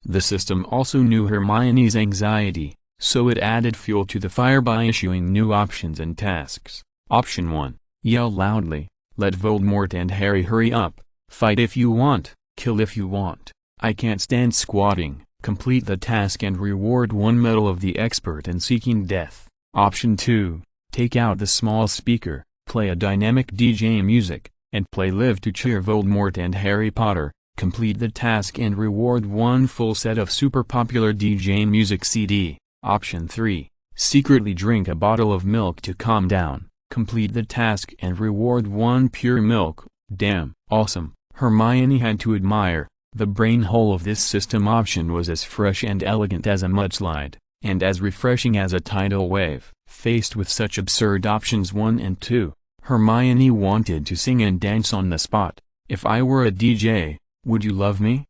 The system also knew Hermione's anxiety, so it added fuel to the fire by issuing new options and tasks. Option 1. Yell loudly, let Voldemort and Harry hurry up, fight if you want, kill if you want. I can't stand squatting. Complete the task and reward 1 medal of the expert in seeking death. Option 2. Take out the small speaker, play a dynamic DJ music, and play Live to cheer Voldemort and Harry Potter. Complete the task and reward 1 full set of super popular DJ music CD. Option 3. Secretly drink a bottle of milk to calm down. Complete the task and reward 1 pure milk. Damn, awesome. Hermione had to admire. The brain hole of this system option was as fresh and elegant as a mudslide, and as refreshing as a tidal wave. Faced with such absurd options 1 and 2, Hermione wanted to sing and dance on the spot. If I were a DJ, would you love me?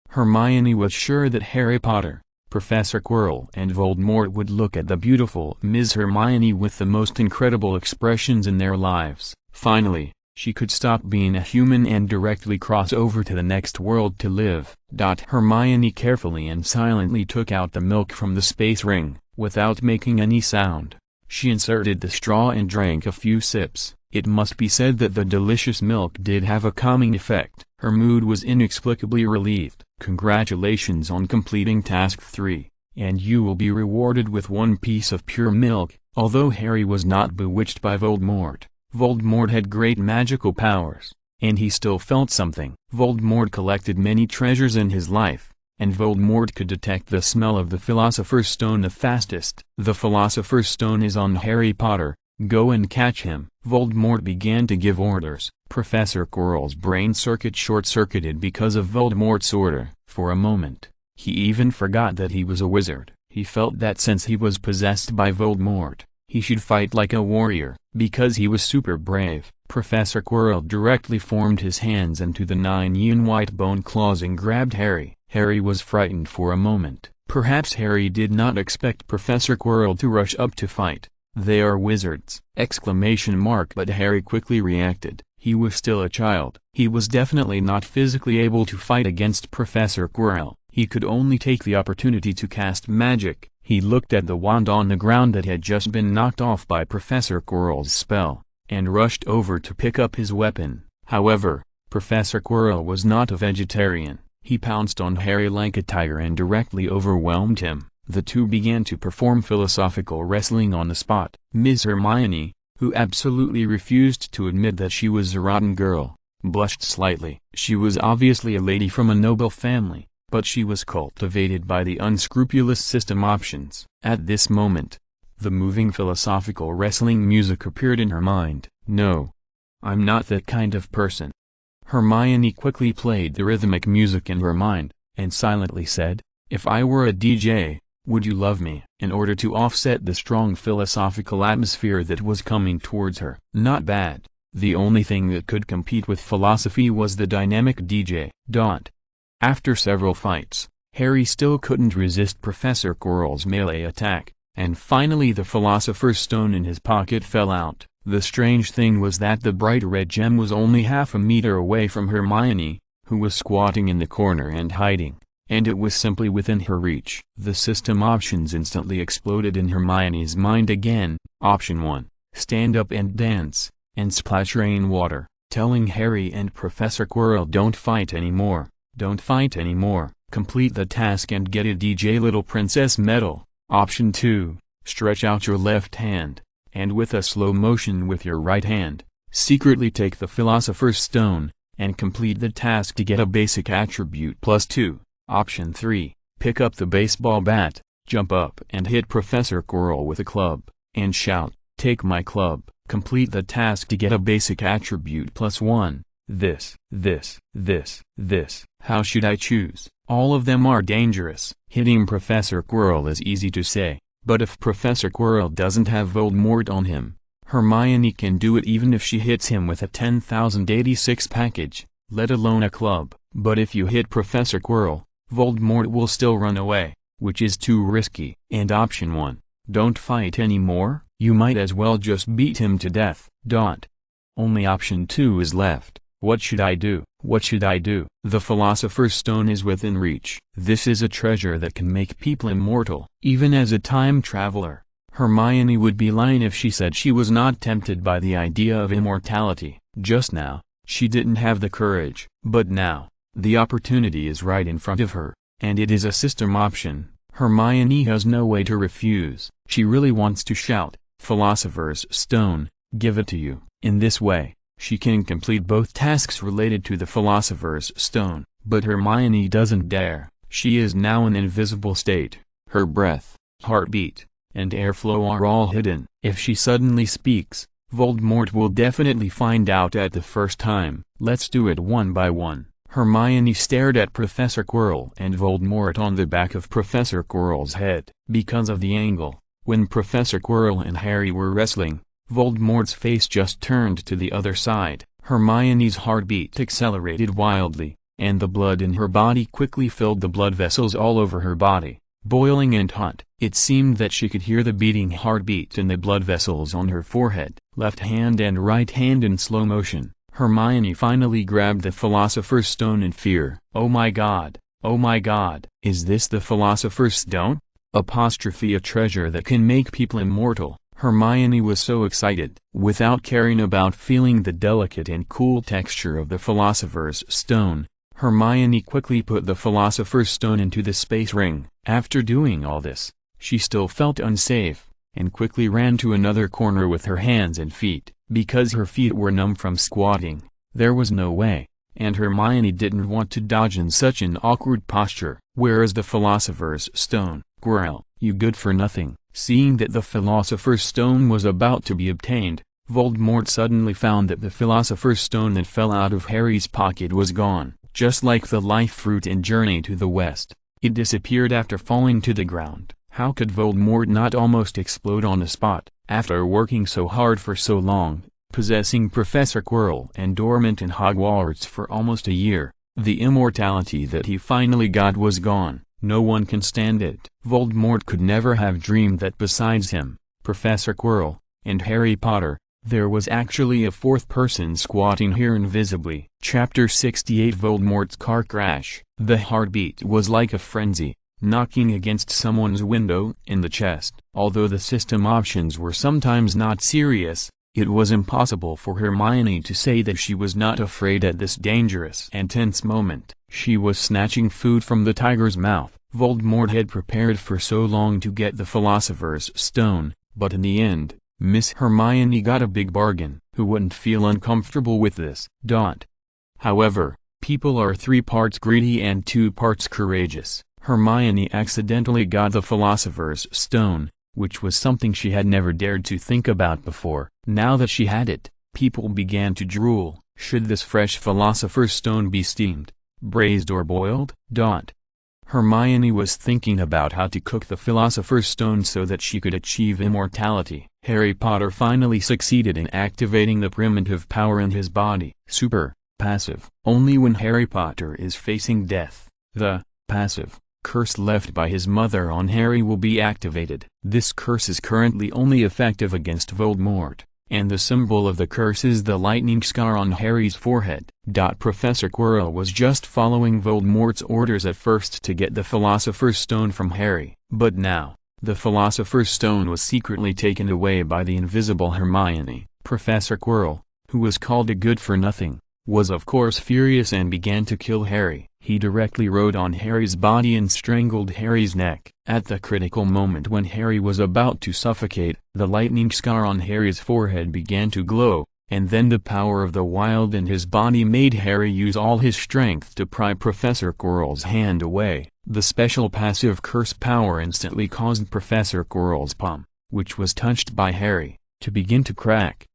Hermione was sure that Harry Potter, Professor Quirrell and Voldemort would look at the beautiful Ms. Hermione with the most incredible expressions in their lives. Finally, she could stop being a human and directly cross over to the next world to live. Hermione carefully and silently took out the milk from the space ring, without making any sound. She inserted the straw and drank a few sips. It must be said that the delicious milk did have a calming effect. Her mood was inexplicably relieved. Congratulations on completing task 3, and you will be rewarded with 1 piece of pure milk. Although Harry was not bewitched by Voldemort, Voldemort had great magical powers. and he still felt something. Voldemort collected many treasures in his life, and Voldemort could detect the smell of the Philosopher's Stone the fastest. The Philosopher's Stone is on Harry Potter, go and catch him. Voldemort began to give orders. Professor Quirrell's brain circuit short-circuited because of Voldemort's order. For a moment, he even forgot that he was a wizard. He felt that since he was possessed by Voldemort, he should fight like a warrior. Because he was super brave, Professor Quirrell directly formed his hands into the 9 yun white bone claws and grabbed Harry. Harry was frightened for a moment. Perhaps Harry did not expect Professor Quirrell to rush up to fight. They are wizards! ! But Harry quickly reacted. He was still a child. He was definitely not physically able to fight against Professor Quirrell. He could only take the opportunity to cast magic. He looked at the wand on the ground that had just been knocked off by Professor Quirrell's spell, and rushed over to pick up his weapon. However, Professor Quirrell was not a vegetarian. He pounced on Harry like a tiger and directly overwhelmed him. The two began to perform philosophical wrestling on the spot. Miss Hermione, who absolutely refused to admit that she was a rotten girl, blushed slightly. She was obviously a lady from a noble family, but she was cultivated by the unscrupulous system options. At this moment, the moving philosophical wrestling music appeared in her mind. No, I'm not that kind of person. Hermione quickly played the rhythmic music in her mind, and silently said, if I were a DJ, would you love me? In order to offset the strong philosophical atmosphere that was coming towards her. Not bad. The only thing that could compete with philosophy was the dynamic DJ. After several fights, Harry still couldn't resist Professor Quirrell's melee attack, and finally the Philosopher's Stone in his pocket fell out. The strange thing was that the bright red gem was only half a meter away from Hermione, who was squatting in the corner and hiding, and it was simply within her reach. The system options instantly exploded in Hermione's mind again. Option 1, stand up and dance, and splash rainwater, telling Harry and Professor Quirrell don't fight anymore, don't fight anymore, complete the task and get a DJ Little Princess medal. Option 2, stretch out your left hand, and with a slow motion with your right hand, secretly take the Philosopher's Stone, and complete the task to get a basic attribute +2. Option 3, pick up the baseball bat, jump up and hit Professor Quirrell with a club, and shout, take my club, complete the task to get a basic attribute +1. This. How should I choose? All of them are dangerous. Hitting Professor Quirrell is easy to say, but if Professor Quirrell doesn't have Voldemort on him, Hermione can do it even if she hits him with a 10,086 package, let alone a club. But if you hit Professor Quirrell, Voldemort will still run away, which is too risky. And option 1, don't fight anymore? You might as well just beat him to death. Only option 2 is left. What should I do? What should I do? The Philosopher's Stone is within reach. This is a treasure that can make people immortal. Even as a time traveler, Hermione would be lying if she said she was not tempted by the idea of immortality. Just now, she didn't have the courage. But now, the opportunity is right in front of her, and it is a system option. Hermione has no way to refuse. She really wants to shout, Philosopher's Stone, give it to you. In this way, she can complete both tasks related to the Philosopher's Stone. But Hermione doesn't dare. She is now in invisible state. Her breath, heartbeat, and airflow are all hidden. If she suddenly speaks, Voldemort will definitely find out at the first time. Let's do it one by one. Hermione stared at Professor Quirrell and Voldemort on the back of Professor Quirrell's head. Because of the angle, when Professor Quirrell and Harry were wrestling, Voldemort's face just turned to the other side. Hermione's heartbeat accelerated wildly, and the blood in her body quickly filled the blood vessels all over her body, boiling and hot. It seemed that she could hear the beating heartbeat in the blood vessels on her forehead. Left hand and right hand in slow motion, Hermione finally grabbed the Philosopher's Stone in fear. Oh my god, oh my god. Is this the Philosopher's Stone? A treasure that can make people immortal. Hermione was so excited. Without caring about feeling the delicate and cool texture of the Philosopher's Stone, Hermione quickly put the Philosopher's Stone into the space ring. After doing all this, she still felt unsafe, and quickly ran to another corner with her hands and feet. Because her feet were numb from squatting, There was no way, and Hermione didn't want to dodge in such an awkward posture. "Where is the Philosopher's Stone, Quirrell, you good for nothing?" Seeing that the Philosopher's Stone was about to be obtained, Voldemort suddenly found that the Philosopher's Stone that fell out of Harry's pocket was gone, just like the life fruit in Journey to the West. It disappeared after falling to the ground. How could Voldemort not almost explode on the spot, after working so hard for so long, possessing Professor Quirrell and dormant in Hogwarts for almost a year? The immortality that he finally got was gone. No one can stand it. Voldemort could never have dreamed that besides him, Professor Quirrell, and Harry Potter, there was actually a fourth person squatting here invisibly. Chapter 68 Voldemort's Car Crash. The heartbeat was like a frenzy, knocking against someone's window in the chest. Although the system options were sometimes not serious, it was impossible for Hermione to say that she was not afraid at this dangerous and tense moment. She was snatching food from the tiger's mouth. Voldemort had prepared for so long to get the Philosopher's Stone, but in the end, Miss Hermione got a big bargain. Who wouldn't feel uncomfortable with this? However, people are 3 parts greedy and 2 parts courageous. Hermione accidentally got the Philosopher's Stone, which was something she had never dared to think about before. Now that she had it, people began to drool. Should this fresh Philosopher's Stone be steamed, braised or boiled? Hermione was thinking about how to cook the Philosopher's Stone so that she could achieve immortality. Harry Potter finally succeeded in activating the primitive power in his body. Super, passive. Only when Harry Potter is facing death, the passive curse left by his mother on Harry will be activated. This curse is currently only effective against Voldemort, and the symbol of the curse is the lightning scar on Harry's forehead. Professor Quirrell was just following Voldemort's orders at first to get the Philosopher's Stone from Harry, but now, the Philosopher's Stone was secretly taken away by the invisible Hermione. Professor Quirrell, who was called a good-for-nothing, was of course furious and began to kill Harry. He directly rode on Harry's body and strangled Harry's neck. At the critical moment when Harry was about to suffocate, the lightning scar on Harry's forehead began to glow, and then the power of the wild in his body made Harry use all his strength to pry Professor Quirrell's hand away. The special passive curse power instantly caused Professor Quirrell's palm, which was touched by Harry, to begin to crack.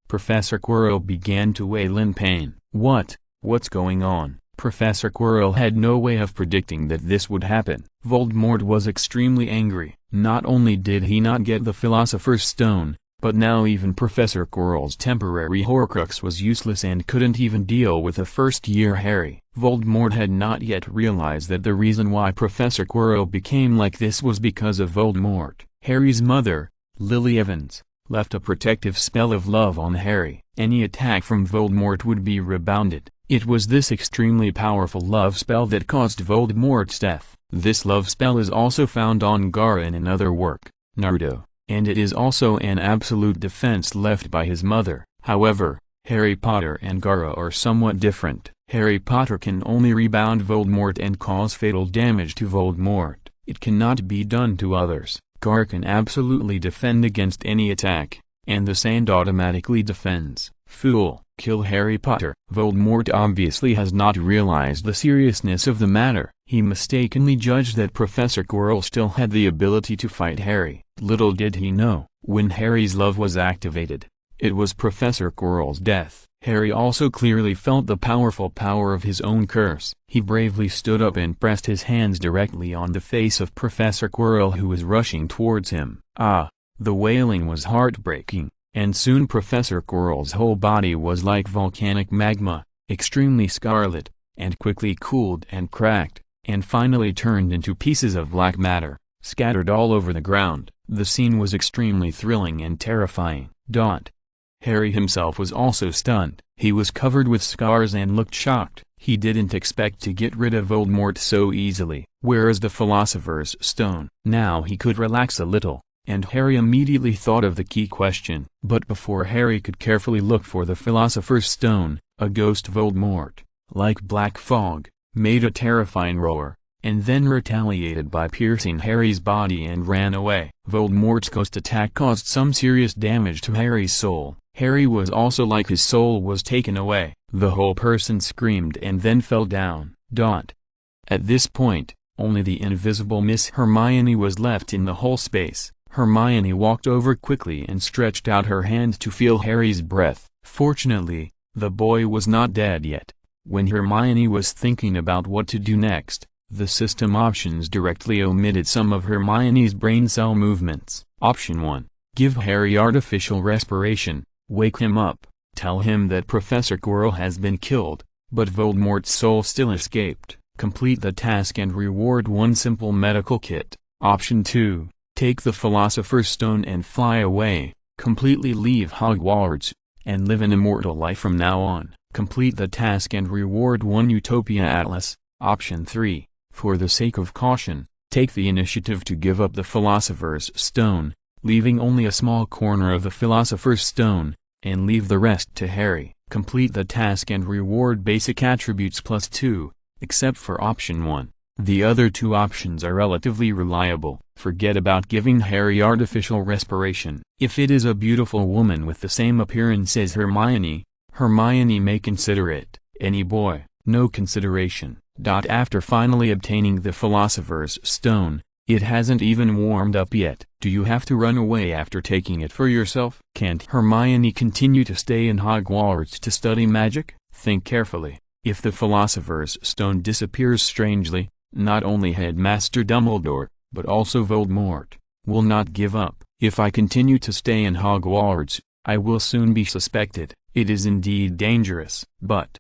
Professor Quirrell began to wail in pain. What's going on? Professor Quirrell had no way of predicting that this would happen. Voldemort was extremely angry. Not only did he not get the Philosopher's Stone, but now even Professor Quirrell's temporary Horcrux was useless and couldn't even deal with a first-year Harry. Voldemort had not yet realized that the reason why Professor Quirrell became like this was because of Voldemort. Harry's mother, Lily Evans, left a protective spell of love on Harry. Any attack from Voldemort would be rebounded. It was this extremely powerful love spell that caused Voldemort's death. This love spell is also found on Gara in another work, Naruto, and it is also an absolute defense left by his mother. However, Harry Potter and Gara are somewhat different. Harry Potter can only rebound Voldemort and cause fatal damage to Voldemort. It cannot be done to others. Gara can absolutely defend against any attack, and the sand automatically defends. Fool! Kill Harry Potter. Voldemort obviously has not realized the seriousness of the matter. He mistakenly judged that Professor Quirrell still had the ability to fight Harry. Little did he know, when Harry's love was activated, it was Professor Quirrell's death. Harry also clearly felt the powerful power of his own curse. He bravely stood up and pressed his hands directly on the face of Professor Quirrell, who was rushing towards him. The wailing was heartbreaking. And soon Professor Quirrell's whole body was like volcanic magma, extremely scarlet, and quickly cooled and cracked, and finally turned into pieces of black matter, scattered all over the ground. The scene was extremely thrilling and terrifying. Harry himself was also stunned. He was covered with scars and looked shocked. He didn't expect to get rid of Voldemort so easily. Where is the Philosopher's Stone? Now he could relax a little. And Harry immediately thought of the key question. But before Harry could carefully look for the Philosopher's Stone, a ghost Voldemort, like black fog, made a terrifying roar, and then retaliated by piercing Harry's body and ran away. Voldemort's ghost attack caused some serious damage to Harry's soul. Harry was also like his soul was taken away. The whole person screamed and then fell down. At this point, only the invisible Miss Hermione was left in the whole space. Hermione walked over quickly and stretched out her hand to feel Harry's breath. Fortunately, the boy was not dead yet. When Hermione was thinking about what to do next, the system options directly omitted some of Hermione's brain cell movements. Option 1. Give Harry artificial respiration, wake him up, tell him that Professor Quirrell has been killed, but Voldemort's soul still escaped. Complete the task and reward one simple medical kit. Option 2. Take the Philosopher's Stone and fly away, completely leave Hogwarts, and live an immortal life from now on. Complete the task and reward one Utopia Atlas. Option 3. For the sake of caution, take the initiative to give up the Philosopher's Stone, leaving only a small corner of the Philosopher's Stone, and leave the rest to Harry. Complete the task and reward basic attributes +2, except for option 1. The other two options are relatively reliable. Forget about giving Harry artificial respiration. If it is a beautiful woman with the same appearance as Hermione, Hermione may consider it. Any boy, no consideration. After finally obtaining the Philosopher's Stone, it hasn't even warmed up yet. Do you have to run away after taking it for yourself? Can't Hermione continue to stay in Hogwarts to study magic? Think carefully. If the Philosopher's Stone disappears strangely, not only Headmaster Dumbledore, but also Voldemort, will not give up. If I continue to stay in Hogwarts, I will soon be suspected. It is indeed dangerous. But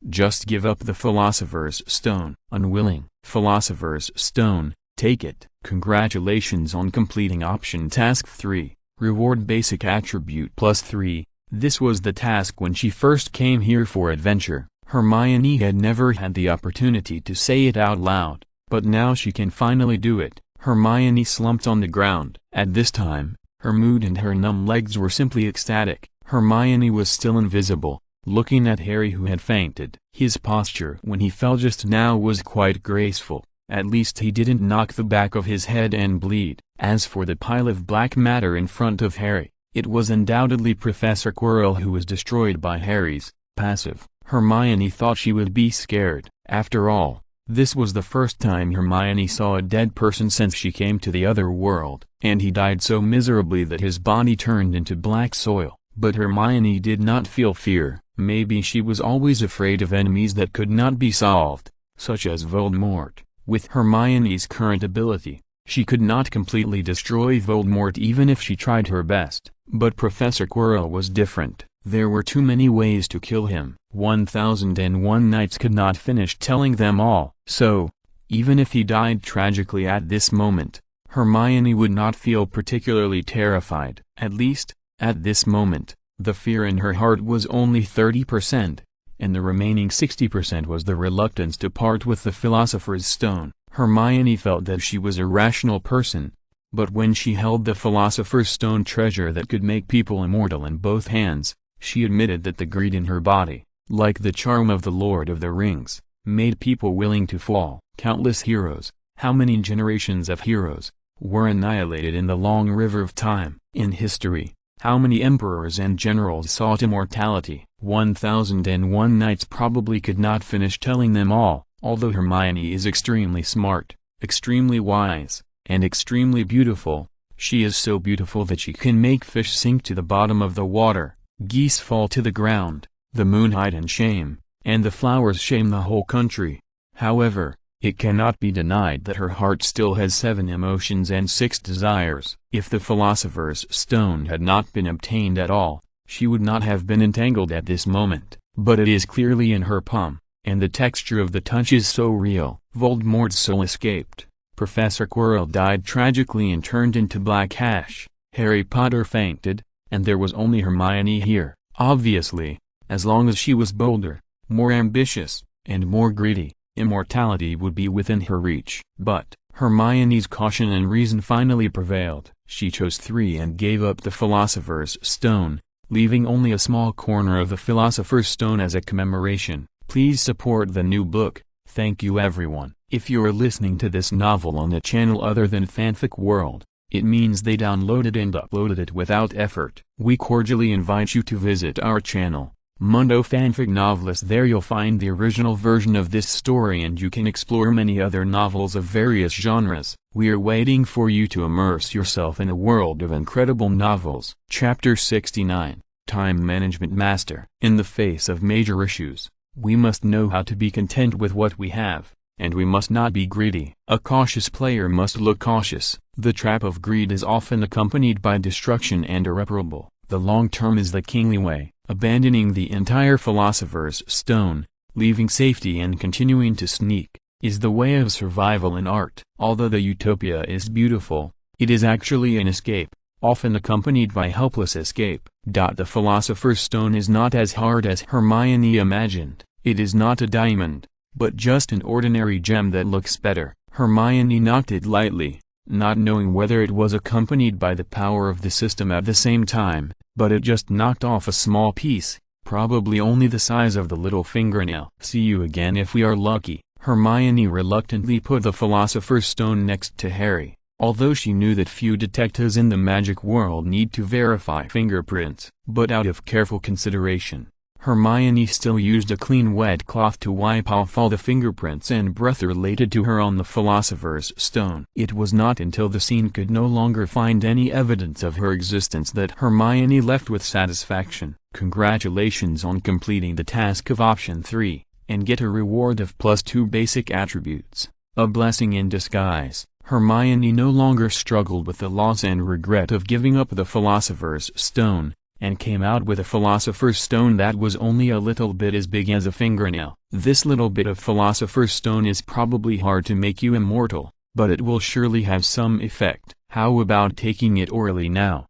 just give up the Philosopher's Stone. Unwilling. Philosopher's Stone, take it. Congratulations on completing option task 3. Reward basic attribute +3. This was the task when she first came here for adventure. Hermione had never had the opportunity to say it out loud, but now she can finally do it. Hermione slumped on the ground. At this time, her mood and her numb legs were simply ecstatic. Hermione was still invisible, looking at Harry who had fainted. His posture when he fell just now was quite graceful. At least he didn't knock the back of his head and bleed. As for the pile of black matter in front of Harry, it was undoubtedly Professor Quirrell who was destroyed by Harry's passive. Hermione thought she would be scared. After all, this was the first time Hermione saw a dead person since she came to the other world, and he died so miserably that his body turned into black soil. But Hermione did not feel fear. Maybe she was always afraid of enemies that could not be solved, such as Voldemort. With Hermione's current ability, she could not completely destroy Voldemort even if she tried her best. But Professor Quirrell was different. There were too many ways to kill him. 1001 Nights could not finish telling them all. So, even if he died tragically at this moment, Hermione would not feel particularly terrified. At least, at this moment, the fear in her heart was only 30%, and the remaining 60% was the reluctance to part with the Philosopher's Stone. Hermione felt that she was a rational person, but when she held the Philosopher's Stone treasure that could make people immortal in both hands, she admitted that the greed in her body, like the charm of the Lord of the Rings, made people willing to fall. Countless heroes, how many generations of heroes, were annihilated in the long river of time. In history, how many emperors and generals sought immortality? 1001 Nights probably could not finish telling them all. Although Hermione is extremely smart, extremely wise, and extremely beautiful, she is so beautiful that she can make fish sink to the bottom of the water, geese fall to the ground, the moon hide in shame, and the flowers shame the whole country. However, it cannot be denied that her heart still has 7 emotions and 6 desires. If the Philosopher's Stone had not been obtained at all, she would not have been entangled at this moment. But it is clearly in her palm, and the texture of the touch is so real. Voldemort's soul escaped. Professor Quirrell died tragically and turned into black ash. Harry Potter fainted, and there was only Hermione here. Obviously, as long as she was bolder, more ambitious, and more greedy, immortality would be within her reach. But Hermione's caution and reason finally prevailed. She chose 3 and gave up the Philosopher's Stone, leaving only a small corner of the Philosopher's Stone as a commemoration. Please support the new book. Thank you everyone. If you are listening to this novel on a channel other than Fanfic World, It means they downloaded and uploaded it without effort. We cordially invite you to visit our channel, Mundo Fanfic Novelist. There you'll find the original version of this story and you can explore many other novels of various genres. We are waiting for you to immerse yourself in a world of incredible novels. Chapter 69, Time Management Master. In the face of major issues, we must know how to be content with what we have, and we must not be greedy. A cautious player must look cautious. The trap of greed is often accompanied by destruction and irreparable. The long term is the kingly way, abandoning the entire Philosopher's Stone, leaving safety and continuing to sneak, is the way of survival in art. Although the utopia is beautiful, it is actually an escape, often accompanied by helpless escape. The Philosopher's Stone is not as hard as Hermione imagined. It is not a diamond, but just an ordinary gem that looks better. Hermione knocked it lightly, not knowing whether it was accompanied by the power of the system at the same time, but it just knocked off a small piece, probably only the size of the little fingernail. See you again if we are lucky. Hermione reluctantly put the Philosopher's Stone next to Harry, although she knew that few detectives in the magic world need to verify fingerprints. But out of careful consideration, Hermione still used a clean wet cloth to wipe off all the fingerprints and breath related to her on the Philosopher's Stone. It was not until the scene could no longer find any evidence of her existence that Hermione left with satisfaction. Congratulations on completing the task of option 3, and get a reward of +2 basic attributes. A blessing in disguise. Hermione no longer struggled with the loss and regret of giving up the Philosopher's Stone, and came out with a Philosopher's Stone that was only a little bit as big as a fingernail. This little bit of Philosopher's Stone is probably hard to make you immortal, but it will surely have some effect. How about taking it orally now?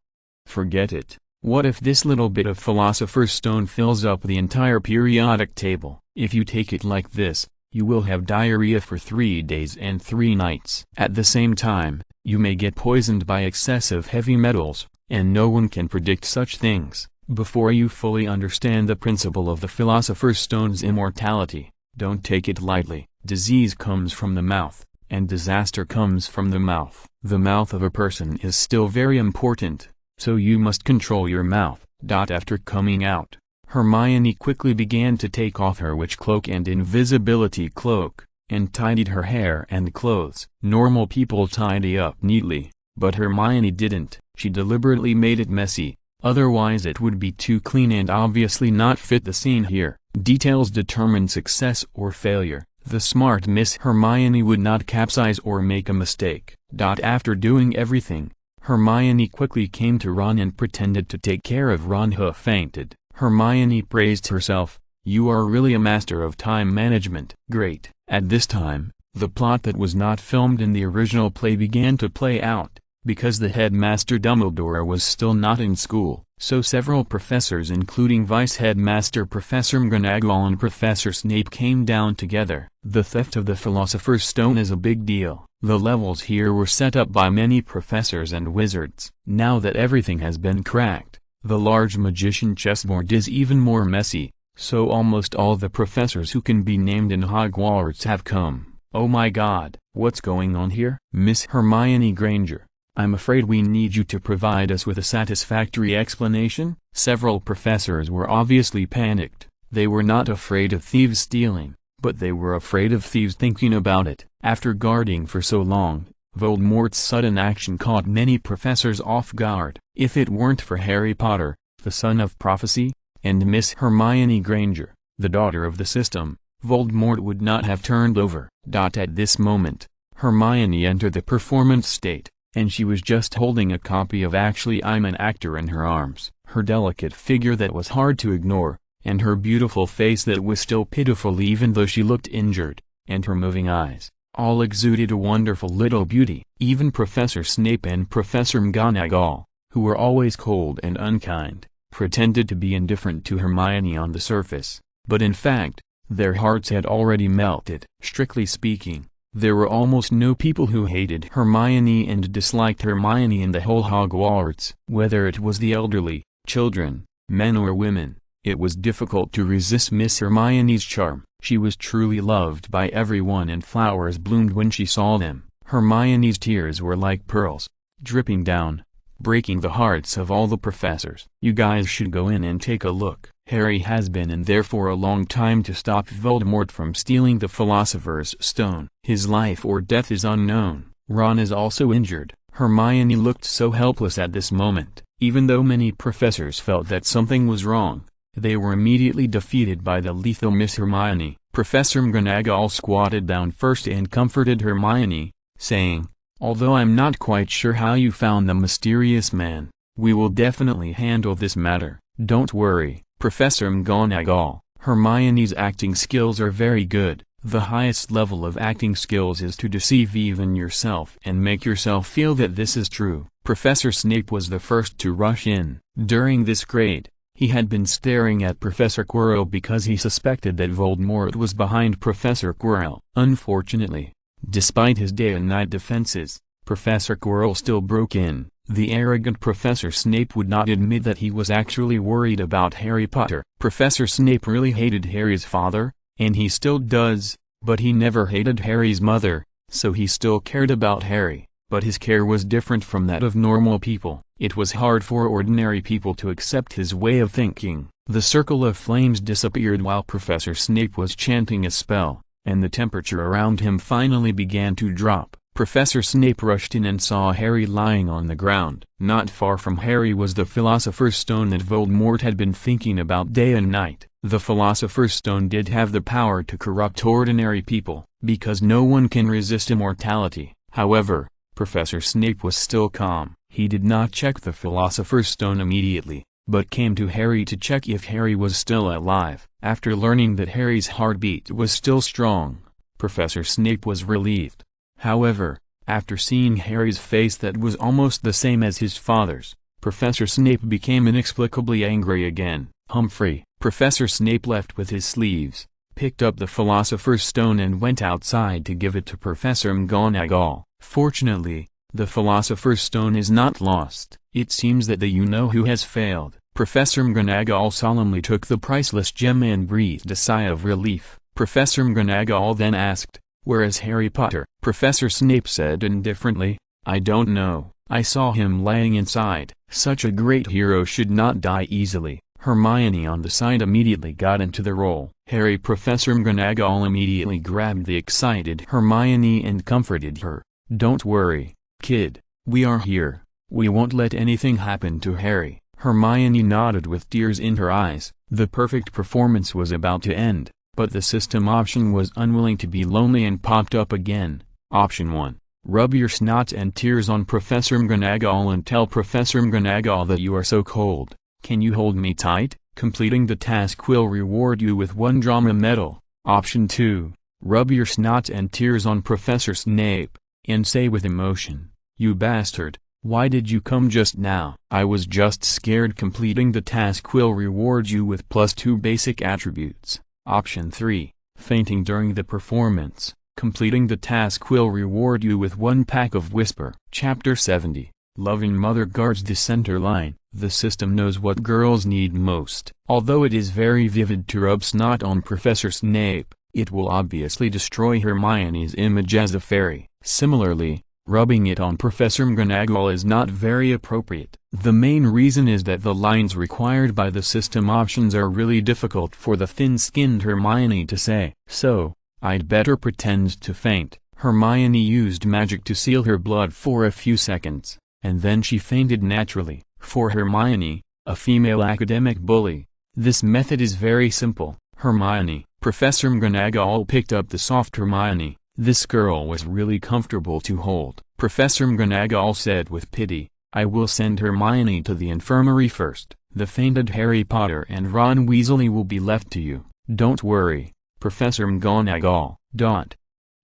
Forget it. What if this little bit of Philosopher's Stone fills up the entire periodic table? If you take it like this, you will have diarrhea for 3 days and 3 nights. At the same time, you may get poisoned by excessive heavy metals, and no one can predict such things. Before you fully understand the principle of the Philosopher's Stone's immortality, don't take it lightly. Disease comes from the mouth, and disaster comes from the mouth. The mouth of a person is still very important, so you must control your mouth. After coming out, Hermione quickly began to take off her witch cloak and invisibility cloak, and tidied her hair and clothes. Normal people tidy up neatly, but Hermione didn't. She deliberately made it messy, otherwise it would be too clean and obviously not fit the scene here. Details determine success or failure. The smart Miss Hermione would not capsize or make a mistake. After doing everything, Hermione quickly came to Ron and pretended to take care of Ron, who fainted. Hermione praised herself. "You are really a master of time management." Great. At this time, the plot that was not filmed in the original play began to play out. Because the headmaster Dumbledore was still not in school, so several professors including Vice Headmaster Professor McGonagall and Professor Snape came down together. The theft of the Philosopher's Stone is a big deal. The levels here were set up by many professors and wizards. Now that everything has been cracked, the large magician chessboard is even more messy, so almost all the professors who can be named in Hogwarts have come. Oh my god, what's going on here? Miss Hermione Granger, I'm afraid we need you to provide us with a satisfactory explanation. Several professors were obviously panicked. They were not afraid of thieves stealing, but they were afraid of thieves thinking about it. After guarding for so long, Voldemort's sudden action caught many professors off guard. If it weren't for Harry Potter, the son of prophecy, and Miss Hermione Granger, the daughter of the system, Voldemort would not have turned over. At this moment, Hermione entered the performance state, and she was just holding a copy of Actually I'm an Actor in her arms. Her delicate figure that was hard to ignore, and her beautiful face that was still pitiful even though she looked injured, and her moving eyes, all exuded a wonderful little beauty. Even Professor Snape and Professor McGonagall, who were always cold and unkind, pretended to be indifferent to Hermione on the surface, but in fact, their hearts had already melted. Strictly speaking, there were almost no people who hated Hermione and disliked Hermione in the whole Hogwarts. Whether it was the elderly, children, men or women, it was difficult to resist Miss Hermione's charm. She was truly loved by everyone and flowers bloomed when she saw them. Hermione's tears were like pearls, dripping down, breaking the hearts of all the professors. "You guys should go in and take a look. Harry has been in there for a long time to stop Voldemort from stealing the Philosopher's Stone. His life or death is unknown. Ron is also injured." Hermione looked so helpless at this moment. Even though many professors felt that something was wrong, they were immediately defeated by the lethal Miss Hermione. Professor McGonagall squatted down first and comforted Hermione, saying, "Although I'm not quite sure how you found the mysterious man, we will definitely handle this matter. Don't worry, Professor McGonagall. Hermione's acting skills are very good. The highest level of acting skills is to deceive even yourself and make yourself feel that this is true." Professor Snape was the first to rush in. During this grade, he had been staring at Professor Quirrell because he suspected that Voldemort was behind Professor Quirrell. Unfortunately, despite his day and night defenses, Professor Quirrell still broke in. The arrogant Professor Snape would not admit that he was actually worried about Harry Potter. Professor Snape really hated Harry's father, and he still does, but he never hated Harry's mother, so he still cared about Harry. But his care was different from that of normal people. It was hard for ordinary people to accept his way of thinking. The circle of flames disappeared while Professor Snape was chanting a spell, and the temperature around him finally began to drop. Professor Snape rushed in and saw Harry lying on the ground. Not far from Harry was the Philosopher's Stone that Voldemort had been thinking about day and night. The Philosopher's Stone did have the power to corrupt ordinary people, because no one can resist immortality. However, Professor Snape was still calm. He did not check the Philosopher's Stone immediately, but came to Harry to check if Harry was still alive. After learning that Harry's heartbeat was still strong, Professor Snape was relieved. However, after seeing Harry's face that was almost the same as his father's, Professor Snape became inexplicably angry again. "Humphrey." Professor Snape left with his sleeves, picked up the Philosopher's Stone and went outside to give it to Professor McGonagall. Fortunately, the Philosopher's Stone is not lost. It seems that the you-know-who has failed. Professor McGonagall solemnly took the priceless gem and breathed a sigh of relief. Professor McGonagall then asked, "Where is Harry Potter?" Professor Snape said indifferently, "I don't know. I saw him lying inside." Such a great hero should not die easily. Hermione on the side immediately got into the role. Harry. Professor McGonagall immediately grabbed the excited Hermione and comforted her. "Don't worry, kid. We are here. We won't let anything happen to Harry." Hermione nodded with tears in her eyes. The perfect performance was about to end, but the system option was unwilling to be lonely and popped up again. Option 1. Rub your snot and tears on Professor McGonagall and tell Professor McGonagall that you are so cold. Can you hold me tight? Completing the task will reward you with 1 drama medal. Option 2. Rub your snot and tears on Professor Snape, and say with emotion, "You bastard, why did you come just now?" "I was just scared." Completing the task will reward you with +2 basic attributes. Option 3. Fainting during the performance. Completing the task will reward you with 1 pack of Whisper. Chapter 70. Loving mother guards the center line. The system knows what girls need most. Although it is very vivid to rub snot on Professor Snape, it will obviously destroy Hermione's image as a fairy. Similarly, rubbing it on Professor McGonagall is not very appropriate. The main reason is that the lines required by the system options are really difficult for the thin-skinned Hermione to say. "So, I'd better pretend to faint." Hermione used magic to seal her blood for a few seconds, and then she fainted naturally. For Hermione, a female academic bully, this method is very simple. "Hermione." Professor McGonagall picked up the soft Hermione. This girl was really comfortable to hold. Professor McGonagall said with pity, "I will send Hermione to the infirmary first. The fainted Harry Potter and Ron Weasley will be left to you. Don't worry, Professor McGonagall."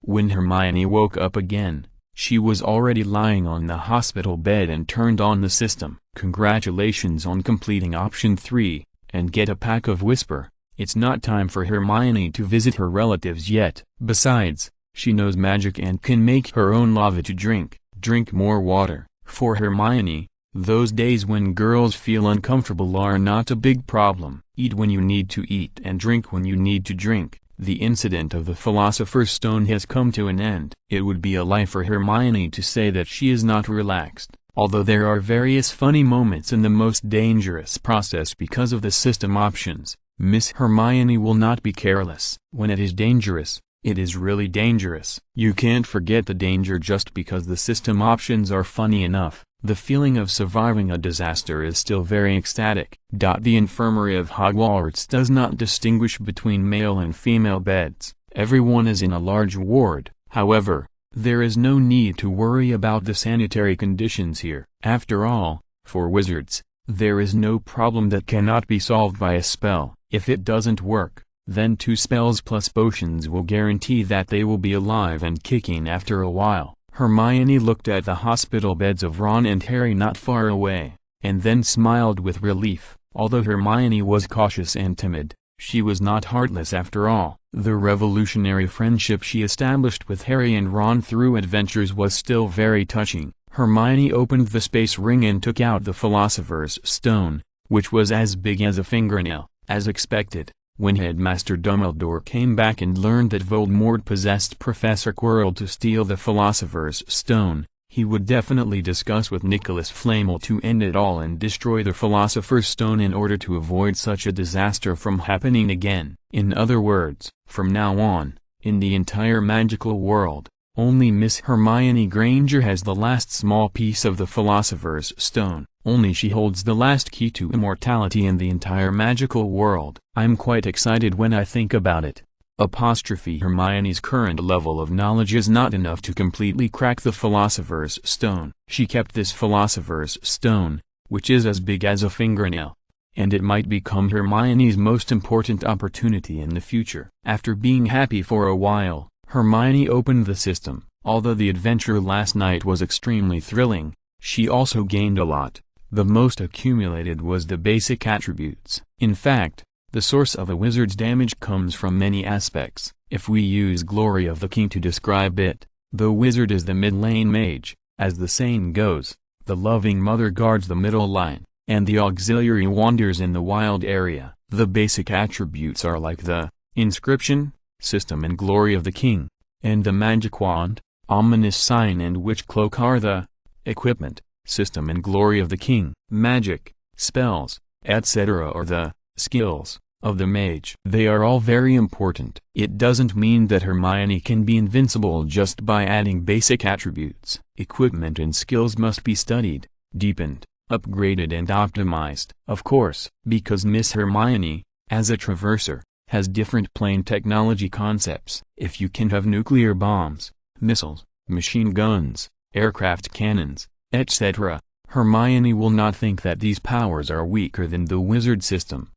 When Hermione woke up again, she was already lying on the hospital bed and turned on the system. "Congratulations on completing option 3, and get a pack of Whisper." It's not time for Hermione to visit her relatives yet. Besides, she knows magic and can make her own lava to drink. Drink more water. For Hermione, those days when girls feel uncomfortable are not a big problem. Eat when you need to eat and drink when you need to drink. The incident of the Philosopher's Stone has come to an end. It would be a lie for Hermione to say that she is not relaxed. Although there are various funny moments in the most dangerous process because of the system options, Miss Hermione will not be careless. When it is dangerous, it is really dangerous. You can't forget the danger just because the system options are funny enough. The feeling of surviving a disaster is still very ecstatic. The infirmary of Hogwarts does not distinguish between male and female beds. Everyone is in a large ward. However, there is no need to worry about the sanitary conditions here. After all, for wizards, there is no problem that cannot be solved by a spell. If it doesn't work, then 2 spells plus potions will guarantee that they will be alive and kicking after a while. Hermione looked at the hospital beds of Ron and Harry not far away, and then smiled with relief. Although Hermione was cautious and timid, she was not heartless after all. The revolutionary friendship she established with Harry and Ron through adventures was still very touching. Hermione opened the space ring and took out the Philosopher's Stone, which was as big as a fingernail. As expected, when Headmaster Dumbledore came back and learned that Voldemort possessed Professor Quirrell to steal the Philosopher's Stone, he would definitely discuss with Nicholas Flamel to end it all and destroy the Philosopher's Stone in order to avoid such a disaster from happening again. In other words, from now on, in the entire magical world, only Miss Hermione Granger has the last small piece of the Philosopher's Stone. Only she holds the last key to immortality in the entire magical world. I'm quite excited when I think about it. Hermione's current level of knowledge is not enough to completely crack the Philosopher's Stone. She kept this Philosopher's Stone, which is as big as a fingernail, and it might become Hermione's most important opportunity in the future. After being happy for a while, Hermione opened the system. Although the adventure last night was extremely thrilling, she also gained a lot. The most accumulated was the basic attributes. In fact, the source of a wizard's damage comes from many aspects. If we use Glory of the King to describe it, the wizard is the mid-lane mage. As the saying goes, the loving mother guards the middle line, and the auxiliary wanders in the wild area. The basic attributes are like the inscription, system and Glory of the King, and the magic wand, ominous sign and witch cloak are the equipment, system and Glory of the King. Magic, spells, etc. are the skills of the mage. They are all very important. It doesn't mean that Hermione can be invincible just by adding basic attributes. Equipment and skills must be studied, deepened, upgraded and optimized. Of course, because Miss Hermione, as a traverser, has different plane technology concepts. If you can have nuclear bombs, missiles, machine guns, aircraft cannons, etc., Hermione will not think that these powers are weaker than the wizard system.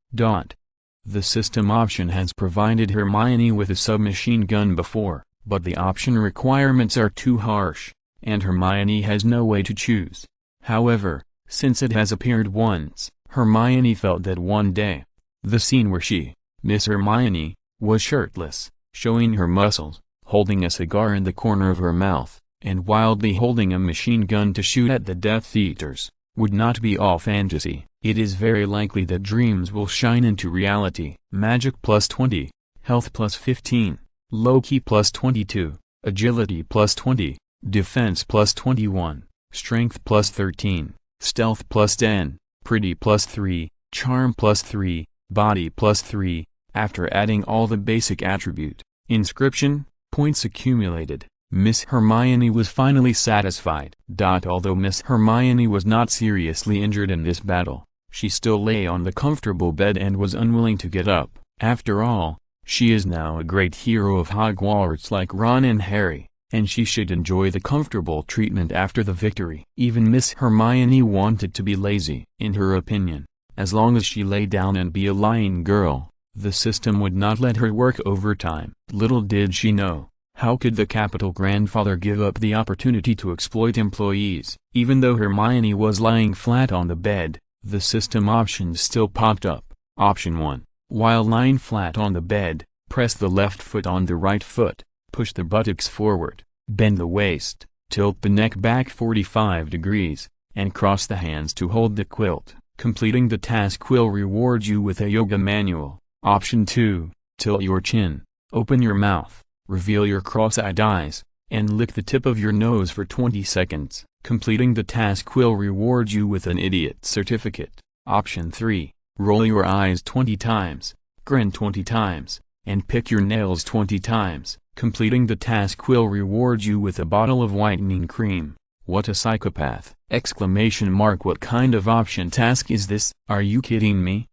The system option has provided Hermione with a submachine gun before, but the option requirements are too harsh, and Hermione has no way to choose. However, since it has appeared once, Hermione felt that one day, the scene where she, Miss Hermione, was shirtless, showing her muscles, holding a cigar in the corner of her mouth, and wildly holding a machine gun to shoot at the Death Eaters, would not be all fantasy. It is very likely that dreams will shine into reality. Magic plus 20, health plus 15, low-key plus 22, agility plus 20, defense plus 21, strength plus 13, stealth plus 10, pretty plus 3, charm plus 3, body plus 3, after adding all the basic attribute, inscription, points accumulated. Miss Hermione was finally satisfied. Although Miss Hermione was not seriously injured in this battle, she still lay on the comfortable bed and was unwilling to get up. After all, she is now a great hero of Hogwarts like Ron and Harry, and she should enjoy the comfortable treatment after the victory. Even Miss Hermione wanted to be lazy. In her opinion, as long as she lay down and be a lying girl, the system would not let her work overtime. Little did she know, how could the Capital Grandfather give up the opportunity to exploit employees? Even though Hermione was lying flat on the bed, the system options still popped up. Option 1. While lying flat on the bed, press the left foot on the right foot, push the buttocks forward, bend the waist, tilt the neck back 45 degrees, and cross the hands to hold the quilt. Completing the task will reward you with a yoga manual. Option 2. Tilt your chin, open your mouth, reveal your cross-eyed eyes, and lick the tip of your nose for 20 seconds. Completing the task will reward you with an idiot certificate. Option 3. Roll your eyes 20 times, grin 20 times, and pick your nails 20 times. Completing the task will reward you with a bottle of whitening cream. What a psychopath! Exclamation mark. What kind of option task is this? Are you kidding me?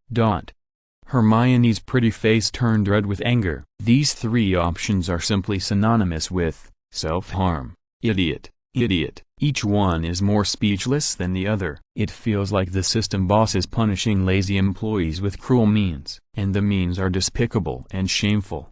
Hermione's pretty face turned red with anger. These three options are simply synonymous with self-harm. Idiot. Idiot. Each one is more speechless than the other. It feels like the system boss is punishing lazy employees with cruel means, and the means are despicable and shameful.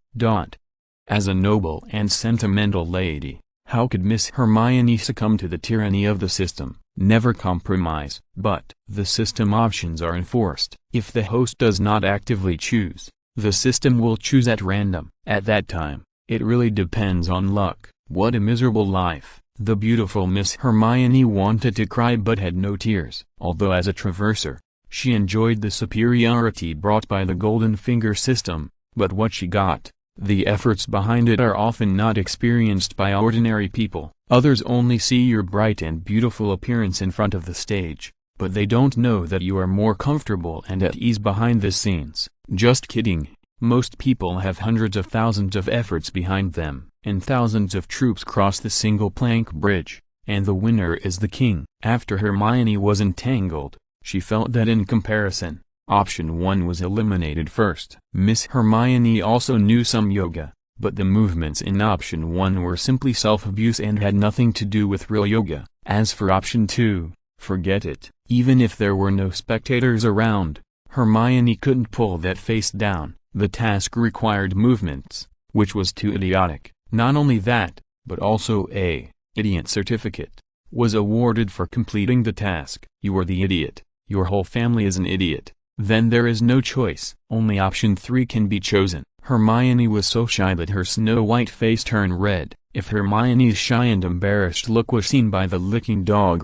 As a noble and sentimental lady, how could Miss Hermione succumb to the tyranny of the system? Never compromise. But the system options are enforced. If the host does not actively choose, the system will choose at random. At that time, it really depends on luck. What a miserable life. The beautiful Miss Hermione wanted to cry but had no tears. Although as a traverser, she enjoyed the superiority brought by the golden finger system, but what she got, the efforts behind it, are often not experienced by ordinary people. Others only see your bright and beautiful appearance in front of the stage, but they don't know that you are more comfortable and at ease behind the scenes. Just kidding. Most people have hundreds of thousands of efforts behind them, and thousands of troops cross the single plank bridge, and the winner is the king. After Hermione was entangled, she felt that in comparison, Option 1 was eliminated first. Miss Hermione also knew some yoga, but the movements in Option 1 were simply self-abuse and had nothing to do with real yoga. As for Option 2, forget it. Even if there were no spectators around, Hermione couldn't pull that face down. The task required movements, which was too idiotic. Not only that, but also a idiot certificate was awarded for completing the task. You are the idiot. Your whole family is an idiot. Then there is no choice. Only Option 3 can be chosen. Hermione was so shy that her snow-white face turned red. If Hermione's shy and embarrassed look was seen by the licking dog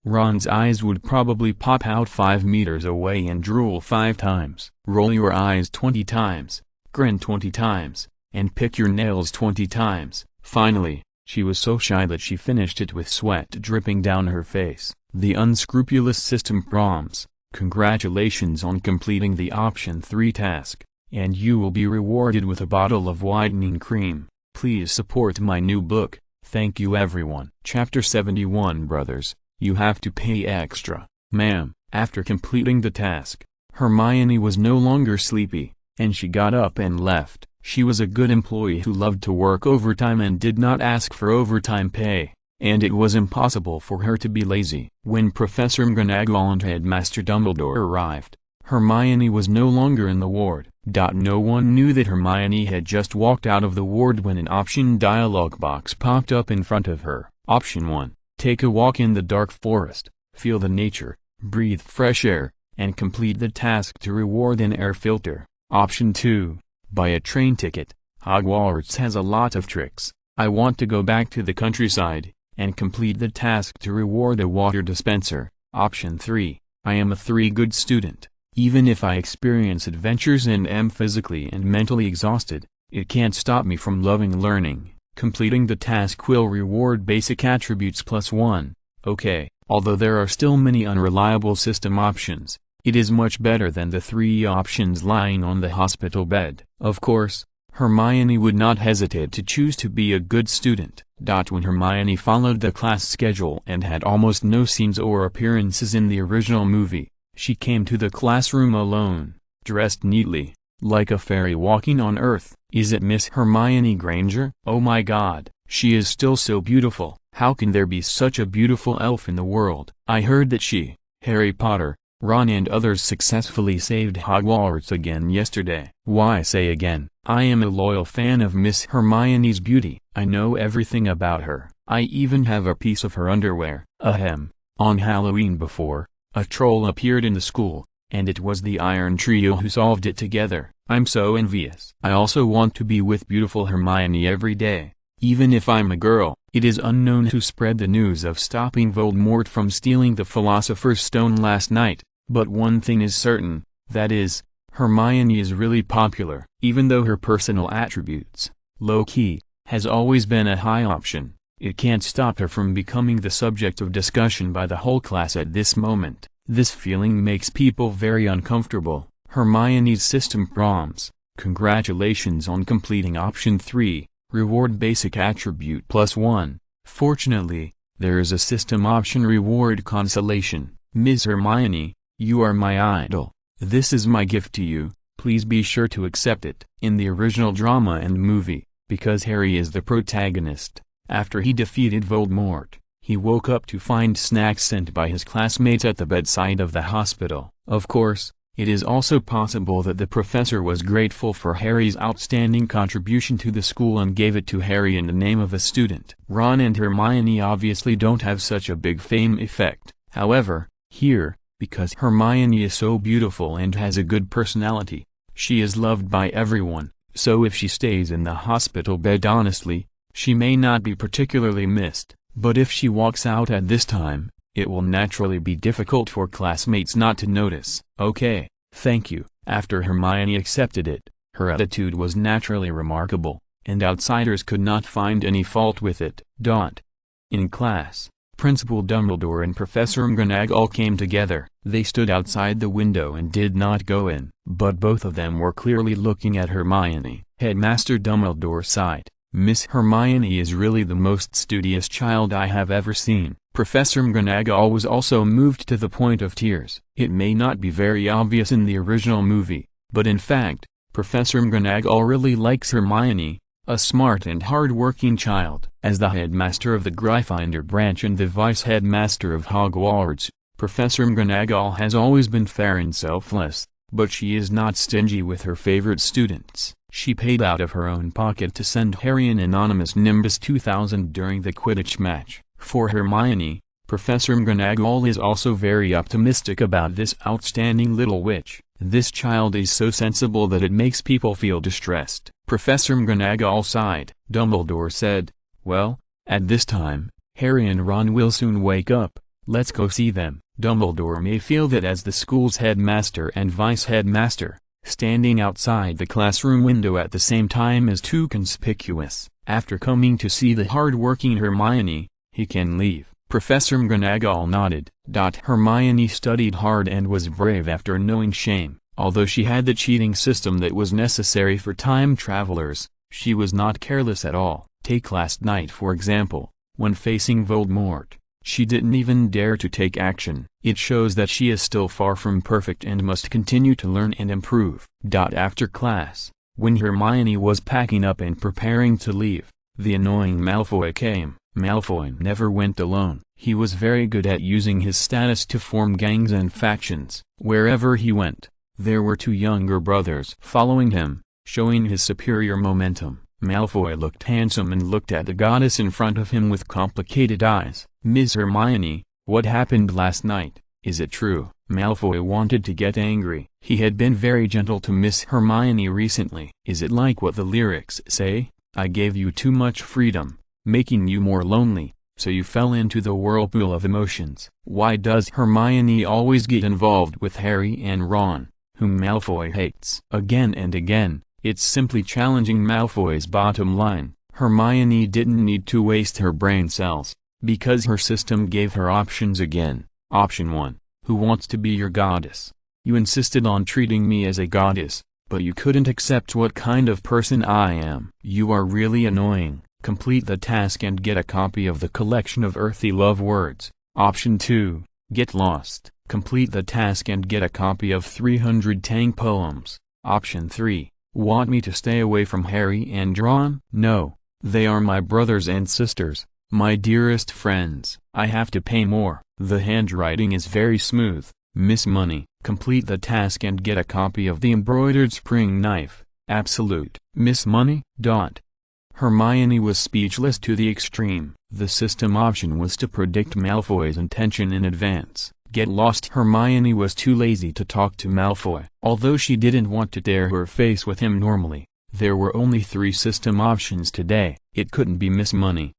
Ron's eyes would probably pop out 5 meters away and drool 5 times. Roll your eyes 20 times, grin 20 times, and pick your nails 20 times. Finally, she was so shy that she finished it with sweat dripping down her face. The unscrupulous system prompts, "Congratulations on completing the Option 3 task, and you will be rewarded with a bottle of whitening cream. Please support my new book. Thank you everyone." Chapter 71. Brothers, you have to pay extra, ma'am. After completing the task, Hermione was no longer sleepy, and she got up and left. She was a good employee who loved to work overtime and did not ask for overtime pay, and it was impossible for her to be lazy. When Professor McGonagall and Headmaster Dumbledore arrived, Hermione was no longer in the ward. No one knew that Hermione had just walked out of the ward when an option dialog box popped up in front of her. Option 1. Take a walk in the dark forest, feel the nature, breathe fresh air, and complete the task to reward an air filter. Option 2. Buy a train ticket. Hogwarts has a lot of tricks. I want to go back to the countryside, and complete the task to reward a water dispenser. Option 3. I am a 3 good student. Even if I experience adventures and am physically and mentally exhausted, it can't stop me from loving learning. Completing the task will reward basic attributes +1. Okay, although there are still many unreliable system options, it is much better than the 3 options lying on the hospital bed. Of course, Hermione would not hesitate to choose to be a good student. When Hermione followed the class schedule and had almost no scenes or appearances in the original movie, she came to the classroom alone, dressed neatly, like a fairy walking on earth. Is it Miss Hermione Granger? Oh my god, she is still so beautiful. How can there be such a beautiful elf in the world? I heard that she, Harry Potter, Ron and others successfully saved Hogwarts again yesterday. Why say again? I am a loyal fan of Miss Hermione's beauty. I know everything about her. I even have a piece of her underwear. Ahem. On Halloween before, a troll appeared in the school, and it was the Iron Trio who solved it together. I'm so envious. I also want to be with beautiful Hermione every day. Even if I'm a girl. It is unknown who spread the news of stopping Voldemort from stealing the Philosopher's Stone last night, but one thing is certain, that is, Hermione is really popular. Even though her personal attributes, low-key, has always been a high option, It can't stop her from becoming the subject of discussion by the whole class at this moment. This feeling makes people very uncomfortable. Hermione's system prompts: congratulations on completing option 3, reward basic attribute +1. Fortunately, there is a system option reward consolation. Ms. Hermione, you are my idol. This is my gift to you, please be sure to accept it. In the original drama and movie, because Harry is the protagonist, after he defeated Voldemort, he woke up to find snacks sent by his classmates at the bedside of the hospital. Of course, it is also possible that the professor was grateful for Harry's outstanding contribution to the school and gave it to Harry in the name of a student. Ron and Hermione obviously don't have such a big fame effect. However, here, because Hermione is so beautiful and has a good personality, she is loved by everyone, so if she stays in the hospital bed honestly, she may not be particularly missed. But if she walks out at this time, it will naturally be difficult for classmates not to notice. Okay, thank you. After Hermione accepted it, her attitude was naturally remarkable, and outsiders could not find any fault with it. In class, Principal Dumbledore and Professor McGonagall came together. They stood outside the window and did not go in, but both of them were clearly looking at Hermione. Headmaster Dumbledore sighed. Miss Hermione is really the most studious child I have ever seen. Professor McGonagall was also moved to the point of tears. It may not be very obvious in the original movie, but in fact, Professor McGonagall really likes Hermione, a smart and hard-working child. As the headmaster of the Gryffindor branch and the vice-headmaster of Hogwarts, Professor McGonagall has always been fair and selfless, but she is not stingy with her favorite students. She paid out of her own pocket to send Harry an anonymous Nimbus 2000 during the Quidditch match. For Hermione, Professor McGonagall is also very optimistic about this outstanding little witch. This child is so sensible that it makes people feel distressed. Professor McGonagall sighed. Dumbledore said, "Well, at this time, Harry and Ron will soon wake up. Let's go see them." Dumbledore may feel that as the school's headmaster and vice-headmaster, standing outside the classroom window at the same time is too conspicuous. After coming to see the hard-working Hermione, he can leave. Professor McGonagall nodded. Hermione studied hard and was brave after knowing shame. Although she had the cheating system that was necessary for time travelers, she was not careless at all. Take last night for example, when facing Voldemort, she didn't even dare to take action. It shows that she is still far from perfect and must continue to learn and improve. After class, when Hermione was packing up and preparing to leave, the annoying Malfoy came. Malfoy never went alone. He was very good at using his status to form gangs and factions. Wherever he went, there were two younger brothers following him, showing his superior momentum. Malfoy looked handsome and looked at the goddess in front of him with complicated eyes. "Ms. Hermione, what happened last night? Is it true?" Malfoy wanted to get angry. He had been very gentle to Miss Hermione recently. "Is it like what the lyrics say? I gave you too much freedom, making you more lonely, so you fell into the whirlpool of emotions." Why does Hermione always get involved with Harry and Ron, whom Malfoy hates? Again and again, it's simply challenging Malfoy's bottom line. Hermione didn't need to waste her brain cells, because her system gave her options again. Option 1. Who wants to be your goddess? You insisted on treating me as a goddess, but you couldn't accept what kind of person I am. You are really annoying. Complete the task and get a copy of the collection of earthy love words. Option 2. Get lost. Complete the task and get a copy of 300 Tang poems. Option 3. Want me to stay away from Harry and Ron? No. They are my brothers and sisters, my dearest friends. I have to pay more. The handwriting is very smooth. Miss Money. Complete the task and get a copy of the embroidered spring knife. Absolute. Miss Money. Hermione was speechless to the extreme. The system option was to predict Malfoy's intention in advance. Get lost. Hermione was too lazy to talk to Malfoy. Although she didn't want to dare her face with him normally, there were only 3 system options today. It couldn't be Miss Money.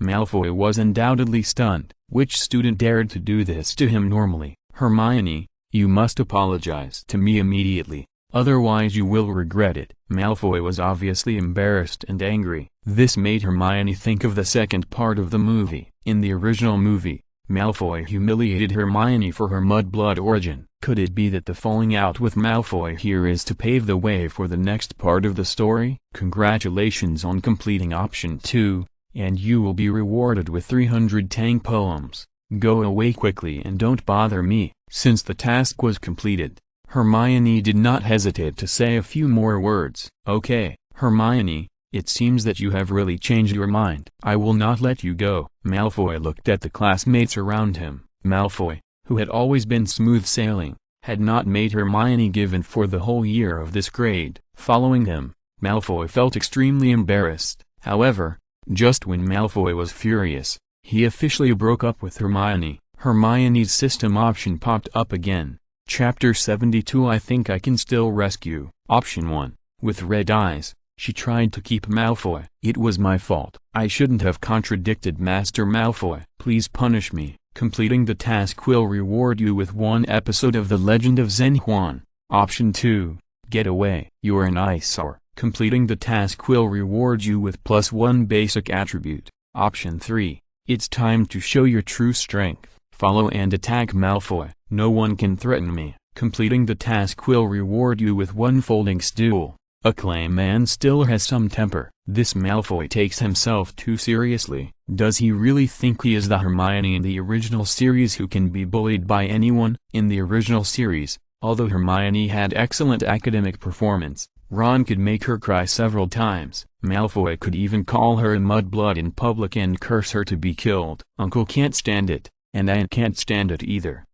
Malfoy was undoubtedly stunned. Which student dared to do this to him normally? Hermione, you must apologize to me immediately. otherwise you will regret it." Malfoy was obviously embarrassed and angry. This made Hermione think of the second part of the movie. In the original movie, Malfoy humiliated Hermione for her mudblood origin. Could it be that the falling out with Malfoy here is to pave the way for the next part of the story? Congratulations on completing option 2, and you will be rewarded with 300 Tang poems. Go away quickly and don't bother me. Since the task was completed, Hermione did not hesitate to say a few more words. "Okay, Hermione, it seems that you have really changed your mind. I will not let you go." Malfoy looked at the classmates around him. Malfoy, who had always been smooth sailing, had not made Hermione give in for the whole year of this grade. Following him, Malfoy felt extremely embarrassed. However, just when Malfoy was furious, he officially broke up with Hermione. Hermione's system option popped up again. Chapter 72. I think I can still rescue. Option 1. With red eyes, she tried to keep Malfoy. "It was my fault. I shouldn't have contradicted Master Malfoy. Please punish me. Completing the task will reward you with 1 episode of The Legend of Zhen Huan." Option 2. Get away. You're an eyesore. Completing the task will reward you with +1 basic attribute. Option 3. It's time to show your true strength. Follow and attack Malfoy. No one can threaten me. Completing the task will reward you with 1 folding stool. A clay man still has some temper. This Malfoy takes himself too seriously. Does he really think he is the Hermione in the original series who can be bullied by anyone? In the original series, although Hermione had excellent academic performance, Ron could make her cry several times. Malfoy could even call her a mudblood in public and curse her to be killed. Uncle can't stand it, and Aunt can't stand it either.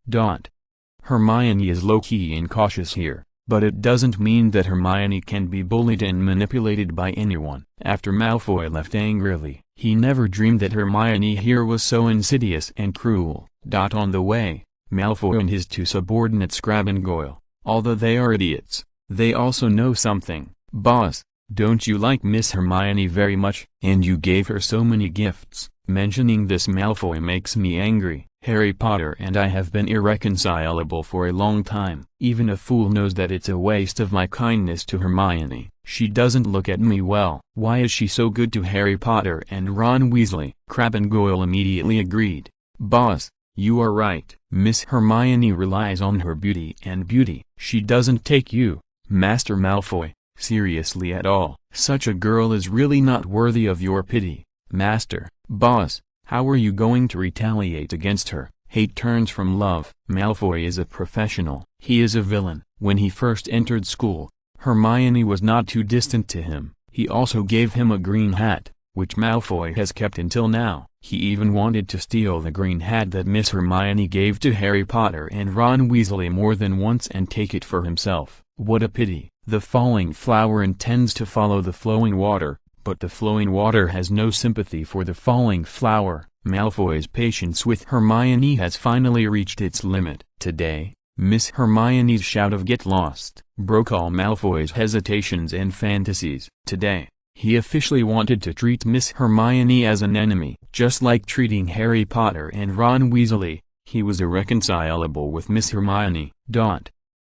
Hermione is low-key and cautious here, but it doesn't mean that Hermione can be bullied and manipulated by anyone. After Malfoy left angrily, he never dreamed that Hermione here was so insidious and cruel. On the way, Malfoy and his 2 subordinates Crabbe and Goyle, although they are idiots, they also know something. "Boss, don't you like Miss Hermione very much? And you gave her so many gifts." Mentioning this Malfoy makes me angry. "Harry Potter and I have been irreconcilable for a long time. Even a fool knows that it's a waste of my kindness to Hermione. She doesn't look at me well. Why is she so good to Harry Potter and Ron Weasley?" Crabbe and Goyle immediately agreed. "Boss, you are right. Miss Hermione relies on her beauty and beauty. She doesn't take you, Master Malfoy, seriously at all. Such a girl is really not worthy of your pity, Master." "Boss, how are you going to retaliate against her?" Hate turns from love. Malfoy is a professional. He is a villain. When he first entered school, Hermione was not too distant to him. He also gave him a green hat, which Malfoy has kept until now. He even wanted to steal the green hat that Miss Hermione gave to Harry Potter and Ron Weasley more than once and take it for himself. What a pity. The falling flower intends to follow the flowing water, but the flowing water has no sympathy for the falling flower. Malfoy's patience with Hermione has finally reached its limit. Today, Miss Hermione's shout of "Get lost" broke all Malfoy's hesitations and fantasies. Today, he officially wanted to treat Miss Hermione as an enemy. Just like treating Harry Potter and Ron Weasley, he was irreconcilable with Miss Hermione.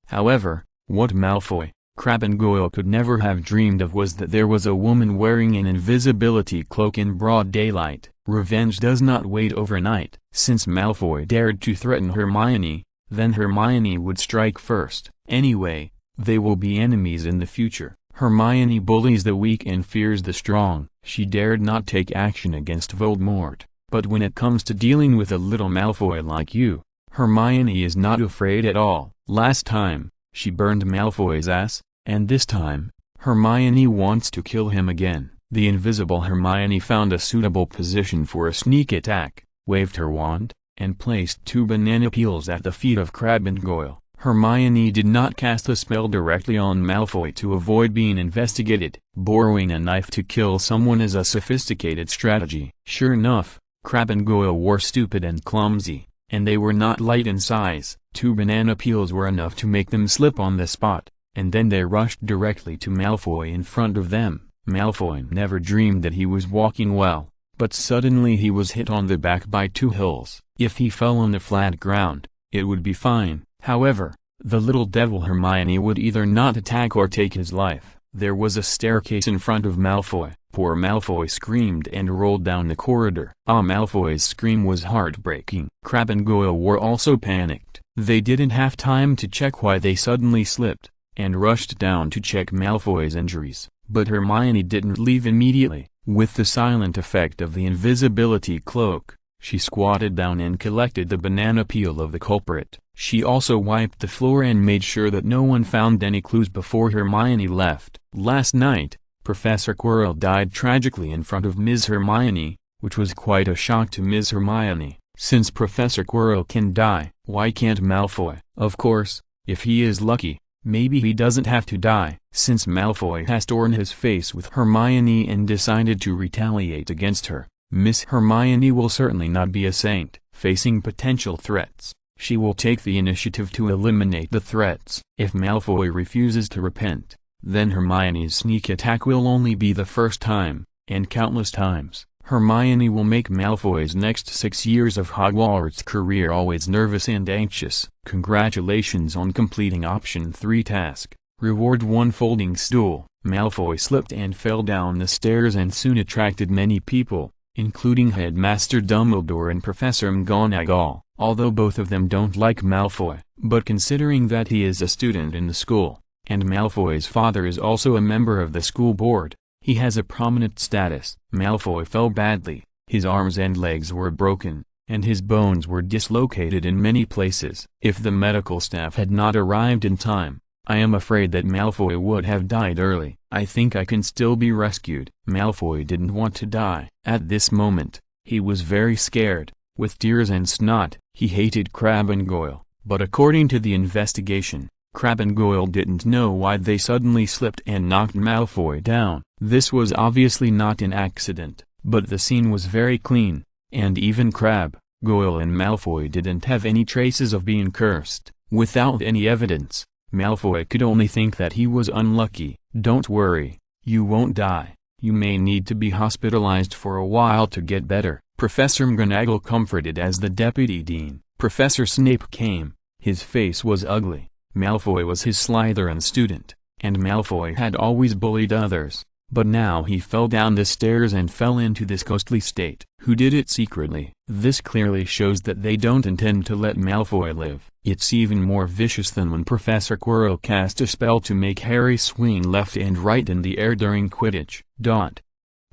However, what Malfoy, Crabbe and Goyle could never have dreamed of was that there was a woman wearing an invisibility cloak in broad daylight. Revenge does not wait overnight. Since Malfoy dared to threaten Hermione, then Hermione would strike first. Anyway, they will be enemies in the future. Hermione bullies the weak and fears the strong. She dared not take action against Voldemort, but when it comes to dealing with a little Malfoy like you, Hermione is not afraid at all. Last time, she burned Malfoy's ass, and this time, Hermione wants to kill him again. The invisible Hermione found a suitable position for a sneak attack, waved her wand, and placed 2 banana peels at the feet of Crabbe and Goyle. Hermione did not cast the spell directly on Malfoy to avoid being investigated. Borrowing a knife to kill someone is a sophisticated strategy. Sure enough, Crabbe and Goyle were stupid and clumsy, and they were not light in size. 2 banana peels were enough to make them slip on the spot, and then they rushed directly to Malfoy in front of them. Malfoy never dreamed that he was walking well, but suddenly he was hit on the back by 2 hills. If he fell on the flat ground, it would be fine. However, The little devil Hermione would either not attack or take his life. There was a staircase in front of Malfoy. Poor Malfoy screamed and rolled down the corridor. Malfoy's scream was heartbreaking. Crabbe and Goyle were also panicked. They didn't have time to check why they suddenly slipped, and rushed down to check Malfoy's injuries. But Hermione didn't leave immediately. With the silent effect of the invisibility cloak, she squatted down and collected the banana peel of the culprit. She also wiped the floor and made sure that no one found any clues before Hermione left. Last night, Professor Quirrell died tragically in front of Ms. Hermione, which was quite a shock to Ms. Hermione. Since Professor Quirrell can die, why can't Malfoy? Of course, if he is lucky, maybe he doesn't have to die. Since Malfoy has torn his face with Hermione and decided to retaliate against her, Miss Hermione will certainly not be a saint. Facing potential threats, she will take the initiative to eliminate the threats. If Malfoy refuses to repent, then Hermione's sneak attack will only be the first time, and countless times. Hermione will make Malfoy's next 6 years of Hogwarts career always nervous and anxious. Congratulations on completing Option 3 task. Reward 1 folding stool. Malfoy slipped and fell down the stairs and soon attracted many people, including Headmaster Dumbledore and Professor McGonagall. Although both of them don't like Malfoy, but considering that he is a student in the school, and Malfoy's father is also a member of the school board, he has a prominent status. Malfoy fell badly, his arms and legs were broken, and his bones were dislocated in many places. If the medical staff had not arrived in time, I am afraid that Malfoy would have died early. I think I can still be rescued. Malfoy didn't want to die. At this moment, he was very scared. With tears and snot, he hated Crabbe and Goyle. But according to the investigation, Crabbe and Goyle didn't know why they suddenly slipped and knocked Malfoy down. This was obviously not an accident, but the scene was very clean, and even Crabbe, Goyle and Malfoy didn't have any traces of being cursed. Without any evidence, Malfoy could only think that he was unlucky. Don't worry, you won't die. You may need to be hospitalized for a while to get better, Professor McGonagall comforted as the deputy dean. Professor Snape came. His face was ugly. Malfoy was his Slytherin student, and Malfoy had always bullied others, but now he fell down the stairs and fell into this ghostly state. Who did it secretly? This clearly shows that they don't intend to let Malfoy live. It's even more vicious than when Professor Quirrell cast a spell to make Harry swing left and right in the air during Quidditch.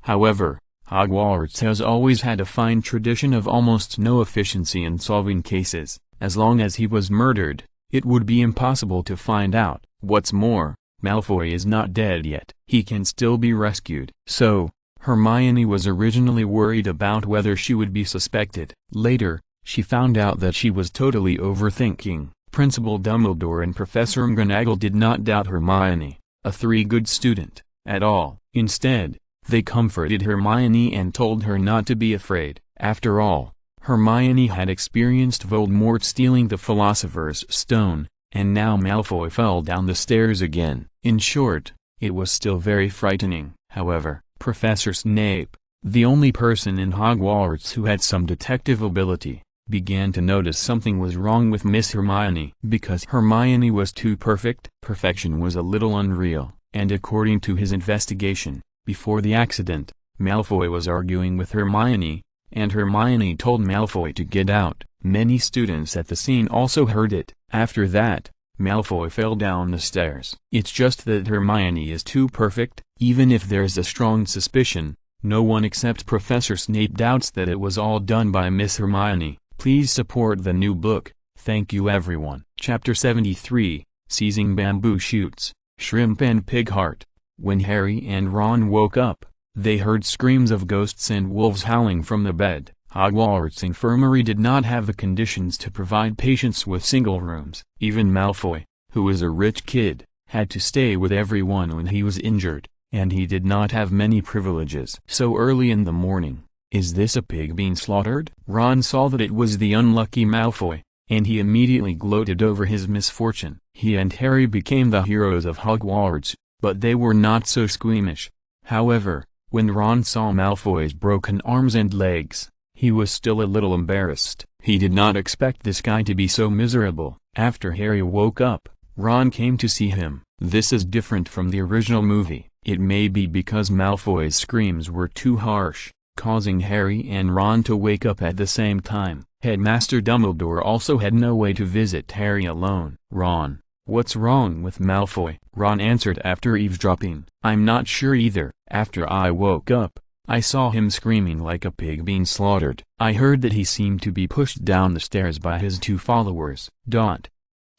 However, Hogwarts has always had a fine tradition of almost no efficiency in solving cases. As long as he was murdered, it would be impossible to find out. What's more, Malfoy is not dead yet. He can still be rescued. So, Hermione was originally worried about whether she would be suspected. Later, she found out that she was totally overthinking. Principal Dumbledore and Professor McGonagall did not doubt Hermione, a good student, at all. Instead, they comforted Hermione and told her not to be afraid. After all, Hermione had experienced Voldemort stealing the Philosopher's Stone, and now Malfoy fell down the stairs again. In short, it was still very frightening. However, Professor Snape, the only person in Hogwarts who had some detective ability, began to notice something was wrong with Miss Hermione. Because Hermione was too perfect, perfection was a little unreal, and according to his investigation, before the accident, Malfoy was arguing with Hermione, and Hermione told Malfoy to get out. Many students at the scene also heard it. After that, Malfoy fell down the stairs. It's just that Hermione is too perfect. Even if there's a strong suspicion, no one except Professor Snape doubts that it was all done by Miss Hermione. Please support the new book. Thank you everyone. Chapter 73, Seizing Bamboo Shoots, Shrimp and Pig Heart. When Harry and Ron woke up, they heard screams of ghosts and wolves howling from the bed. Hogwarts Infirmary did not have the conditions to provide patients with single rooms. Even Malfoy, who was a rich kid, had to stay with everyone when he was injured, and he did not have many privileges. So early in the morning, is this a pig being slaughtered? Ron saw that it was the unlucky Malfoy, and he immediately gloated over his misfortune. He and Harry became the heroes of Hogwarts, but they were not so squeamish. However, when Ron saw Malfoy's broken arms and legs, he was still a little embarrassed. He did not expect this guy to be so miserable. After Harry woke up, Ron came to see him. This is different from the original movie. It may be because Malfoy's screams were too harsh, causing Harry and Ron to wake up at the same time. Headmaster Dumbledore also had no way to visit Harry alone. "Ron, what's wrong with Malfoy?" Ron answered after eavesdropping. "I'm not sure either. After I woke up, I saw him screaming like a pig being slaughtered. I heard that he seemed to be pushed down the stairs by his two followers."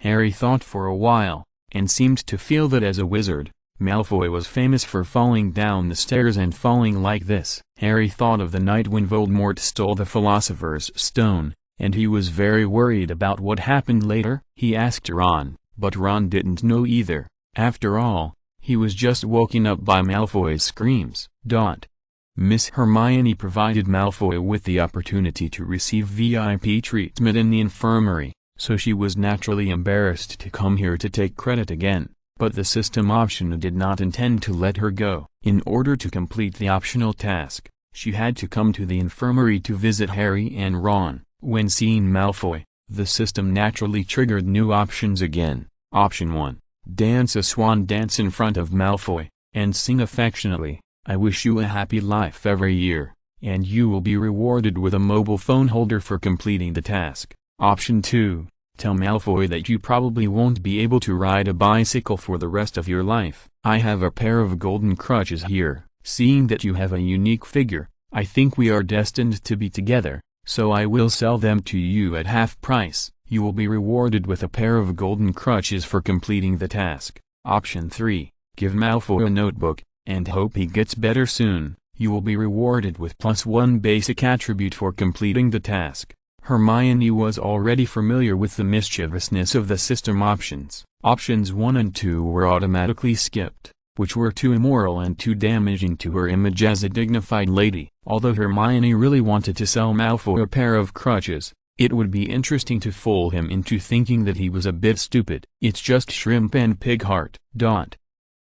Harry thought for a while, and seemed to feel that as a wizard, Malfoy was famous for falling down the stairs and falling like this. Harry thought of the night when Voldemort stole the Philosopher's Stone, and he was very worried about what happened later. He asked Ron, but Ron didn't know either. After all, he was just woken up by Malfoy's screams. Miss Hermione provided Malfoy with the opportunity to receive VIP treatment in the infirmary, so she was naturally embarrassed to come here to take credit again, but the system option did not intend to let her go. In order to complete the optional task, she had to come to the infirmary to visit Harry and Ron. When seeing Malfoy, the system naturally triggered new options again. Option 1. Dance a swan dance in front of Malfoy, and sing affectionately, "I wish you a happy life" every year, and you will be rewarded with a mobile phone holder for completing the task. Option 2. Tell Malfoy that you probably won't be able to ride a bicycle for the rest of your life. "I have a pair of golden crutches here. Seeing that you have a unique figure, I think we are destined to be together, so I will sell them to you at half price. You will be rewarded with a pair of golden crutches for completing the task." Option 3. Give Malfoy a notebook, and hope he gets better soon. You will be rewarded with +1 basic attribute for completing the task. Hermione was already familiar with the mischievousness of the system options. Options 1 and 2 were automatically skipped, which were too immoral and too damaging to her image as a dignified lady. Although Hermione really wanted to sell Malfoy a pair of crutches, it would be interesting to fool him into thinking that he was a bit stupid. "It's just shrimp and pig heart."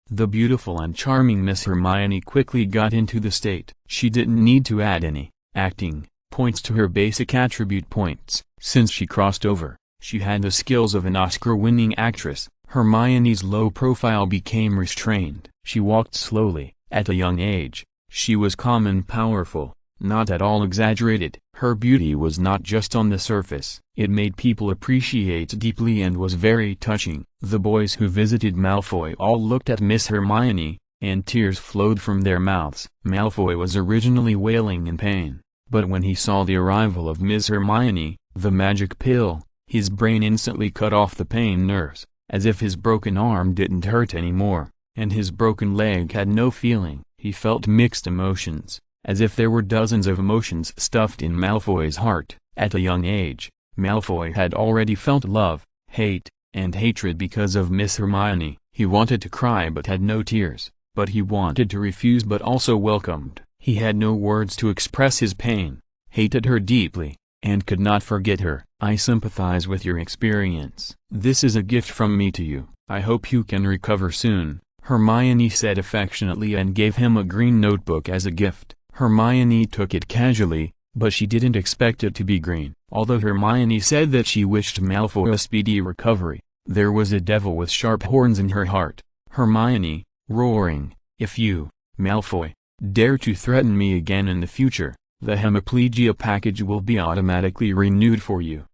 The beautiful and charming Miss Hermione quickly got into the state. She didn't need to add any acting points to her basic attribute points. Since she crossed over, she had the skills of an Oscar-winning actress. Hermione's low profile became restrained. She walked slowly. At a young age, she was calm and powerful, not at all exaggerated. Her beauty was not just on the surface. It made people appreciate deeply and was very touching. The boys who visited Malfoy all looked at Miss Hermione, and tears flowed from their mouths. Malfoy was originally wailing in pain, but when he saw the arrival of Miss Hermione, the magic pill, his brain instantly cut off the pain nerves, as if his broken arm didn't hurt anymore, and his broken leg had no feeling. He felt mixed emotions, as if there were dozens of emotions stuffed in Malfoy's heart. At a young age, Malfoy had already felt love, hate, and hatred because of Miss Hermione. He wanted to cry but had no tears, but he wanted to refuse but also welcomed. He had no words to express his pain, hated her deeply, and could not forget her. "I sympathize with your experience. This is a gift from me to you. I hope you can recover soon," Hermione said affectionately and gave him a green notebook as a gift. Hermione took it casually, but she didn't expect it to be green. Although Hermione said that she wished Malfoy a speedy recovery, there was a devil with sharp horns in her heart. Hermione, roaring, "If you, Malfoy, dare to threaten me again in the future, the hemiplegia package will be automatically renewed for you."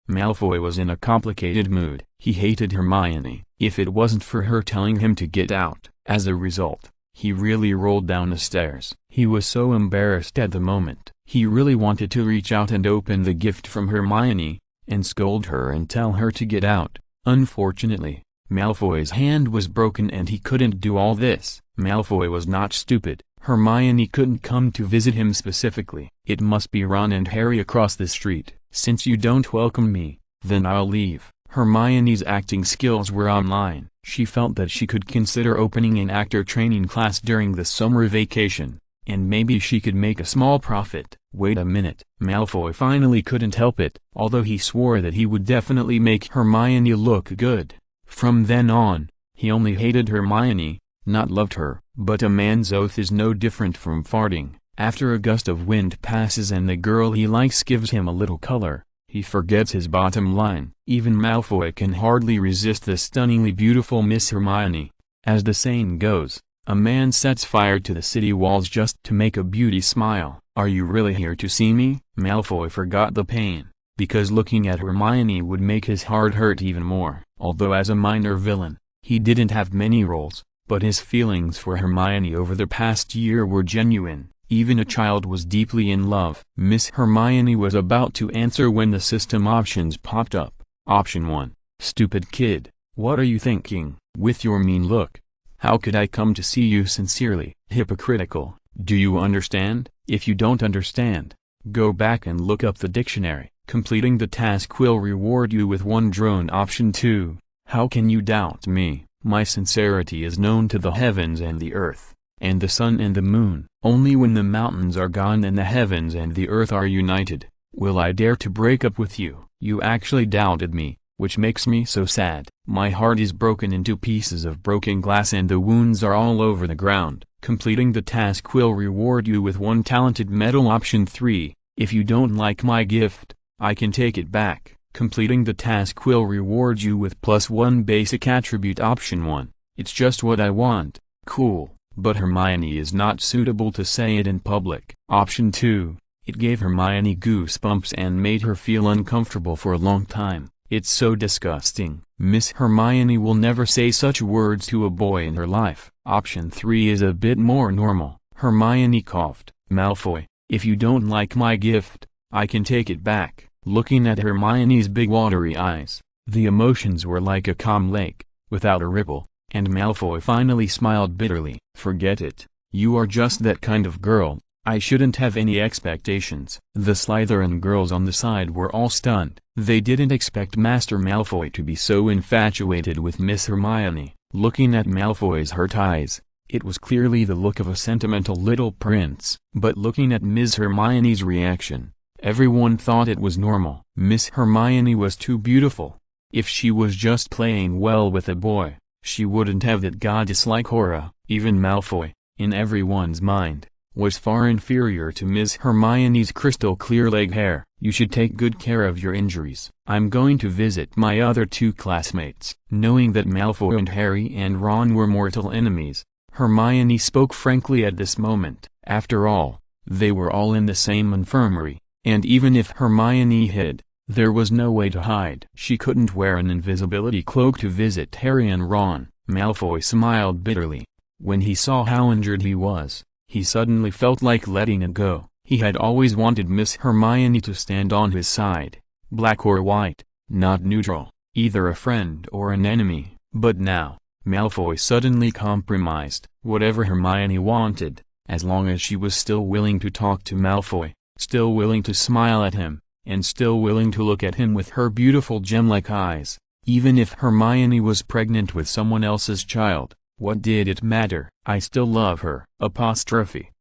Malfoy was in a complicated mood. He hated Hermione, if it wasn't for her telling him to get out. As a result, he really rolled down the stairs. He was so embarrassed at the moment. He really wanted to reach out and open the gift from Hermione, and scold her and tell her to get out. Unfortunately, Malfoy's hand was broken and he couldn't do all this. Malfoy was not stupid. Hermione couldn't come to visit him specifically. "It must be Ron and Harry across the street. Since you don't welcome me, then I'll leave." Hermione's acting skills were online. She felt that she could consider opening an actor training class during the summer vacation, and maybe she could make a small profit. Wait a minute. Malfoy finally couldn't help it, although he swore that he would definitely make Hermione look good. From then on, he only hated Hermione, not loved her. But a man's oath is no different from farting. After a gust of wind passes and the girl he likes gives him a little color, he forgets his bottom line. Even Malfoy can hardly resist the stunningly beautiful Miss Hermione. As the saying goes, a man sets fire to the city walls just to make a beauty smile. Are you really here to see me? Malfoy forgot the pain, because looking at Hermione would make his heart hurt even more. Although as a minor villain, he didn't have many roles, but his feelings for Hermione over the past year were genuine. Even a child was deeply in love. Miss Hermione was about to answer when the system options popped up. Option 1. Stupid kid, what are you thinking? With your mean look, how could I come to see you sincerely? Hypocritical, do you understand? If you don't understand, go back and look up the dictionary. Completing the task will reward you with 1 drone. Option 2. How can you doubt me? My sincerity is known to the heavens and the earth, and the sun and the moon. Only when the mountains are gone and the heavens and the earth are united, will I dare to break up with you. You actually doubted me, which makes me so sad. My heart is broken into pieces of broken glass and the wounds are all over the ground. Completing the task will reward you with 1 talented medal. Option 3. If you don't like my gift, I can take it back. Completing the task will reward you with +1 basic attribute. Option 1. It's just what I want. Cool, but Hermione is not suitable to say it in public. Option 2. It gave Hermione goosebumps and made her feel uncomfortable for a long time. It's so disgusting. Miss Hermione will never say such words to a boy in her life. Option 3 is a bit more normal. Hermione coughed. Malfoy, if you don't like my gift, I can take it back. Looking at Hermione's big watery eyes, the emotions were like a calm lake, without a ripple, and Malfoy finally smiled bitterly. Forget it. You are just that kind of girl. I shouldn't have any expectations. The Slytherin girls on the side were all stunned. They didn't expect Master Malfoy to be so infatuated with Miss Hermione. Looking at Malfoy's hurt eyes, it was clearly the look of a sentimental little prince. But looking at Miss Hermione's reaction, everyone thought it was normal. Miss Hermione was too beautiful. If she was just playing well with a boy, she wouldn't have that goddess-like aura. Even Malfoy, in everyone's mind, was far inferior to Miss Hermione's crystal-clear leg hair. You should take good care of your injuries. I'm going to visit my other 2 classmates. Knowing that Malfoy and Harry and Ron were mortal enemies, Hermione spoke frankly at this moment. After all, they were all in the same infirmary, and even if Hermione hid, there was no way to hide. She couldn't wear an invisibility cloak to visit Harry and Ron. Malfoy smiled bitterly. When he saw how injured he was, he suddenly felt like letting it go. He had always wanted Miss Hermione to stand on his side, black or white, not neutral, either a friend or an enemy. But now, Malfoy suddenly compromised. Whatever Hermione wanted, as long as she was still willing to talk to Malfoy, still willing to smile at him, and still willing to look at him with her beautiful gem-like eyes, even if Hermione was pregnant with someone else's child, what did it matter? I still love her. Apostrophe.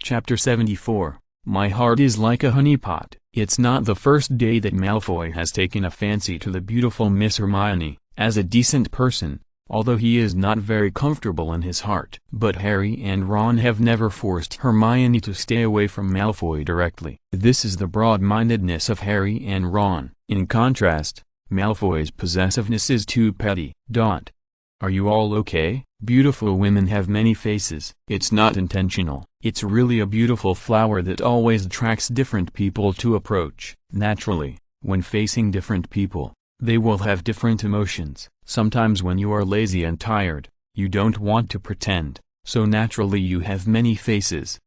Chapter 74. My heart is like a honeypot. It's not the first day that Malfoy has taken a fancy to the beautiful Miss Hermione. As a decent person, although he is not very comfortable in his heart. But Harry and Ron have never forced Hermione to stay away from Malfoy directly. This is the broad-mindedness of Harry and Ron. In contrast, Malfoy's possessiveness is too petty. Are you all okay? Beautiful women have many faces. It's not intentional. It's really a beautiful flower that always attracts different people to approach. Naturally, when facing different people, they will have different emotions. Sometimes when you are lazy and tired, you don't want to pretend, so naturally you have many faces.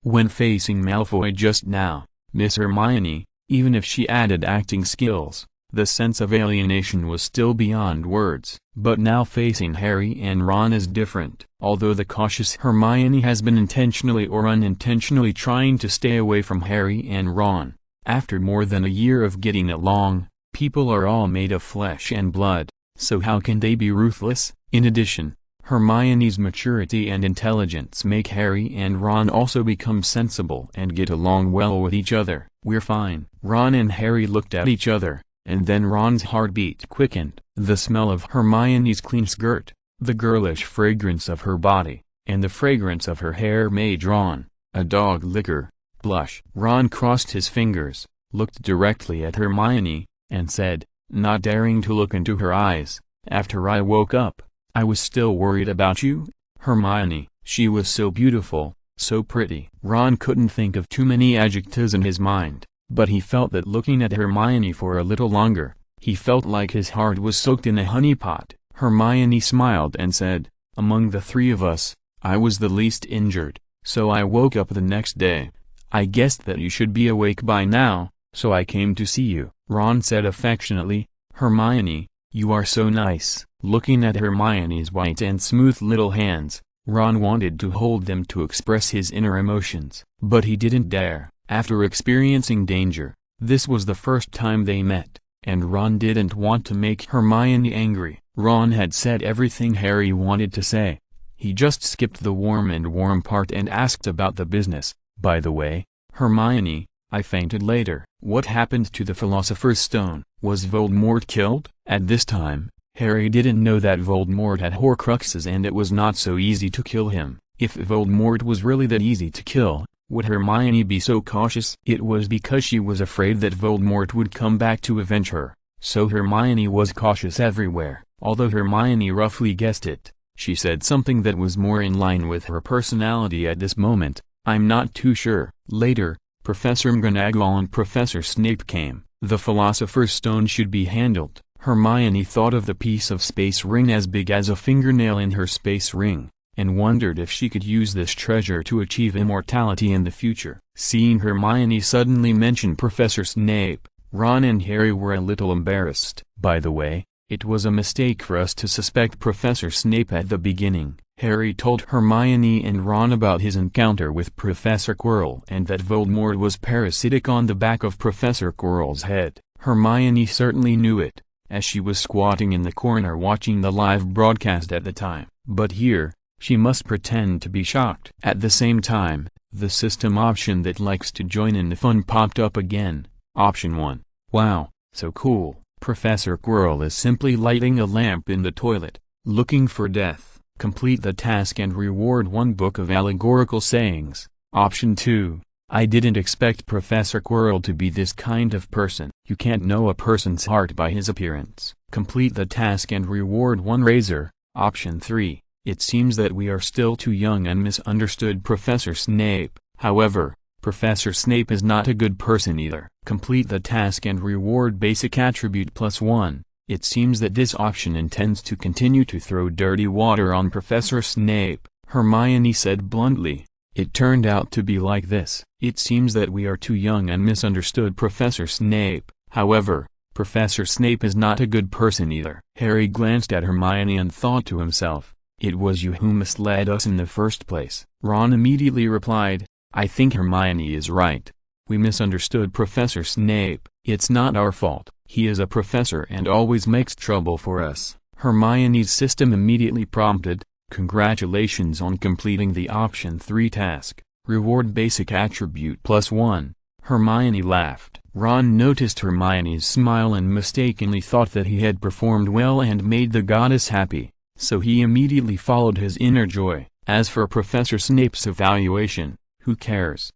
When facing Malfoy just now, Miss Hermione, even if she added acting skills, the sense of alienation was still beyond words. But now facing Harry and Ron is different. Although the cautious Hermione has been intentionally or unintentionally trying to stay away from Harry and Ron, after more than a year of getting along, people are all made of flesh and blood, so how can they be ruthless? In addition, Hermione's maturity and intelligence make Harry and Ron also become sensible and get along well with each other. We're fine. Ron and Harry looked at each other, and then Ron's heartbeat quickened. The smell of Hermione's clean skirt, the girlish fragrance of her body, and the fragrance of her hair made Ron, a dog licker, blush. Ron crossed his fingers, looked directly at Hermione, and said, not daring to look into her eyes, "After I woke up, I was still worried about you, Hermione." She was so beautiful, so pretty. Ron couldn't think of too many adjectives in his mind, but he felt that looking at Hermione for a little longer, he felt like his heart was soaked in a honeypot. Hermione smiled and said, "Among the three of us, I was the least injured, so I woke up the next day. I guessed that you should be awake by now, so I came to see you." Ron said affectionately, "Hermione, you are so nice." Looking at Hermione's white and smooth little hands, Ron wanted to hold them to express his inner emotions, but he didn't dare. After experiencing danger, this was the first time they met, and Ron didn't want to make Hermione angry. Ron had said everything Harry wanted to say. He just skipped the warm part and asked about the business. "By the way, Hermione, I fainted later." "What happened to the Philosopher's Stone? Was Voldemort killed?" At this time, Harry didn't know that Voldemort had Horcruxes and it was not so easy to kill him. If Voldemort was really that easy to kill, would Hermione be so cautious? It was because she was afraid that Voldemort would come back to avenge her, so Hermione was cautious everywhere. Although Hermione roughly guessed it, she said something that was more in line with her personality at this moment, "I'm not too sure." Later, Professor McGonagall and Professor Snape came. The Philosopher's Stone should be handled. Hermione thought of the piece of space ring as big as a fingernail in her space ring, and wondered if she could use this treasure to achieve immortality in the future. Seeing Hermione suddenly mention Professor Snape, Ron and Harry were a little embarrassed. "By the way, it was a mistake for us to suspect Professor Snape at the beginning." Harry told Hermione and Ron about his encounter with Professor Quirrell and that Voldemort was parasitic on the back of Professor Quirrell's head. Hermione certainly knew it, as she was squatting in the corner watching the live broadcast at the time. But here, she must pretend to be shocked. At the same time, the system option that likes to join in the fun popped up again. Option 1. "Wow, so cool. Professor Quirrell is simply lighting a lamp in the toilet, looking for death. Complete the task and reward 1 book of allegorical sayings." Option 2. "I didn't expect Professor Quirrell to be this kind of person." You can't know a person's heart by his appearance. Complete the task and reward 1 razor. Option 3. "It seems that we are still too young and misunderstood Professor Snape. However, Professor Snape is not a good person either." Complete the task and reward basic attribute +1. It seems that this option intends to continue to throw dirty water on Professor Snape, Hermione said bluntly. "It turned out to be like this. It seems that we are too young and misunderstood Professor Snape. However, Professor Snape is not a good person either." Harry glanced at Hermione and thought to himself, "It was you who misled us in the first place." Ron immediately replied, "I think Hermione is right. We misunderstood Professor Snape. It's not our fault. He is a professor and always makes trouble for us." Hermione's system immediately prompted, "Congratulations on completing the option 3 task. Reward basic attribute +1. Hermione laughed. Ron noticed Hermione's smile and mistakenly thought that he had performed well and made the goddess happy, so he immediately followed his inner joy. As for Professor Snape's evaluation, who cares?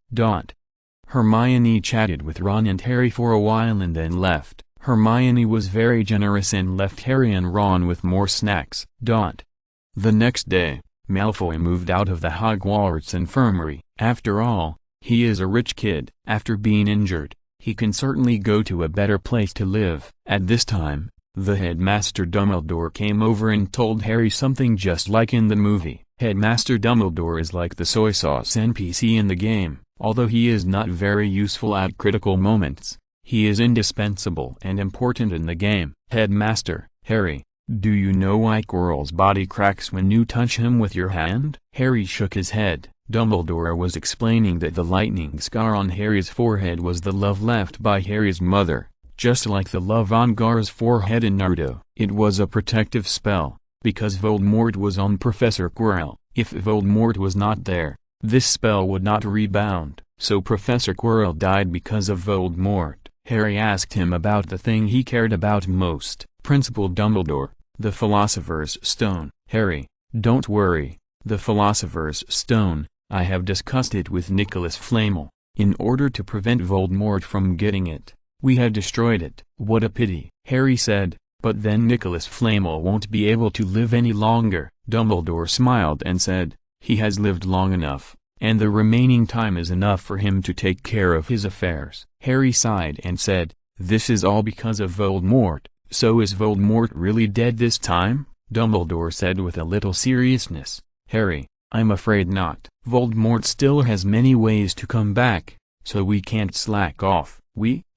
Hermione chatted with Ron and Harry for a while and then left. Hermione was very generous and left Harry and Ron with more snacks. The next day, Malfoy moved out of the Hogwarts infirmary. After all, he is a rich kid. After being injured, he can certainly go to a better place to live. At this time, the headmaster Dumbledore came over and told Harry something just like in the movie. Headmaster Dumbledore is like the soy sauce NPC in the game. Although he is not very useful at critical moments, he is indispensable and important in the game. "Headmaster, Harry, do you know why Quirrell's body cracks when you touch him with your hand?" Harry shook his head. Dumbledore was explaining that the lightning scar on Harry's forehead was the love left by Harry's mother, just like the love on Gar's forehead in Naruto. It was a protective spell, because Voldemort was on Professor Quirrell. If Voldemort was not there, this spell would not rebound. So Professor Quirrell died because of Voldemort. Harry asked him about the thing he cared about most. Principal Dumbledore, the Philosopher's Stone. Harry, don't worry, the Philosopher's Stone, I have discussed it with Nicholas Flamel. in order to prevent Voldemort from getting it. We had destroyed it. What a pity, Harry said, but then Nicholas Flamel won't be able to live any longer. Dumbledore smiled and said, he has lived long enough, and the remaining time is enough for him to take care of his affairs. Harry sighed and said, this is all because of Voldemort. So is Voldemort really dead this time? Dumbledore said with a little seriousness. Harry, I'm afraid not. Voldemort still has many ways to come back, so we can't slack off.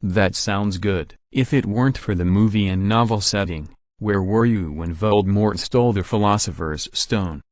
That sounds good. If it weren't for the movie and novel setting, where were you when Voldemort stole the Philosopher's Stone?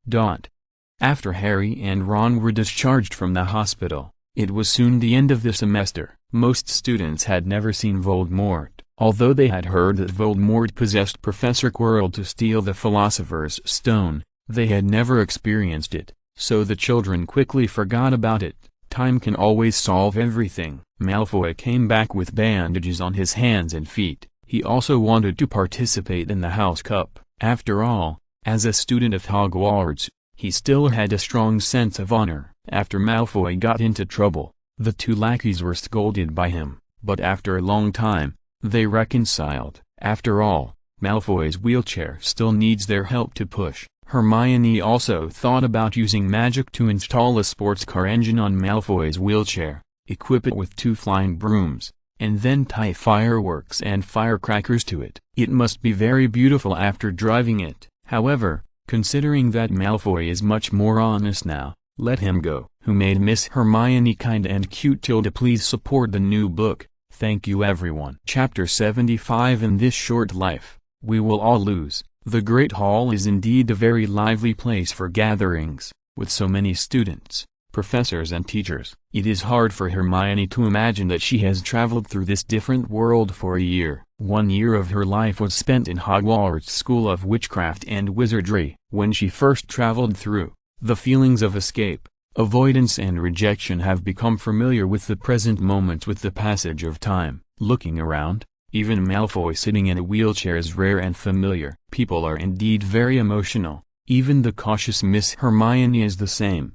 After Harry and Ron were discharged from the hospital, it was soon the end of the semester. Most students had never seen Voldemort, although they had heard that Voldemort possessed Professor Quirrell to steal the Philosopher's Stone. They had never experienced it, so the children quickly forgot about it. Time can always solve everything. Malfoy came back with bandages on his hands and feet. He also wanted to participate in the House Cup. After all, as a student of Hogwarts, he still had a strong sense of honor. After Malfoy got into trouble, the two lackeys were scolded by him, but after a long time, they reconciled. After all, Malfoy's wheelchair still needs their help to push. Hermione also thought about using magic to install a sports car engine on Malfoy's wheelchair, equip it with 2 flying brooms, and then tie fireworks and firecrackers to it. It must be very beautiful after driving it. However, considering that Malfoy is much more honest now, let him go. Who made Miss Hermione kind and cute? Please support the new book. Thank you everyone. Chapter 75. In this short life, we will all lose. The Great Hall is indeed a very lively place for gatherings, with so many students, professors and teachers. It is hard for Hermione to imagine that she has traveled through this different world for a year. 1 year of her life was spent in Hogwarts School of Witchcraft and Wizardry. When she first traveled through, the feelings of escape, avoidance and rejection have become familiar with the present moment with the passage of time. Looking around, even Malfoy sitting in a wheelchair is rare and familiar. People are indeed very emotional. Even the cautious Miss Hermione is the same.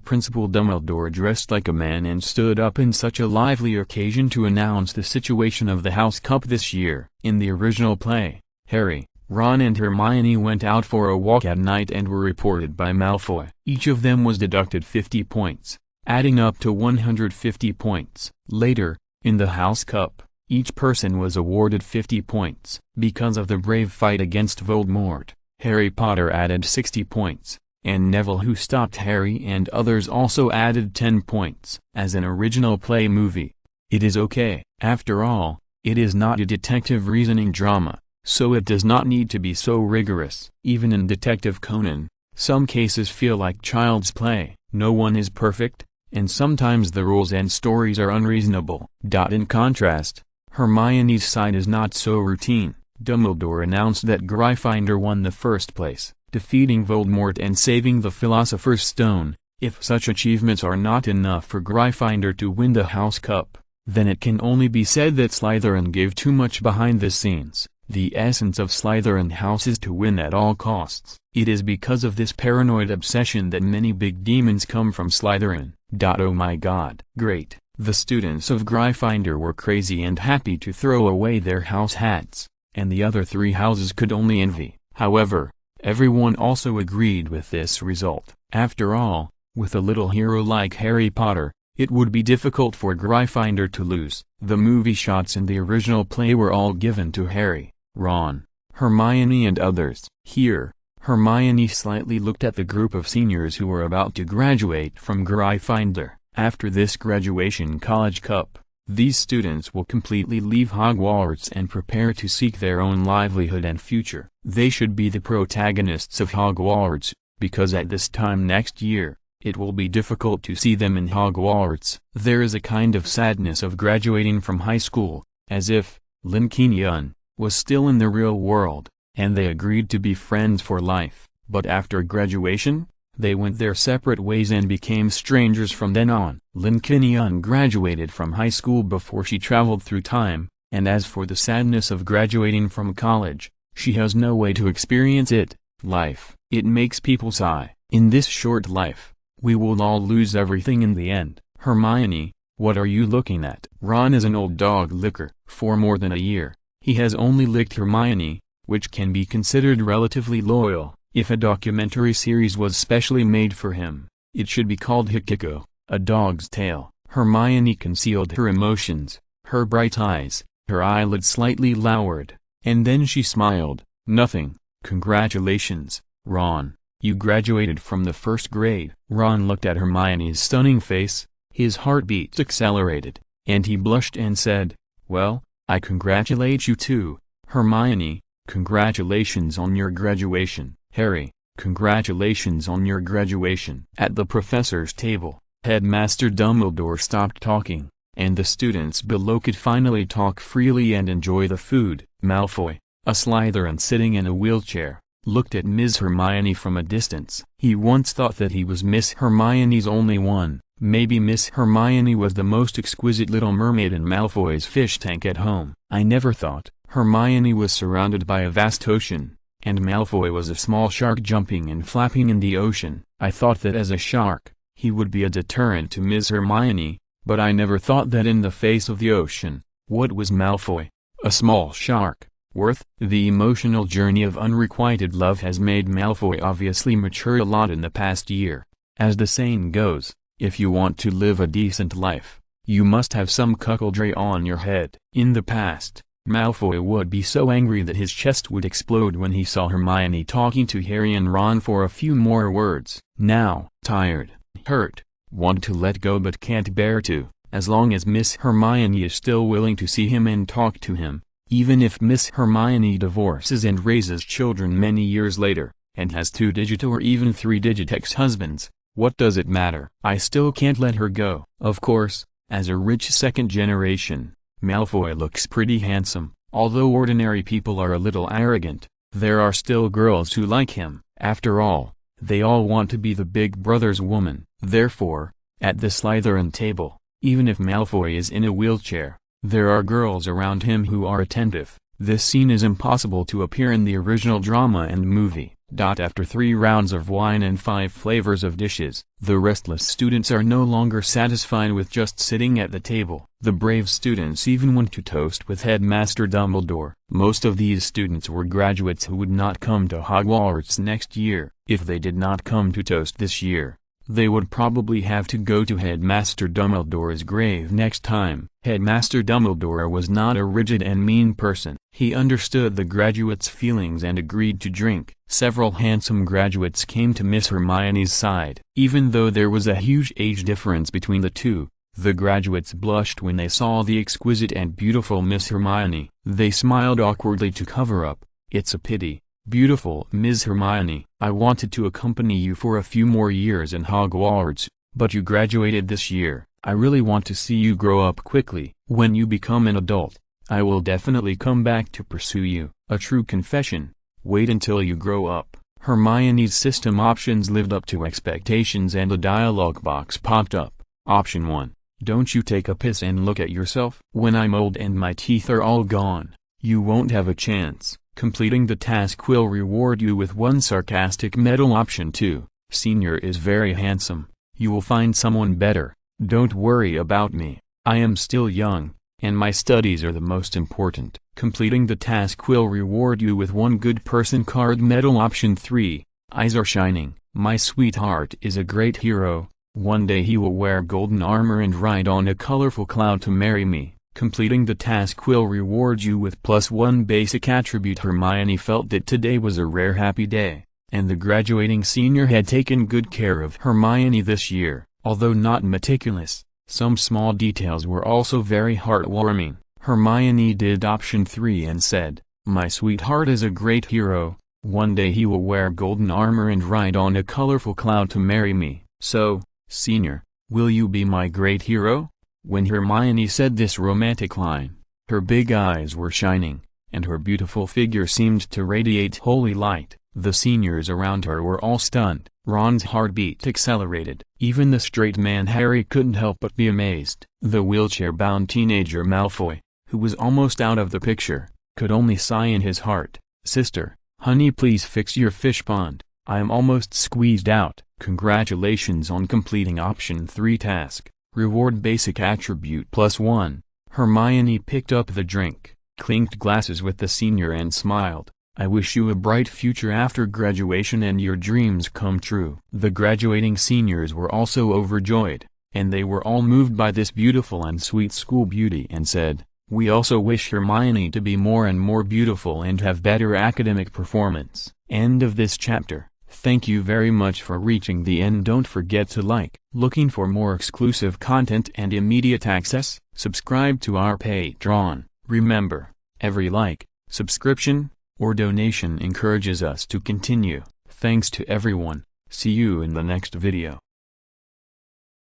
Principal Dumbledore dressed like a man and stood up in such a lively occasion to announce the situation of the House Cup this year. In the original play, Harry, Ron and Hermione went out for a walk at night and were reported by Malfoy. Each of them was deducted 50 points, adding up to 150 points. Later, in the House Cup, each person was awarded 50 points. Because of the brave fight against Voldemort, Harry Potter added 60 points, and Neville, who stopped Harry and others, also added 10 points. As an original play movie, it is okay. After all, it is not a detective reasoning drama, so it does not need to be so rigorous. Even in Detective Conan, some cases feel like child's play. No one is perfect, and sometimes the rules and stories are unreasonable. In contrast, Hermione's side is not so routine. Dumbledore announced that Gryffindor won the first place, defeating Voldemort and saving the Philosopher's Stone. If such achievements are not enough for Gryffindor to win the House Cup, then it can only be said that Slytherin gave too much behind the scenes. The essence of Slytherin House is to win at all costs. It is because of this paranoid obsession that many big demons come from Slytherin. Oh my god. Great. The students of Gryffindor were crazy and happy to throw away their house hats, and the other 3 houses could only envy. However, everyone also agreed with this result. After all, with a little hero like Harry Potter, it would be difficult for Gryffindor to lose. The movie shots in the original play were all given to Harry, Ron, Hermione and others. Here, Hermione slightly looked at the group of seniors who were about to graduate from Gryffindor. After this graduation college cup, these students will completely leave Hogwarts and prepare to seek their own livelihood and future. They should be the protagonists of Hogwarts, because at this time next year, it will be difficult to see them in Hogwarts. There is a kind of sadness of graduating from high school, as if Lin Qingyun was still in the real world, and they agreed to be friends for life. But after graduation, they went their separate ways and became strangers from then on. Lin Qingyun graduated from high school before she traveled through time, and as for the sadness of graduating from college, she has no way to experience it. Life. It makes people sigh. In this short life, we will all lose everything in the end. Hermione, What are you looking at? Ron is an old dog licker. For more than a year, he has only licked Hermione, which can be considered relatively loyal. If a documentary series was specially made for him, it should be called Hikiko, A Dog's Tale. Hermione concealed her emotions, her bright eyes, her eyelids slightly lowered, and then she smiled. Nothing. Congratulations, Ron. You graduated from the first grade. Ron looked at Hermione's stunning face, his heartbeat accelerated, and he blushed and said, "Well, I congratulate you too, Hermione. Congratulations on your graduation. Harry, congratulations on your graduation." At the professor's table, Headmaster Dumbledore stopped talking, and the students below could finally talk freely and enjoy the food. Malfoy, a Slytherin sitting in a wheelchair, looked at Ms. Hermione from a distance. He once thought that he was Miss Hermione's only one. Maybe Miss Hermione was the most exquisite little mermaid in Malfoy's fish tank at home. I never thought Hermione was surrounded by a vast ocean, and Malfoy was a small shark jumping and flapping in the ocean. I thought that as a shark, he would be a deterrent to Ms. Hermione, but I never thought that in the face of the ocean, what was Malfoy, a small shark, worth? The emotional journey of unrequited love has made Malfoy obviously mature a lot in the past year. As the saying goes, if you want to live a decent life, you must have some cuckoldry on your head. In the past, Malfoy would be so angry that his chest would explode when he saw Hermione talking to Harry and Ron for a few more words. Now, tired, hurt, want to let go but can't bear to, as long as Miss Hermione is still willing to see him and talk to him, even if Miss Hermione divorces and raises children many years later, and has 2-digit or even 3-digit ex-husbands, what does it matter? I still can't let her go. Of course, as a rich second generation, Malfoy looks pretty handsome. Although ordinary people are a little arrogant, there are still girls who like him. After all, they all want to be the big brother's woman. Therefore, at the Slytherin table, even if Malfoy is in a wheelchair, there are girls around him who are attentive. This scene is impossible to appear in the original drama and movie. After 3 rounds of wine and 5 flavors of dishes, the restless students are no longer satisfied with just sitting at the table. The brave students even went to toast with Headmaster Dumbledore. Most of these students were graduates who would not come to Hogwarts next year. If they did not come to toast this year, they would probably have to go to Headmaster Dumbledore's grave next time. Headmaster Dumbledore was not a rigid and mean person. He understood the graduates' feelings and agreed to drink. Several handsome graduates came to Miss Hermione's side. Even though there was a huge age difference between the two, the graduates blushed when they saw the exquisite and beautiful Miss Hermione. They smiled awkwardly to cover up. "It's a pity, beautiful Miss Hermione. I wanted to accompany you for a few more years in Hogwarts, but you graduated this year. I really want to see you grow up quickly. When you become an adult, I will definitely come back to pursue you." A true confession. Wait until you grow up. Hermione's system options lived up to expectations and a dialogue box popped up. Option 1. Don't you take a piss and look at yourself? "When I'm old and my teeth are all gone, you won't have a chance. Completing the task will reward you with 1 sarcastic medal." Option 2. Senior is very handsome. You will find someone better. Don't worry about me. I am still young, and my studies are the most important. Completing the task will reward you with 1 good person card medal. Option 3. Eyes are shining. My sweetheart is a great hero. One day he will wear golden armor and ride on a colorful cloud to marry me. Completing the task will reward you with +1 basic attribute. Hermione felt that today was a rare happy day, and the graduating senior had taken good care of Hermione this year. Although not meticulous, some small details were also very heartwarming. Hermione did option 3 and said, "My sweetheart is a great hero. One day he will wear golden armor and ride on a colorful cloud to marry me. So, senior, will you be my great hero?" When Hermione said this romantic line, her big eyes were shining, and her beautiful figure seemed to radiate holy light. The seniors around her were all stunned. Ron's heartbeat accelerated. Even the straight man Harry couldn't help but be amazed. The wheelchair-bound teenager Malfoy, who was almost out of the picture, could only sigh in his heart. "Sister, honey, please fix your fish pond. I am almost squeezed out." Congratulations on completing option 3 task. Reward basic attribute +1. Hermione picked up the drink, clinked glasses with the senior and smiled. I wish you a bright future after graduation and your dreams come true. The graduating seniors were also overjoyed, and they were all moved by this beautiful and sweet school beauty and said, "We also wish Hermione to be more and more beautiful and have better academic performance." End of this chapter. Thank you very much for reaching the end. Don't forget to like. Looking for more exclusive content and immediate access? Subscribe to our Patreon. Remember, every like, subscription, or donation encourages us to continue. Thanks to everyone. See you in the next video.